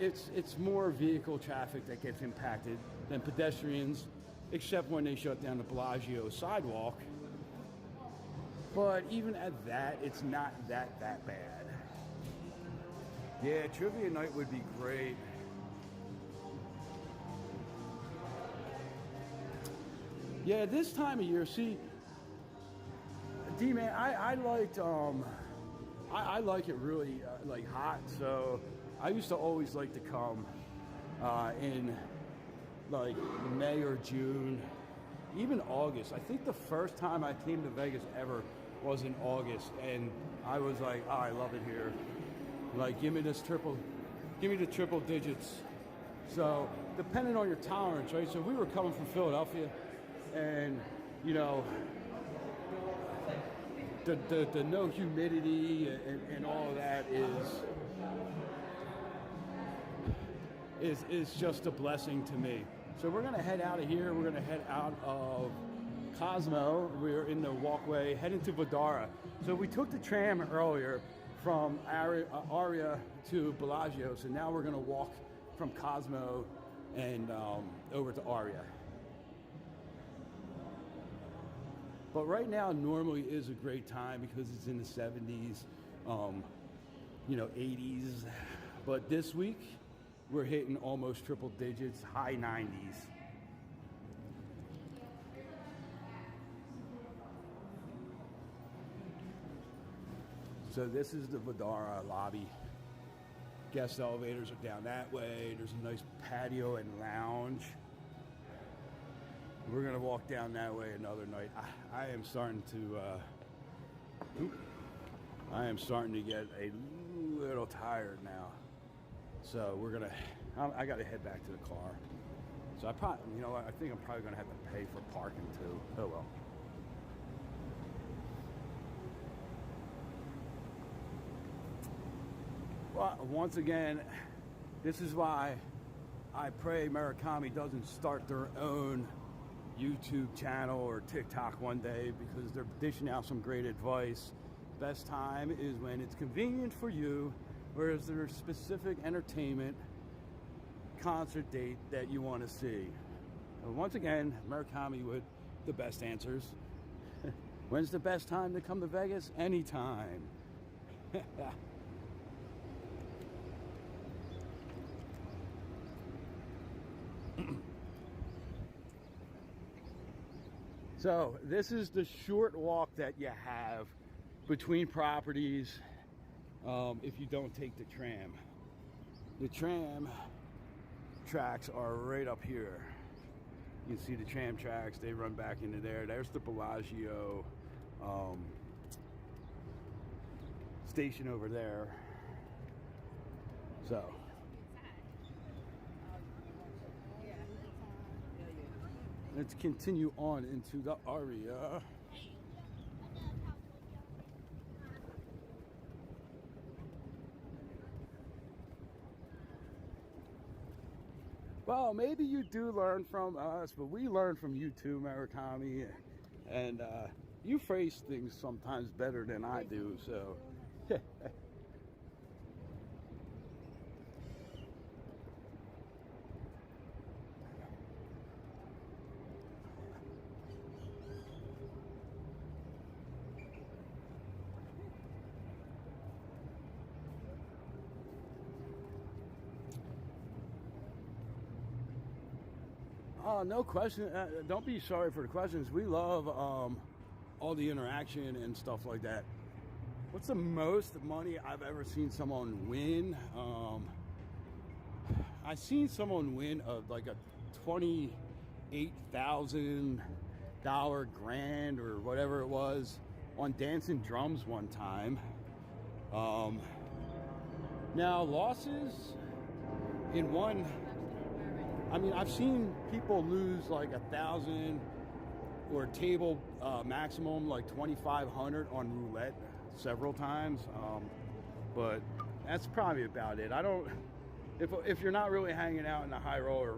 It's more vehicle traffic that gets impacted than pedestrians, except when they shut down the Bellagio sidewalk. But even at that, it's not that bad. Yeah, trivia night would be great. Yeah, this time of year, see, D-Man, I like it really like hot, so I used to always like to come in like May or June, even August. I think the first time I came to Vegas ever was in August, and I was like, oh, I love it here. Like, give me the triple digits. So, depending on your tolerance, right? So we were coming from Philadelphia, and you know, the no humidity and all of that is just a blessing to me. So we're gonna head out of here. We're gonna head out of Cosmo. We're in the walkway heading to Vdara. So we took the tram earlier from Aria to Bellagio. So now we're gonna walk from Cosmo and over to Aria. But right now normally is a great time because it's in the 70s, 80s. But this week we're hitting almost triple digits, high 90s. So this is the Vdara lobby. Guest elevators are down that way. There's a nice patio and lounge. We're gonna walk down that way another night. I am starting to get a little tired now. So I gotta head back to the car. So I think I'm probably gonna have to pay for parking too. Oh well. once again, this is why I pray Murakami doesn't start their own YouTube channel or TikTok one day, because they're dishing out some great advice. Best time is when it's convenient for you, whereas there's specific entertainment concert date that you want to see. Once again, Murakami with the best answers. When's the best time to come to Vegas? Anytime. So this is the short walk that you have between properties if you don't take the tram. The tram tracks are right up here. You can see the tram tracks, they run back into there. There's the Bellagio station over there. So let's continue on into the area. Well, maybe you do learn from us, but we learn from you too, Murakami. And you phrase things sometimes better than I do, so. No question. Don't be sorry for the questions. We love all the interaction and stuff like that. What's the most money I've ever seen someone win? I seen someone win like a $28,000 grand or whatever it was on Dancing Drums one time. Now losses in one. I mean, I've seen people lose like 1,000 or table maximum like 2,500 on roulette several times, but that's probably about it. I don't. If you're not really hanging out in the high roller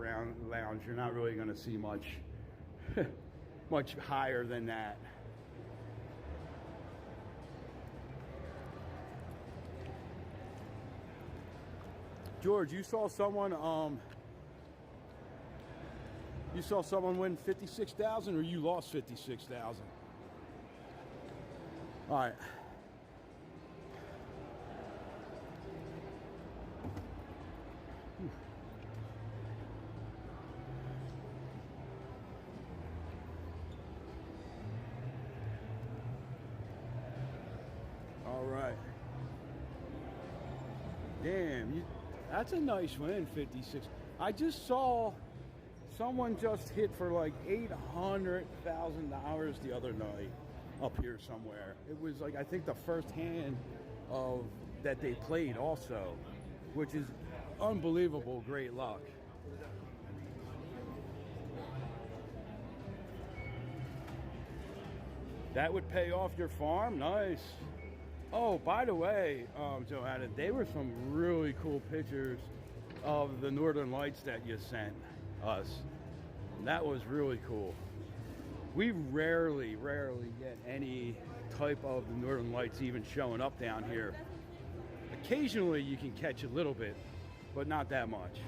lounge, you're not really going to see much much higher than that. George, you saw someone. You saw someone win 56,000, or you lost 56,000? All right. All right. Damn, that's a nice win, 56. I just saw someone just hit for like $800,000 the other night up here somewhere. It was like, I think the first hand of that they played also, which is unbelievable great luck. That would pay off your farm? Nice. Oh, by the way, Joanna, they were some really cool pictures of the Northern Lights that you sent us. That was really cool. We rarely get any type of the Northern Lights even showing up down here. Occasionally you can catch a little bit, but not that much.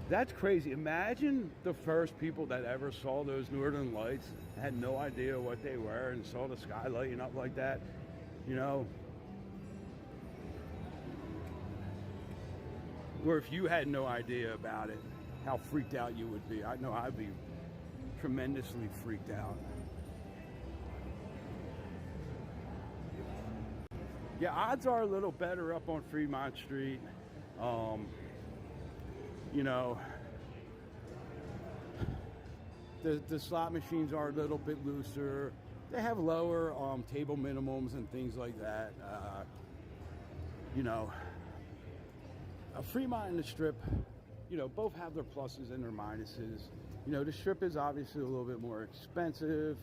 That's crazy. Imagine the first people that ever saw those Northern Lights, had no idea what they were, and saw the sky lighting up like that, you know. Or if you had no idea about it, how freaked out you would be. I know I'd be tremendously freaked out. Yeah, odds are a little better up on Fremont Street. You know, the slot machines are a little bit looser. They have lower table minimums and things like that. You know, Fremont and the Strip, you know, both have their pluses and their minuses. You know, the Strip is obviously a little bit more expensive.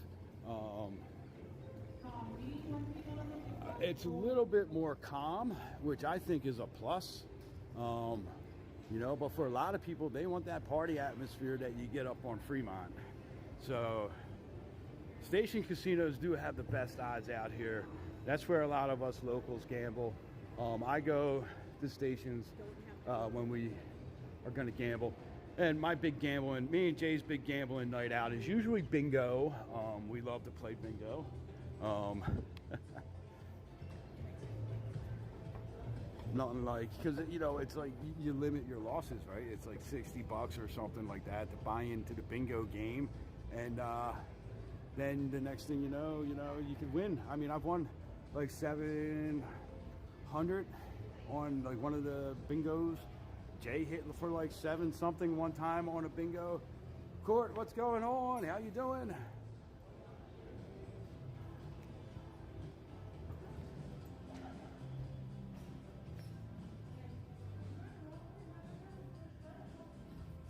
It's a little bit more calm, which I think is a plus. You know, but for a lot of people, they want that party atmosphere that you get up on Fremont. So, station casinos do have the best odds out here. That's where a lot of us locals gamble. I go to stations when we are going to gamble. And my big gambling, me and Jay's big gambling night out is usually bingo. We love to play bingo. Nothing like, because you know, it's like you limit your losses, right? It's like $60 or something like that to buy into the bingo game, and then the next thing you know, you could win. I mean, I've won like 700 on like one of the bingos. Jay hit for like 7 something one time on a bingo. Court, what's going on? How you doing?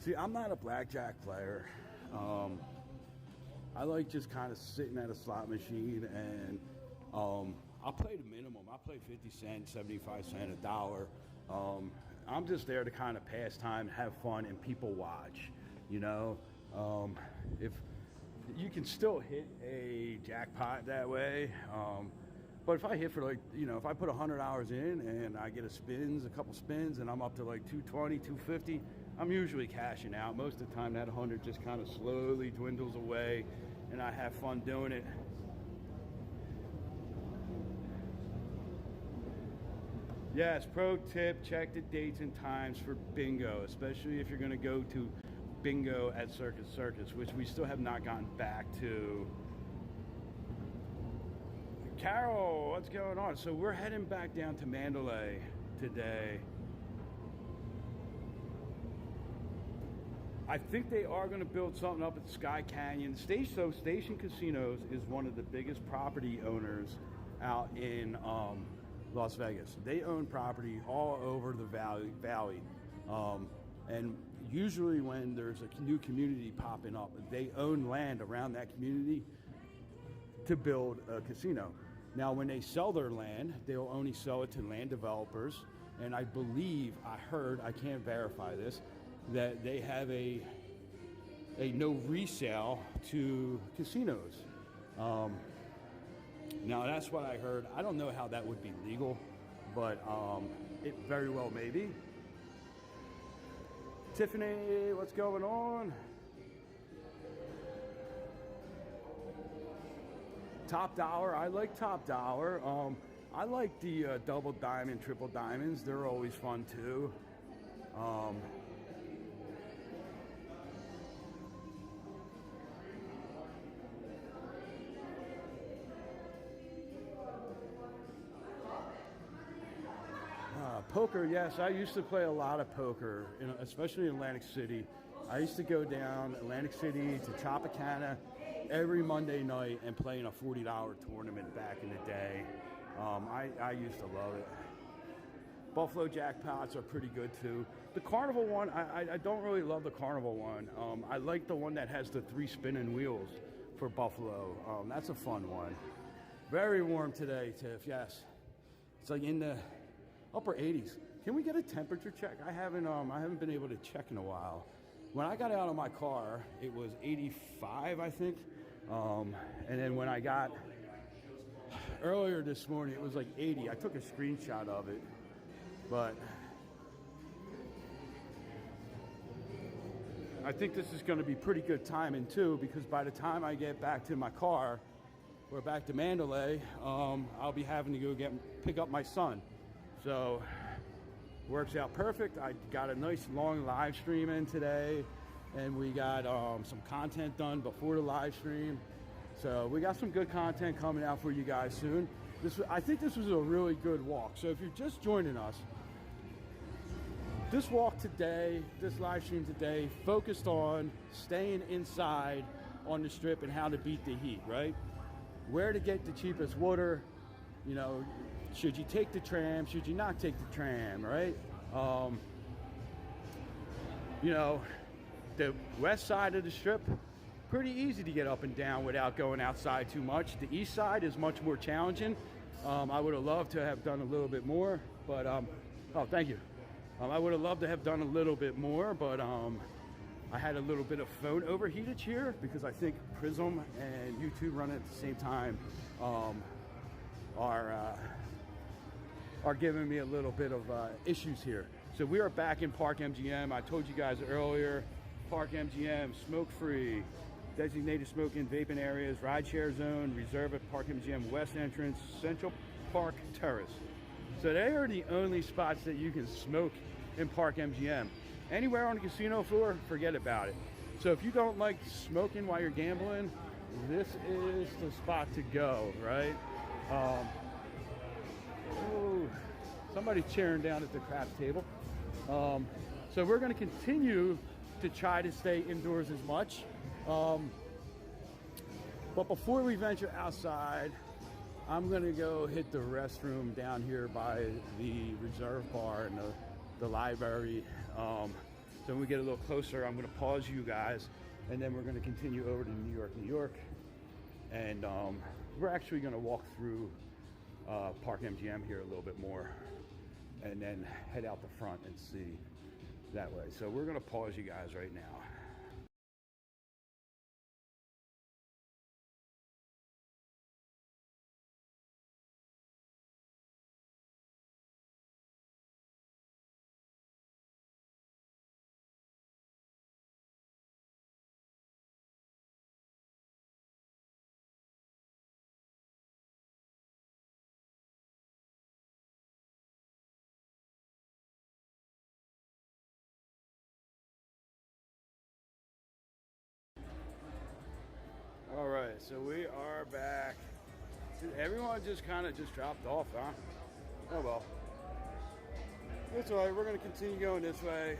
See, I'm not a blackjack player. I like just kind of sitting at a slot machine, and I'll play the minimum. I play 50 cents, 75 cents, $1. I'm just there to kind of pass time, have fun, and people watch. You know, if you can still hit a jackpot that way, but if I hit for like, you know, if I put $100 in and I get a couple spins, and I'm up to like 220, 250. I'm usually cashing out. Most of the time that 100 just kind of slowly dwindles away, and I have fun doing it. Yes, pro tip, check the dates and times for bingo, especially if you're going to go to bingo at Circus, which we still have not gotten back to. Carol, what's going on? So we're heading back down to Mandalay today. I think they are going to build something up at Sky Canyon. Station Casinos is one of the biggest property owners out in Las Vegas. They own property all over the valley. And usually when there's a new community popping up, they own land around that community to build a casino. Now, when they sell their land, they'll only sell it to land developers. And I believe, I heard, I can't verify this, that they have a no resale to casinos. Now that's what I heard. I don't know how that would be legal, but it very well may be. Tiffany, what's going on? Top Dollar, I like Top Dollar. I like the double diamond, triple diamonds. They're always fun too. Poker, yes, I used to play a lot of poker, especially in Atlantic City. I used to go down Atlantic City to Tropicana every Monday night and play in a $40 tournament back in the day. I used to love it. Buffalo jackpots are pretty good too. The Carnival one, I don't really love the Carnival one. I like the one that has the 3 spinning wheels for Buffalo. That's a fun one. Very warm today, Tiff, yes. It's like in the upper 80s. Can we get a temperature check? I haven't been able to check in a while. When I got out of my car, it was 85, I think. And then when I got earlier this morning, it was like 80. I took a screenshot of it, but I think this is going to be pretty good timing too, because by the time I get back to my car or back to Mandalay, I'll be having to go pick up my son. So works out perfect. I got a nice long live stream in today, and we got some content done before the live stream. So we got some good content coming out for you guys soon. I think this was a really good walk. So if you're just joining us, this walk today, this live stream today, focused on staying inside on the Strip and how to beat the heat, right? Where to get the cheapest water, you know, should you take the tram, should you not take the tram, right? you know, the west side of the Strip, pretty easy to get up and down without going outside too much. The east side is much more challenging. I would have loved to have done a little bit more, but, oh, thank you. I would have loved to have done a little bit more, but I had a little bit of phone overheatage here because I think Prism and YouTube running at the same time are giving me a little bit of issues here. So we are back in Park MGM. I told you guys earlier, Park MGM, smoke-free, designated smoking, vaping areas, rideshare zone, reserve at Park MGM West entrance, Central Park Terrace. So they are the only spots that you can smoke in Park MGM. Anywhere on the casino floor, forget about it. So if you don't like smoking while you're gambling, this is the spot to go, right? Oh, somebody's cheering down at the craps table. So we're going to continue to try to stay indoors as much. But before we venture outside, I'm going to go hit the restroom down here by the reserve bar and the library. So when we get a little closer, I'm going to pause you guys, and then we're going to continue over to New York. And we're actually going to walk through Park MGM here a little bit more, and then head out the front and see that way. So we're going to pause you guys right now. All right, so we are back. Everyone just kind of dropped off, huh? Oh well. It's all right, we're gonna continue going this way.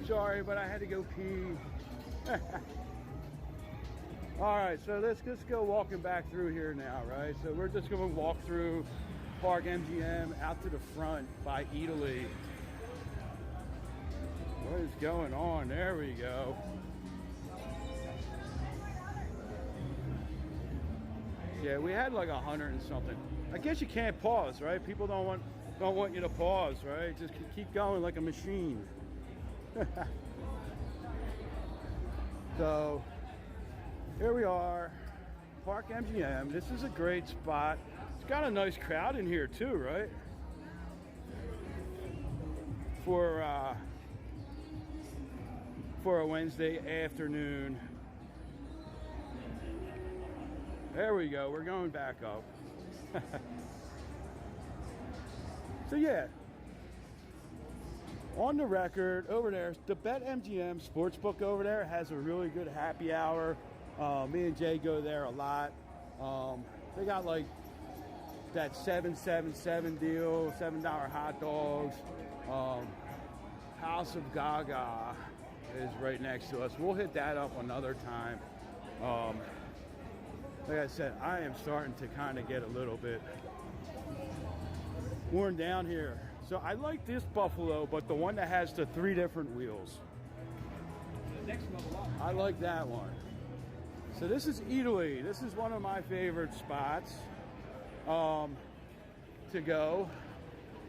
Sorry, but I had to go pee. All right, so let's just go walking back through here now, right? So we're just gonna walk through Park MGM out to the front by Italy. What is going on? There we go. Yeah, we had like 100 and something. I guess you can't pause, right? People don't want you to pause, right? Just keep going like a machine. So here we are, Park MGM. This is a great spot. It's got a nice crowd in here too, right? For a Wednesday afternoon. There we go, we're going back up. So yeah, on the record over there, the BetMGM Sportsbook over there has a really good happy hour. Me and Jay go there a lot. They got like that 777 deal, $7 hot dogs. House of Gaga is right next to us. We'll hit that up another time. Like I said, I am starting to kind of get a little bit worn down here. So I like this Buffalo, but the one that has the 3 different wheels. I like that one. So this is Italy. This is one of my favorite spots to go.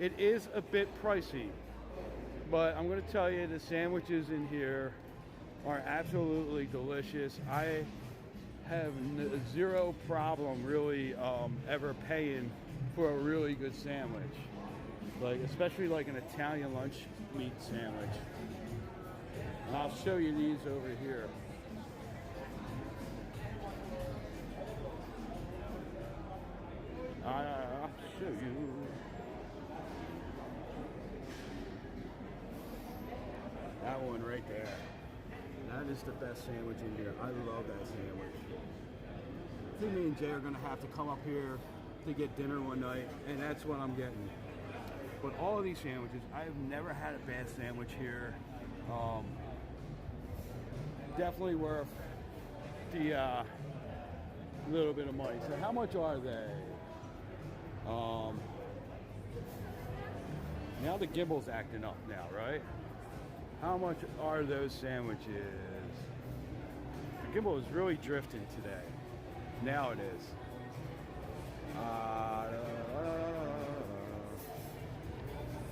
It is a bit pricey, but I'm going to tell you the sandwiches in here are absolutely delicious. I have zero problem really ever paying for a really good sandwich, like especially like an Italian lunch meat sandwich. And I'll show you these over here. I'll show you. That one right there. That is the best sandwich in here. I love that sandwich. I think me and Jay are gonna have to come up here to get dinner one night, and that's what I'm getting. But all of these sandwiches, I've never had a bad sandwich here. Definitely worth the little bit of money. So how much are they? Now the gimble's acting up now, right? How much are those sandwiches? The gimbal is really drifting today. Now it is.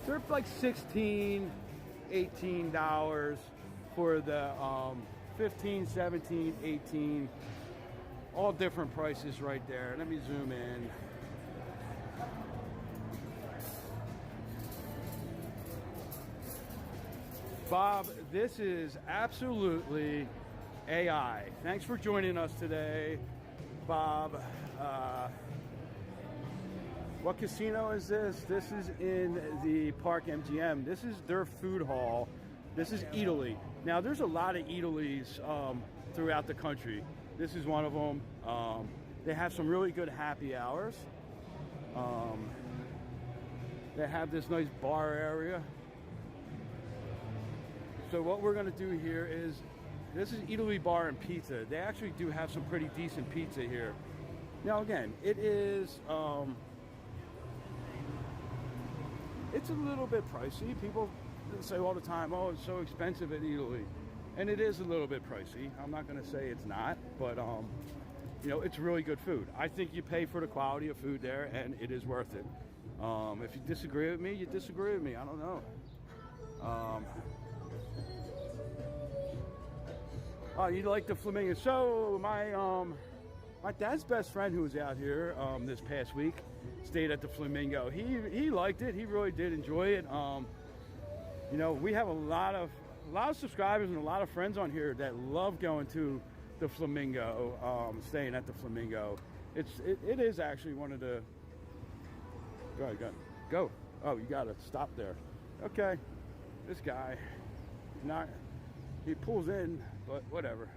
They're like $16, $18 for the 15, 17, 18. All different prices right there. Let me zoom in. Bob, this is absolutely AI. Thanks for joining us today, Bob. What casino is this? This is in the Park MGM. This is their food hall. This is Italy. Now, there's a lot of Italys throughout the country. This is one of them. They have some really good happy hours. They have this nice bar area. So what we're going to do here is, this is Italy Bar and Pizza. They actually do have some pretty decent pizza here. Now again, it is, it's a little bit pricey. People say all the time, oh, it's so expensive in Italy. And it is a little bit pricey. I'm not going to say it's not, but you know, it's really good food. I think you pay for the quality of food there, and it is worth it. If you disagree with me, you disagree with me. I don't know. Oh, you like the flamingo? So my dad's best friend who was out here this past week stayed at the Flamingo. He liked it. He really did enjoy it. You know, we have a lot of subscribers and a lot of friends on here that love going to the Flamingo, staying at the Flamingo. It is actually one of the. Go. Oh, you gotta stop there. Okay, this guy, he pulls in, but whatever.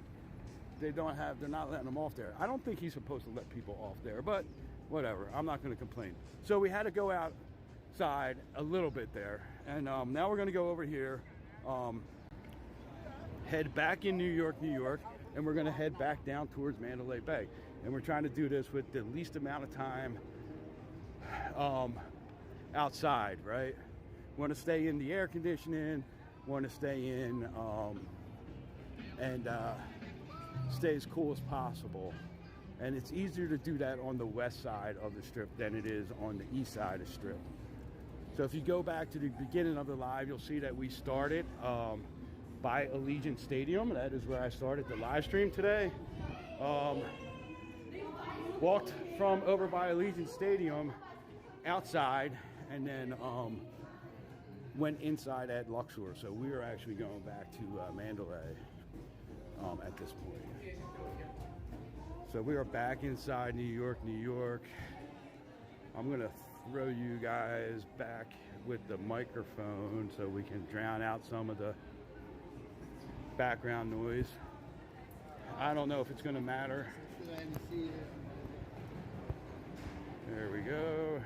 They're not letting him off there. I don't think he's supposed to let people off there, but whatever. I'm not going to complain. So we had to go outside a little bit there, and now we're going to go over here, head back in New York, and we're going to head back down towards Mandalay Bay. And we're trying to do this with the least amount of time outside, right? Want to stay in the air conditioning, want to stay in and stay as cool as possible. And it's easier to do that on the west side of the Strip than it is on the east side of the Strip. So if you go back to the beginning of the live, you'll see that we started by Allegiant Stadium. That is where I started the live stream today. Walked from over by Allegiant Stadium outside, and then went inside at Luxor. So we are actually going back to Mandalay at this point. So we are back inside New York. I'm gonna throw you guys back with the microphone so we can drown out some of the background noise. I don't know if it's gonna matter. There we go.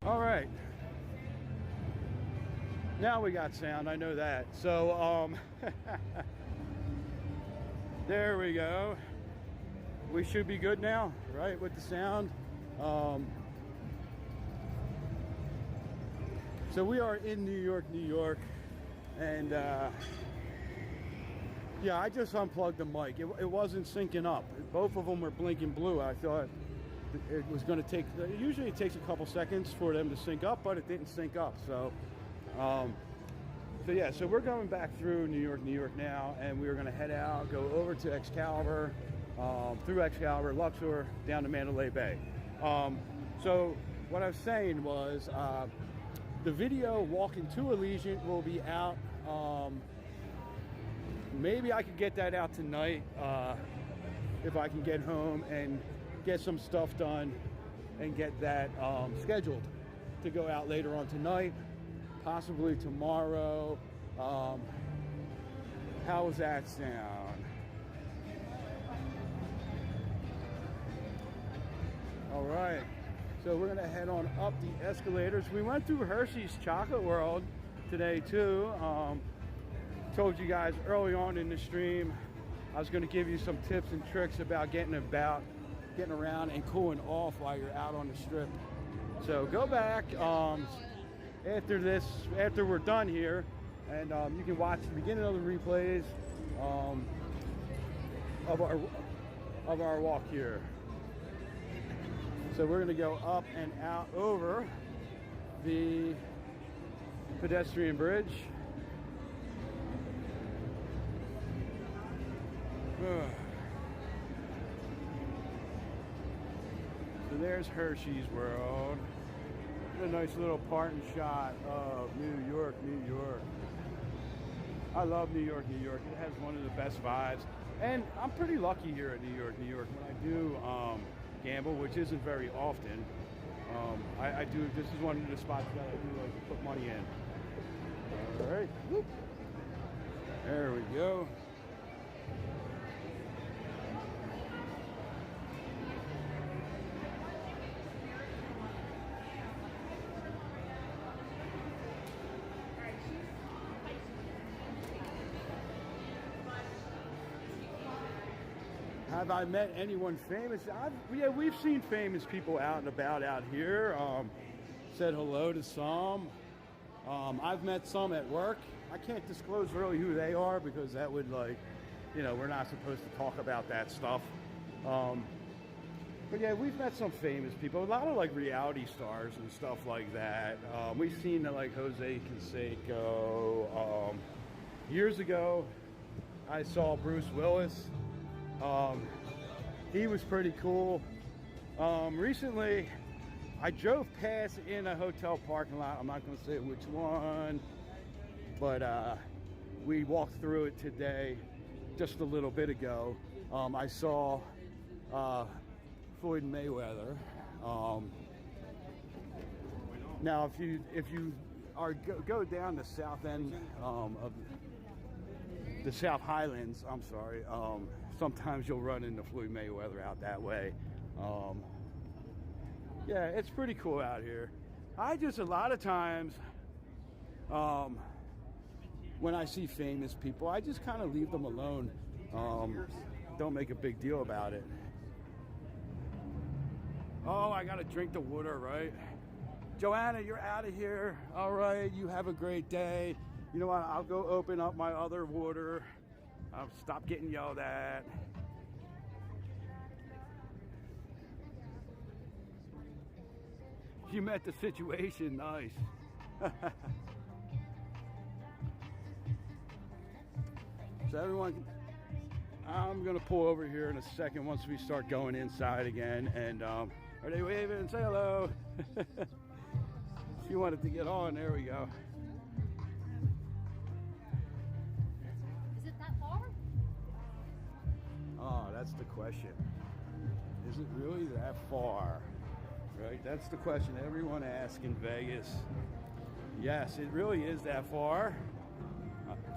All right, now we got sound, I know that. So there we go. We should be good now, right, with the sound. So we are in New York. And yeah, I just unplugged the mic. It wasn't syncing up. Both of them were blinking blue. I thought it was going to take, usually it takes a couple seconds for them to sync up, but it didn't sync up. So, so yeah, so we're going back through New York now, and we're going to head out, go over to Excalibur, through Excalibur, Luxor, down to Mandalay Bay. So what I was saying was, the video walking to Allegiant will be out. Maybe I could get that out tonight if I can get home and get some stuff done and get that scheduled to go out later on tonight, possibly tomorrow. How does that sound? All right, so we're gonna head on up the escalators. We went through Hershey's Chocolate World today too. Told you guys early on in the stream I was going to give you some tips and tricks about getting around and cooling off while you're out on the strip. So go back after we're done here, and you can watch the beginning of the replays of our walk here. So we're going to go up and out over the pedestrian bridge. So there's Hershey's World. A nice little parting shot of New York, New York. I love New York, New York. It has one of the best vibes. And I'm pretty lucky here at New York, New York. When I do gamble, which isn't very often, I do, this is one of the spots that I do like to put money in. All right, whoop. There we go. Have I met anyone famous? Yeah, we've seen famous people out and about out here. Said hello to some. I've met some at work. I can't disclose really who they are because that would, like, you know, we're not supposed to talk about that stuff. But yeah, we've met some famous people. A lot of like reality stars and stuff like that. We've seen like Jose Canseco. Years ago, I saw Bruce Willis. He was pretty cool. Recently, I drove past in a hotel parking lot. I'm not going to say which one, but we walked through it today, just a little bit ago. I saw Floyd Mayweather. Now, if you go down the south end of the South Highlands, I'm sorry. Sometimes you'll run into Floyd Mayweather out that way. Yeah, it's pretty cool out here. I just, a lot of times, when I see famous people, I just kind of leave them alone. Don't make a big deal about it. Oh, I gotta drink the water, right? Joanna, you're out of here. All right, you have a great day. You know what, I'll go open up my other water. I'll stop getting yelled at. You met the situation, nice. So everyone, I'm gonna pull over here in a second once we start going inside again. And are they waving? Say hello. She wanted to get on, there we go. Oh, that's the question. Is it really that far? Right? That's the question everyone asks in Vegas. Yes, it really is that far.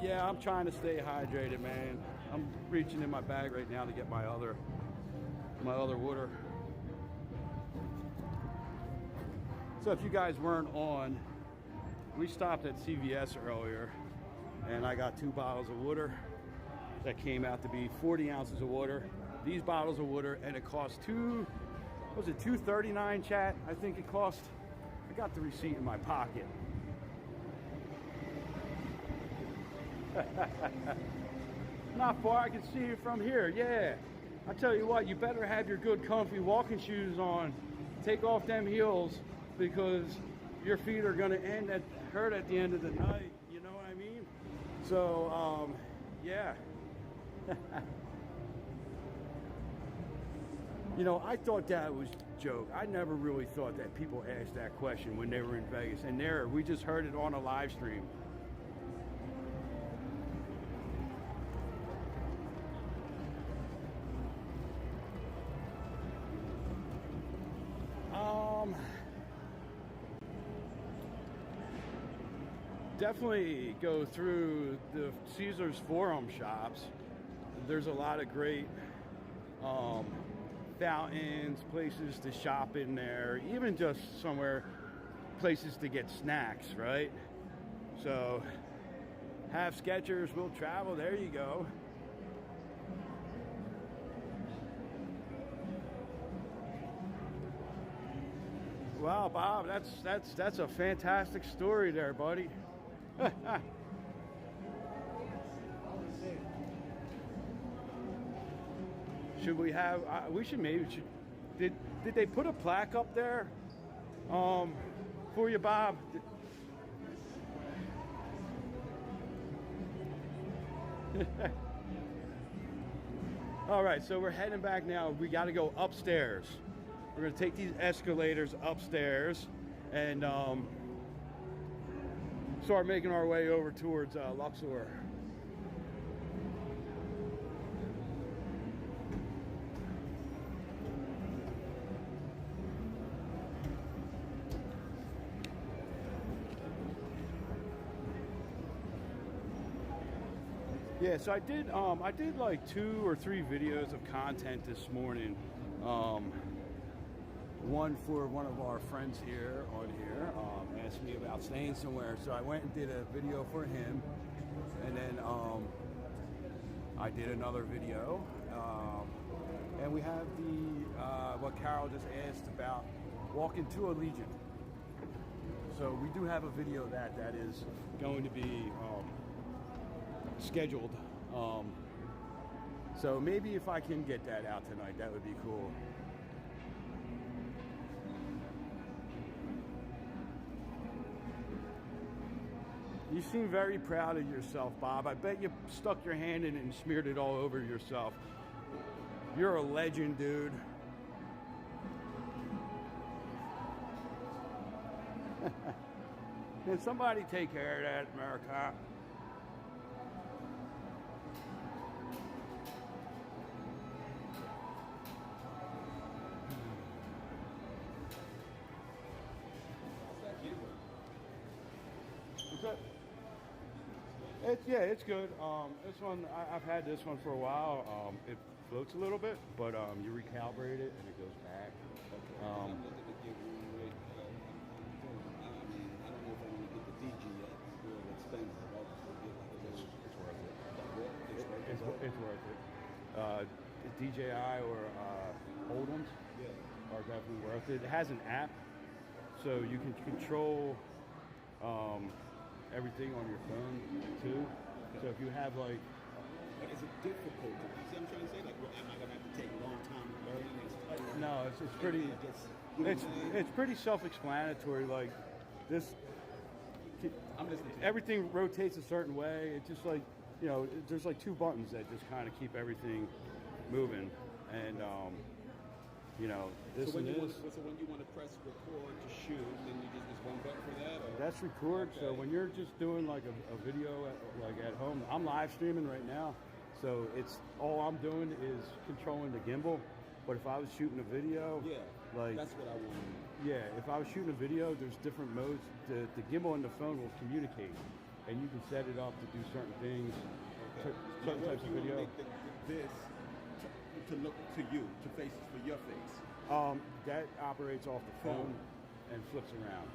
Yeah, I'm trying to stay hydrated, man. I'm reaching in my bag right now to get my other water. So if you guys weren't on, we stopped at CVS earlier and I got 2 bottles of water. That came out to be 40 ounces of water. These bottles of water, and it cost $2.39, chat? I think it cost. I got the receipt in my pocket. Not far, I can see you from here, yeah. I tell you what, you better have your good comfy walking shoes on. Take off them heels because your feet are gonna hurt at the end of the night, you know what I mean? So, yeah. You know, I thought that was a joke. I never really thought that people asked that question when they were in Vegas. And there, we just heard it on a live stream. Definitely go through the Caesars Forum shops. There's a lot of great fountains, places to shop in there, even just somewhere, places to get snacks, right? So, have Skechers, will travel, there you go. Wow, Bob, that's a fantastic story there, buddy. Should we have? We should maybe. Did they put a plaque up there for you, Bob? All right, so we're heading back now. We got to go upstairs. We're gonna take these escalators upstairs and start making our way over towards Luxor. Yeah, so I did like 2 or 3 videos of content this morning. One for one of our friends here asked me about staying somewhere, so I went and did a video for him, and then I did another video, and we have the what Carol just asked about walking to Allegiant. So we do have a video that is going to be scheduled. So maybe if I can get that out tonight, that would be cool. You seem very proud of yourself, Bob. I bet you stuck your hand in it and smeared it all over yourself. You're a legend, dude. Can somebody take care of that, America? It's good. This one, I've had this one for a while. It floats a little bit, but you recalibrate it and it goes back. It's worth it. DJI or old ones are definitely worth it. It has an app, so you can control everything on your phone too. So if you have like is it difficult? See what I'm trying to say? Like, am I gonna have to take a long time learning? No, it's pretty. It's pretty self-explanatory. Like this, I'm listening to everything rotates a certain way. It's just like, you know, there's like 2 buttons that just kind of keep everything moving, and you know, this so when and you this. so when you want to press record to shoot, then you just one button for that? Or? That's record. Okay. So when you're just doing like a video at home, I'm live streaming right now. So it's all I'm doing is controlling the gimbal. But if I was shooting a video, like that's what I want. Yeah, if I was shooting a video, there's different modes. The gimbal and the phone will communicate, and you can set it up to do certain things, certain types of video. This to look to you, to faces for your face. That operates off the phone and flips around.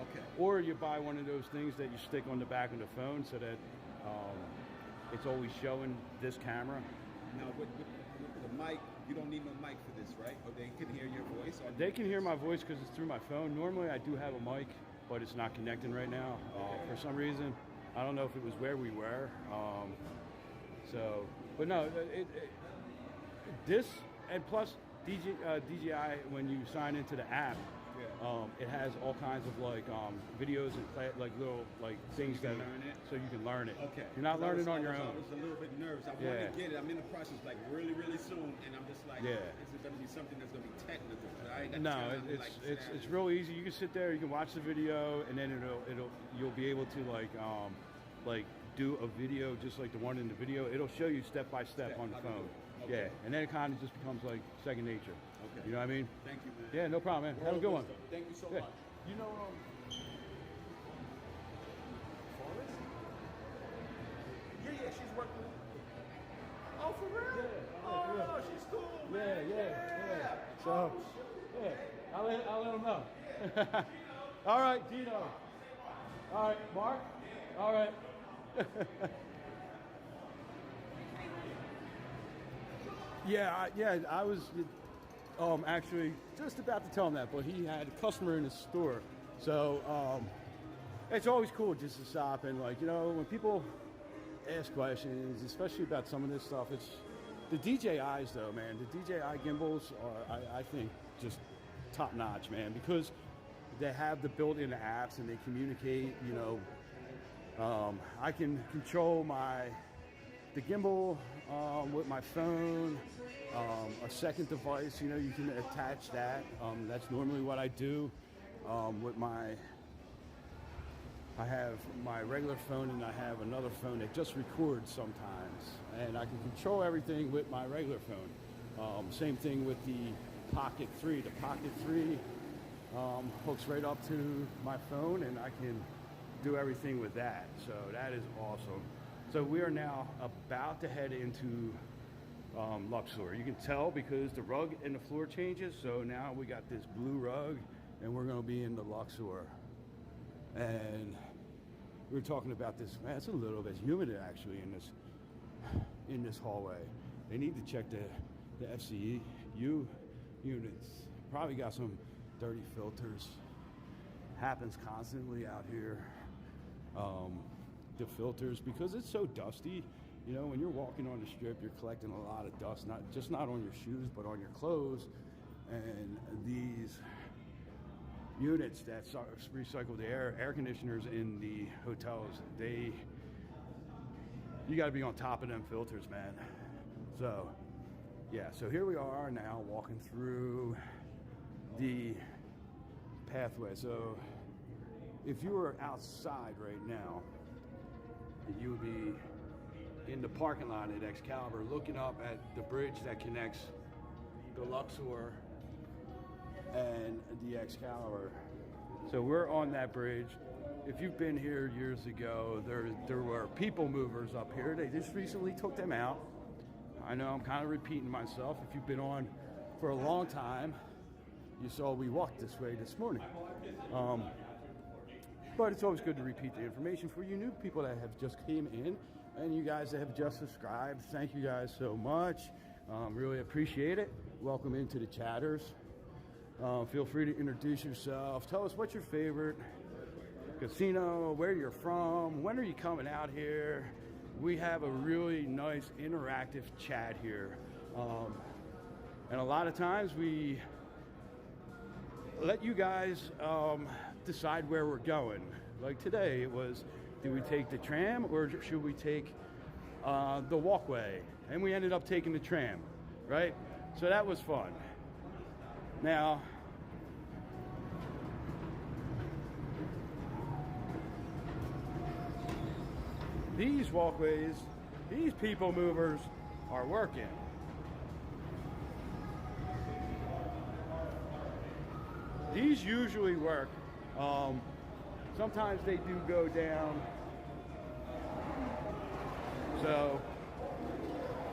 Okay. Or you buy one of those things that you stick on the back of the phone so that it's always showing this camera. Now with the mic, you don't need no mic for this, right? Or they can hear your voice? They can hear my voice because it's through my phone. Normally I do have a mic, but it's not connecting right now for some reason. I don't know if it was where we were. But no, this, and plus DJI, when you sign into the app, it has all kinds of like videos and like little like things that learn it, so you can learn it. Okay. You're not learning on your own. I was a little bit nervous. I want to get it. I'm in the process like really soon, and I'm just like, is it going to be something that's going to be technical? I ain't got no, it's real easy. You can sit there, you can watch the video, and then you'll be able to like do a video just like the one in the video. It'll show you step by step on the phone. Okay. Yeah, and then it kind of just becomes like second nature. Okay. You know what I mean? Thank you, man. Yeah, no problem, man. Have a good one. Thank you so much. You know, Forrest? Yeah, she's working. Oh, for real? Yeah. Oh, she's cool, man. Yeah. So, I'll let him know. All right, Dino. All right, Mark. All right. I was actually just about to tell him that, but he had a customer in his store. So it's always cool just to stop and, like, you know, when people ask questions, especially about some of this stuff, it's the DJIs though, man. The DJI gimbals are, I think, just top notch, man, because they have the built-in apps and they communicate, you know. I can control the gimbal with my phone, a second device, you know, you can attach that. That's normally what I do with I have my regular phone and I have another phone that just records sometimes, and I can control everything with my regular phone. Same thing with the Pocket 3. The Pocket 3 hooks right up to my phone, and I can do everything with that. So that is awesome. So we are now about to head into Luxor. You can tell because the rug and the floor changes. So now we got this blue rug, and we're going to be in the Luxor. And we were talking about this. Man, it's a little bit humid actually in this hallway. They need to check the FCU units. Probably got some dirty filters. Happens constantly out here. The filters, because it's so dusty, you know, when you're walking on the strip, you're collecting a lot of dust, not on your shoes, but on your clothes. And these units that recycle the air conditioners in the hotels, you got to be on top of them filters, man. So yeah, so here we are now walking through the pathway. So if you were outside right now, you would be in the parking lot at Excalibur looking up at the bridge that connects the Luxor and the Excalibur. So we're on that bridge. If you've been here years ago, there were people movers up here. They just recently took them out. I know I'm kind of repeating myself. If you've been on for a long time, you saw we walked this way this morning. But it's always good to repeat the information for you new people that have just came in, and you guys that have just subscribed. Thank you guys so much. Really appreciate it. Welcome into the chatters. Feel free to introduce yourself. Tell us what's your favorite casino, where you're from, when are you coming out here. We have a really nice interactive chat here. And a lot of times we let you guys decide where we're going. Like today, it was, do we take the tram or should we take the walkway? And we ended up taking the tram, right? So that was fun. Now, these walkways, these people movers are working. These usually work. Sometimes they do go down. So,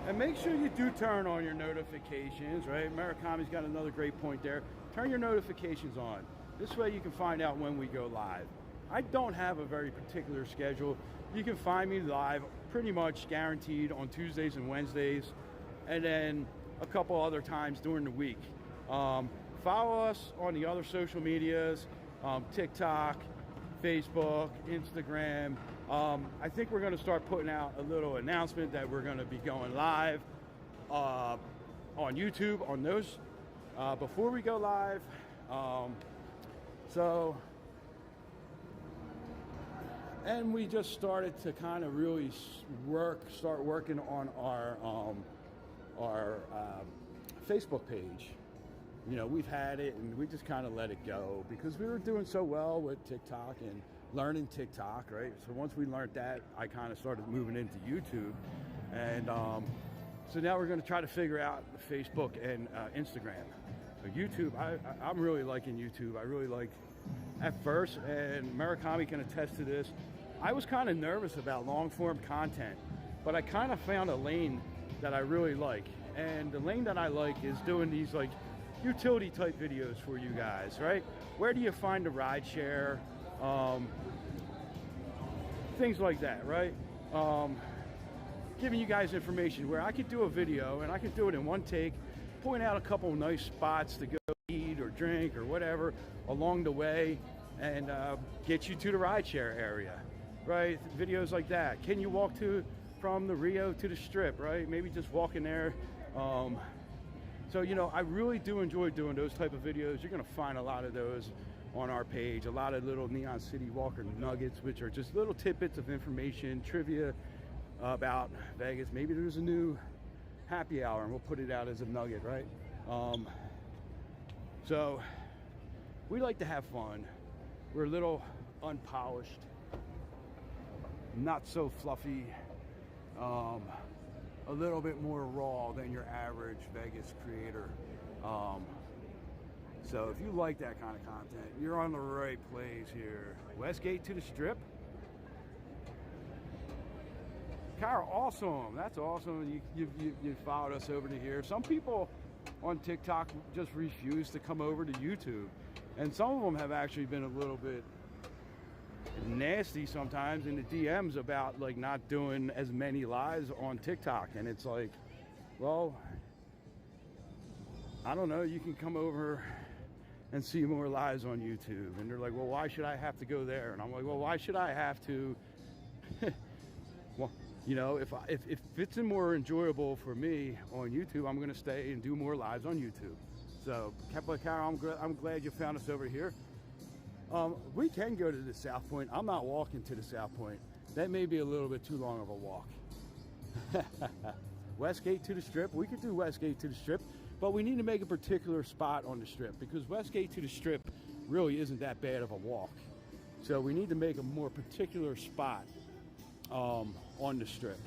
and make sure you do turn on your notifications, right? Murakami's got another great point there. Turn your notifications on. This way you can find out when we go live. I don't have a very particular schedule. You can find me live pretty much guaranteed on Tuesdays and Wednesdays, and then a couple other times during the week. Follow us on the other social medias, TikTok, Facebook, Instagram. I think we're going to start putting out a little announcement that we're going to be going live on YouTube on those before we go live. And we just started to kind of really start working on our Facebook page. You know, we've had it and we just kind of let it go because we were doing so well with TikTok and learning TikTok, right? So once we learned that, I kind of started moving into YouTube. And so now we're going to try to figure out Facebook and Instagram. So YouTube, I'm really liking YouTube. I really like at first, and Murakami can attest to this, I was kind of nervous about long form content, but I kind of found a lane that I really like. And the lane that I like is doing these like utility type videos for you guys, right? Where do you find a ride share? Things like that, right? Giving you guys information where I could do a video and I could do it in one take, point out a couple of nice spots to go eat or drink or whatever along the way, and get you to the ride share area, right? Videos like that. Can you walk from the Rio to the Strip, right? Maybe just walking there. So, you know, I really do enjoy doing those type of videos. You're going to find a lot of those on our page, a lot of little Neon City Walker nuggets, which are just little tidbits of information, trivia about Vegas. Maybe there's a new happy hour and we'll put it out as a nugget, right? So we like to have fun. We're a little unpolished, not so fluffy, a little bit more raw than your average Vegas creator. So if you like that kind of content, you're on the right place here. Westgate to the Strip. Carol, awesome. That's awesome. You followed us over to here. Some people on TikTok just refuse to come over to YouTube. And some of them have actually been a little bit nasty sometimes in the DMs about like not doing as many lives on TikTok. And it's like, well, I don't know, you can come over and see more lives on YouTube. And they're like, well, why should I have to go there? And I'm like, well, why should I have to? Well, you know, if it's more enjoyable for me on YouTube, I'm going to stay and do more lives on YouTube. So, Carol, I'm glad you found us over here. We can go to the South Point. I'm not walking to the South Point. That may be a little bit too long of a walk. Westgate to the Strip. We could do Westgate to the Strip, but we need to make a particular spot on the Strip because Westgate to the Strip really isn't that bad of a walk. So we need to make a more particular spot on the Strip.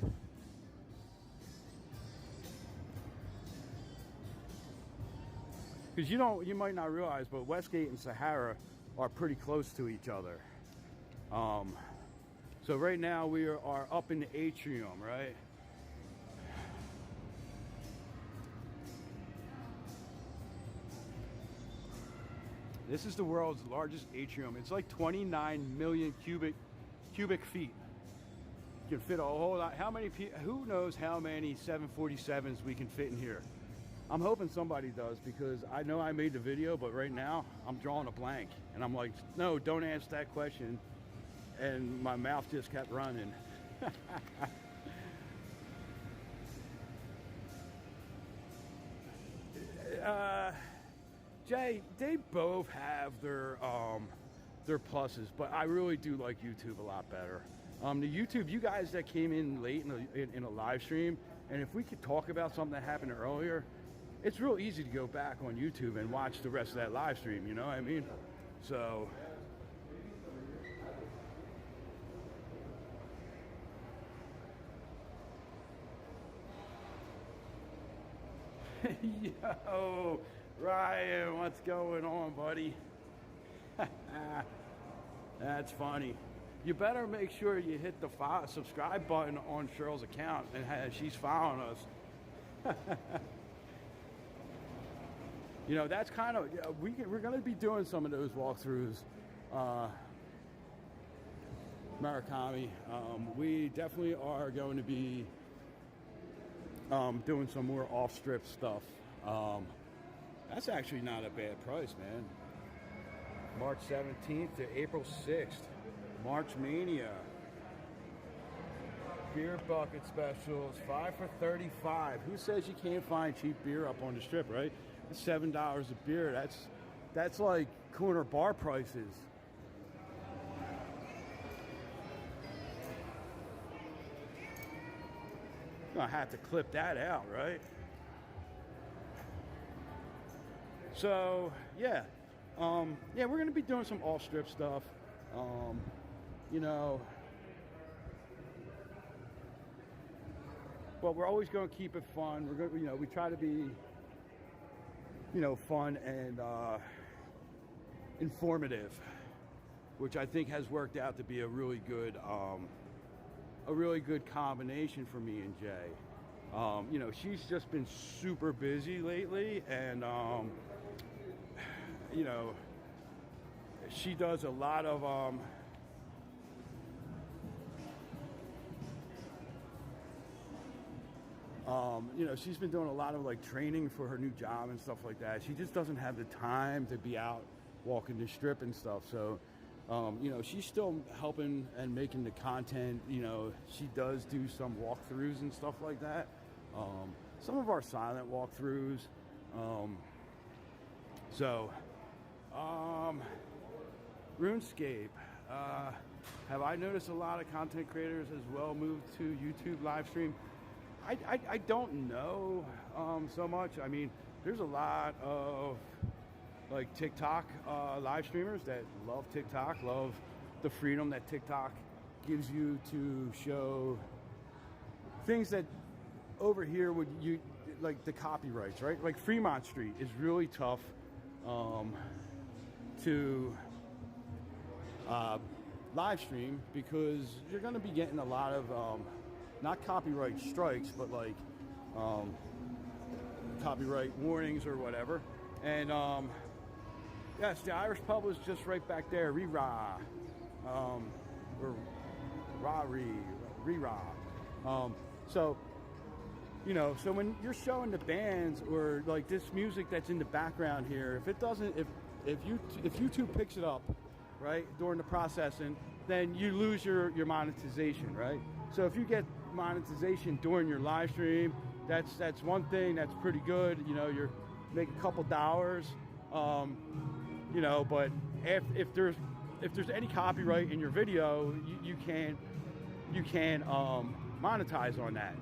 Because you might not realize, but Westgate and Sahara are pretty close to each other. So right now we are up in the atrium, right? This is the world's largest atrium. It's like 29 million cubic feet. You can fit a whole lot. How many people? Who knows how many 747s we can fit in here? I'm hoping somebody does because I know I made the video, but right now I'm drawing a blank. And I'm like, no, don't ask that question. And my mouth just kept running. Jay, they both have their pluses, but I really do like YouTube a lot better. The YouTube, you guys that came in late in a live stream, and if we could talk about something that happened earlier, it's real easy to go back on YouTube and watch the rest of that live stream, you know what I mean? So, yo, Ryan, what's going on, buddy? That's funny. You better make sure you hit the subscribe button on Cheryl's account, and she's following us. You know, that's kind of, we're going to be doing some of those walkthroughs, Murakami. We definitely are going to be doing some more off-strip stuff. That's actually not a bad price, man. March 17th to April 6th. March Mania. Beer bucket specials, 5 for $35. Who says you can't find cheap beer up on the Strip, right? It's $7 a beer. That's like corner bar prices. Gonna have to clip that out, right? So yeah, yeah, we're gonna be doing some off Strip stuff. You know, but we're always gonna keep it fun. We're gonna, you know, we try to be, you know, fun and informative, which I think has worked out to be a really good combination for me and Jay. You know, she's just been super busy lately, and you know, she does a lot of you know, she's been doing a lot of like training for her new job and stuff like that. She just doesn't have the time to be out walking the Strip and stuff. So you know, she's still helping and making the content. You know, she does do some walkthroughs and stuff like that. Some of our silent walkthroughs. So, RuneScape. Have I noticed a lot of content creators as well move to YouTube live stream? I don't know so much. I mean, there's a lot of like TikTok live streamers that love TikTok, love the freedom that TikTok gives you to show things that over here would you like the copyrights, right? Like Fremont Street is really tough to live stream because you're going to be getting a lot of not copyright strikes, but like copyright warnings or whatever. And yes, the Irish pub was just right back there, Ree-Rah, or Rah-Ree-Rah. So, you know, so when you're showing the bands or like this music that's in the background here, if it doesn't, if YouTube picks it up, right, during the processing, then you lose your monetization, right? So if you get monetization during your live stream, that's one thing that's pretty good. You know, you're making a couple dollars. You know, but if there's any copyright in your video, you can't monetize on that.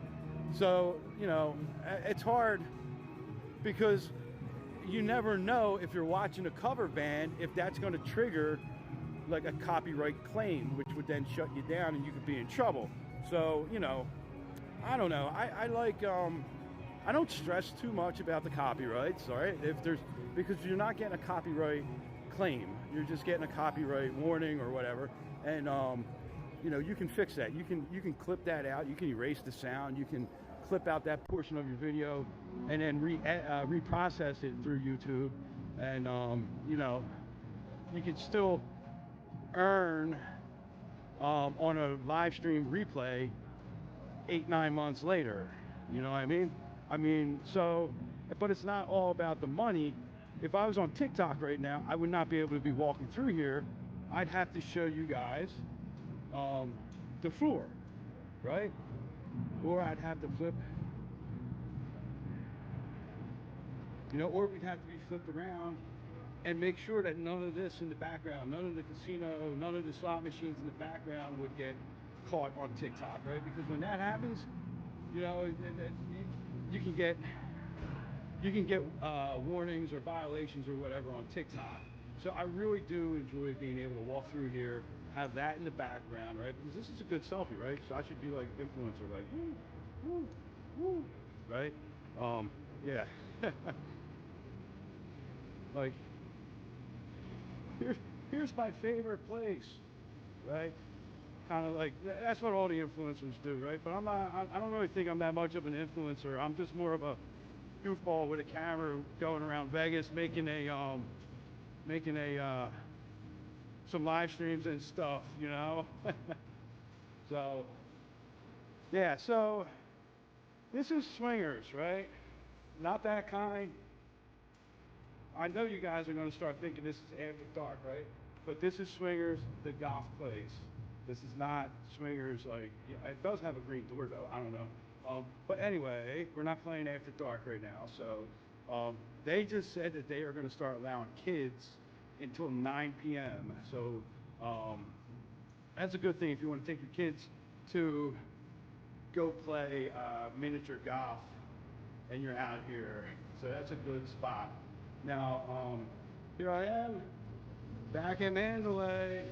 So, you know, it's hard because you never know if you're watching a cover band if that's going to trigger like a copyright claim, which would then shut you down and you could be in trouble. So, you know, I don't know. I like I don't stress too much about the copyrights, all right? Because you're not getting a copyright claim. You're just getting a copyright warning or whatever. And you know, you can fix that. You can clip that out. You can erase the sound. You can clip out that portion of your video and then reprocess it through YouTube. And you know, you can still earn on a live stream replay 8-9 months later. You know what I mean? I mean, so, but it's not all about the money. If I was on TikTok right now, I would not be able to be walking through here. I'd have to show you guys the floor, right? Or I'd have to flip, you know, or we'd have to be flipped around and make sure that none of this in the background, none of the casino, none of the slot machines in the background would get caught on TikTok, right? Because when that happens, you know, you can get warnings or violations or whatever on TikTok. So I really do enjoy being able to walk through here, have that in the background, right? Because this is a good selfie, right? So I should be like influencer, like woo, woo, woo, right? Yeah. Like here's my favorite place, right? Kind of like that's what all the influencers do, right? But I don't really think I'm that much of an influencer. I'm just more of a goofball with a camera going around Vegas making some live streams and stuff, you know. So yeah, so this is swingers, right? Not that kind. I know you guys are going to start thinking this is after dark, right? But this is Swingers, the golf place. This is not Swingers, like, it does have a green door though, I don't know. But anyway, we're not playing after dark right now, so they just said that they are going to start allowing kids until 9 p.m. So that's a good thing if you want to take your kids to go play miniature golf and you're out here. So that's a good spot. Now, here I am, back in Mandalay,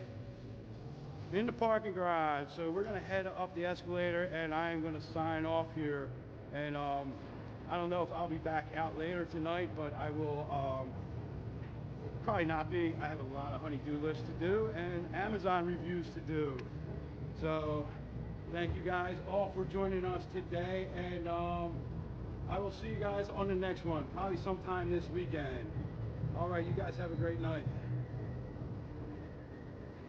in the parking garage. So we're gonna head up the escalator and I am gonna sign off here. And I don't know if I'll be back out later tonight, but I will probably not be. I have a lot of honey-do lists to do and Amazon reviews to do. So thank you guys all for joining us today, and I will see you guys on the next one, probably sometime this weekend. All right, you guys have a great night.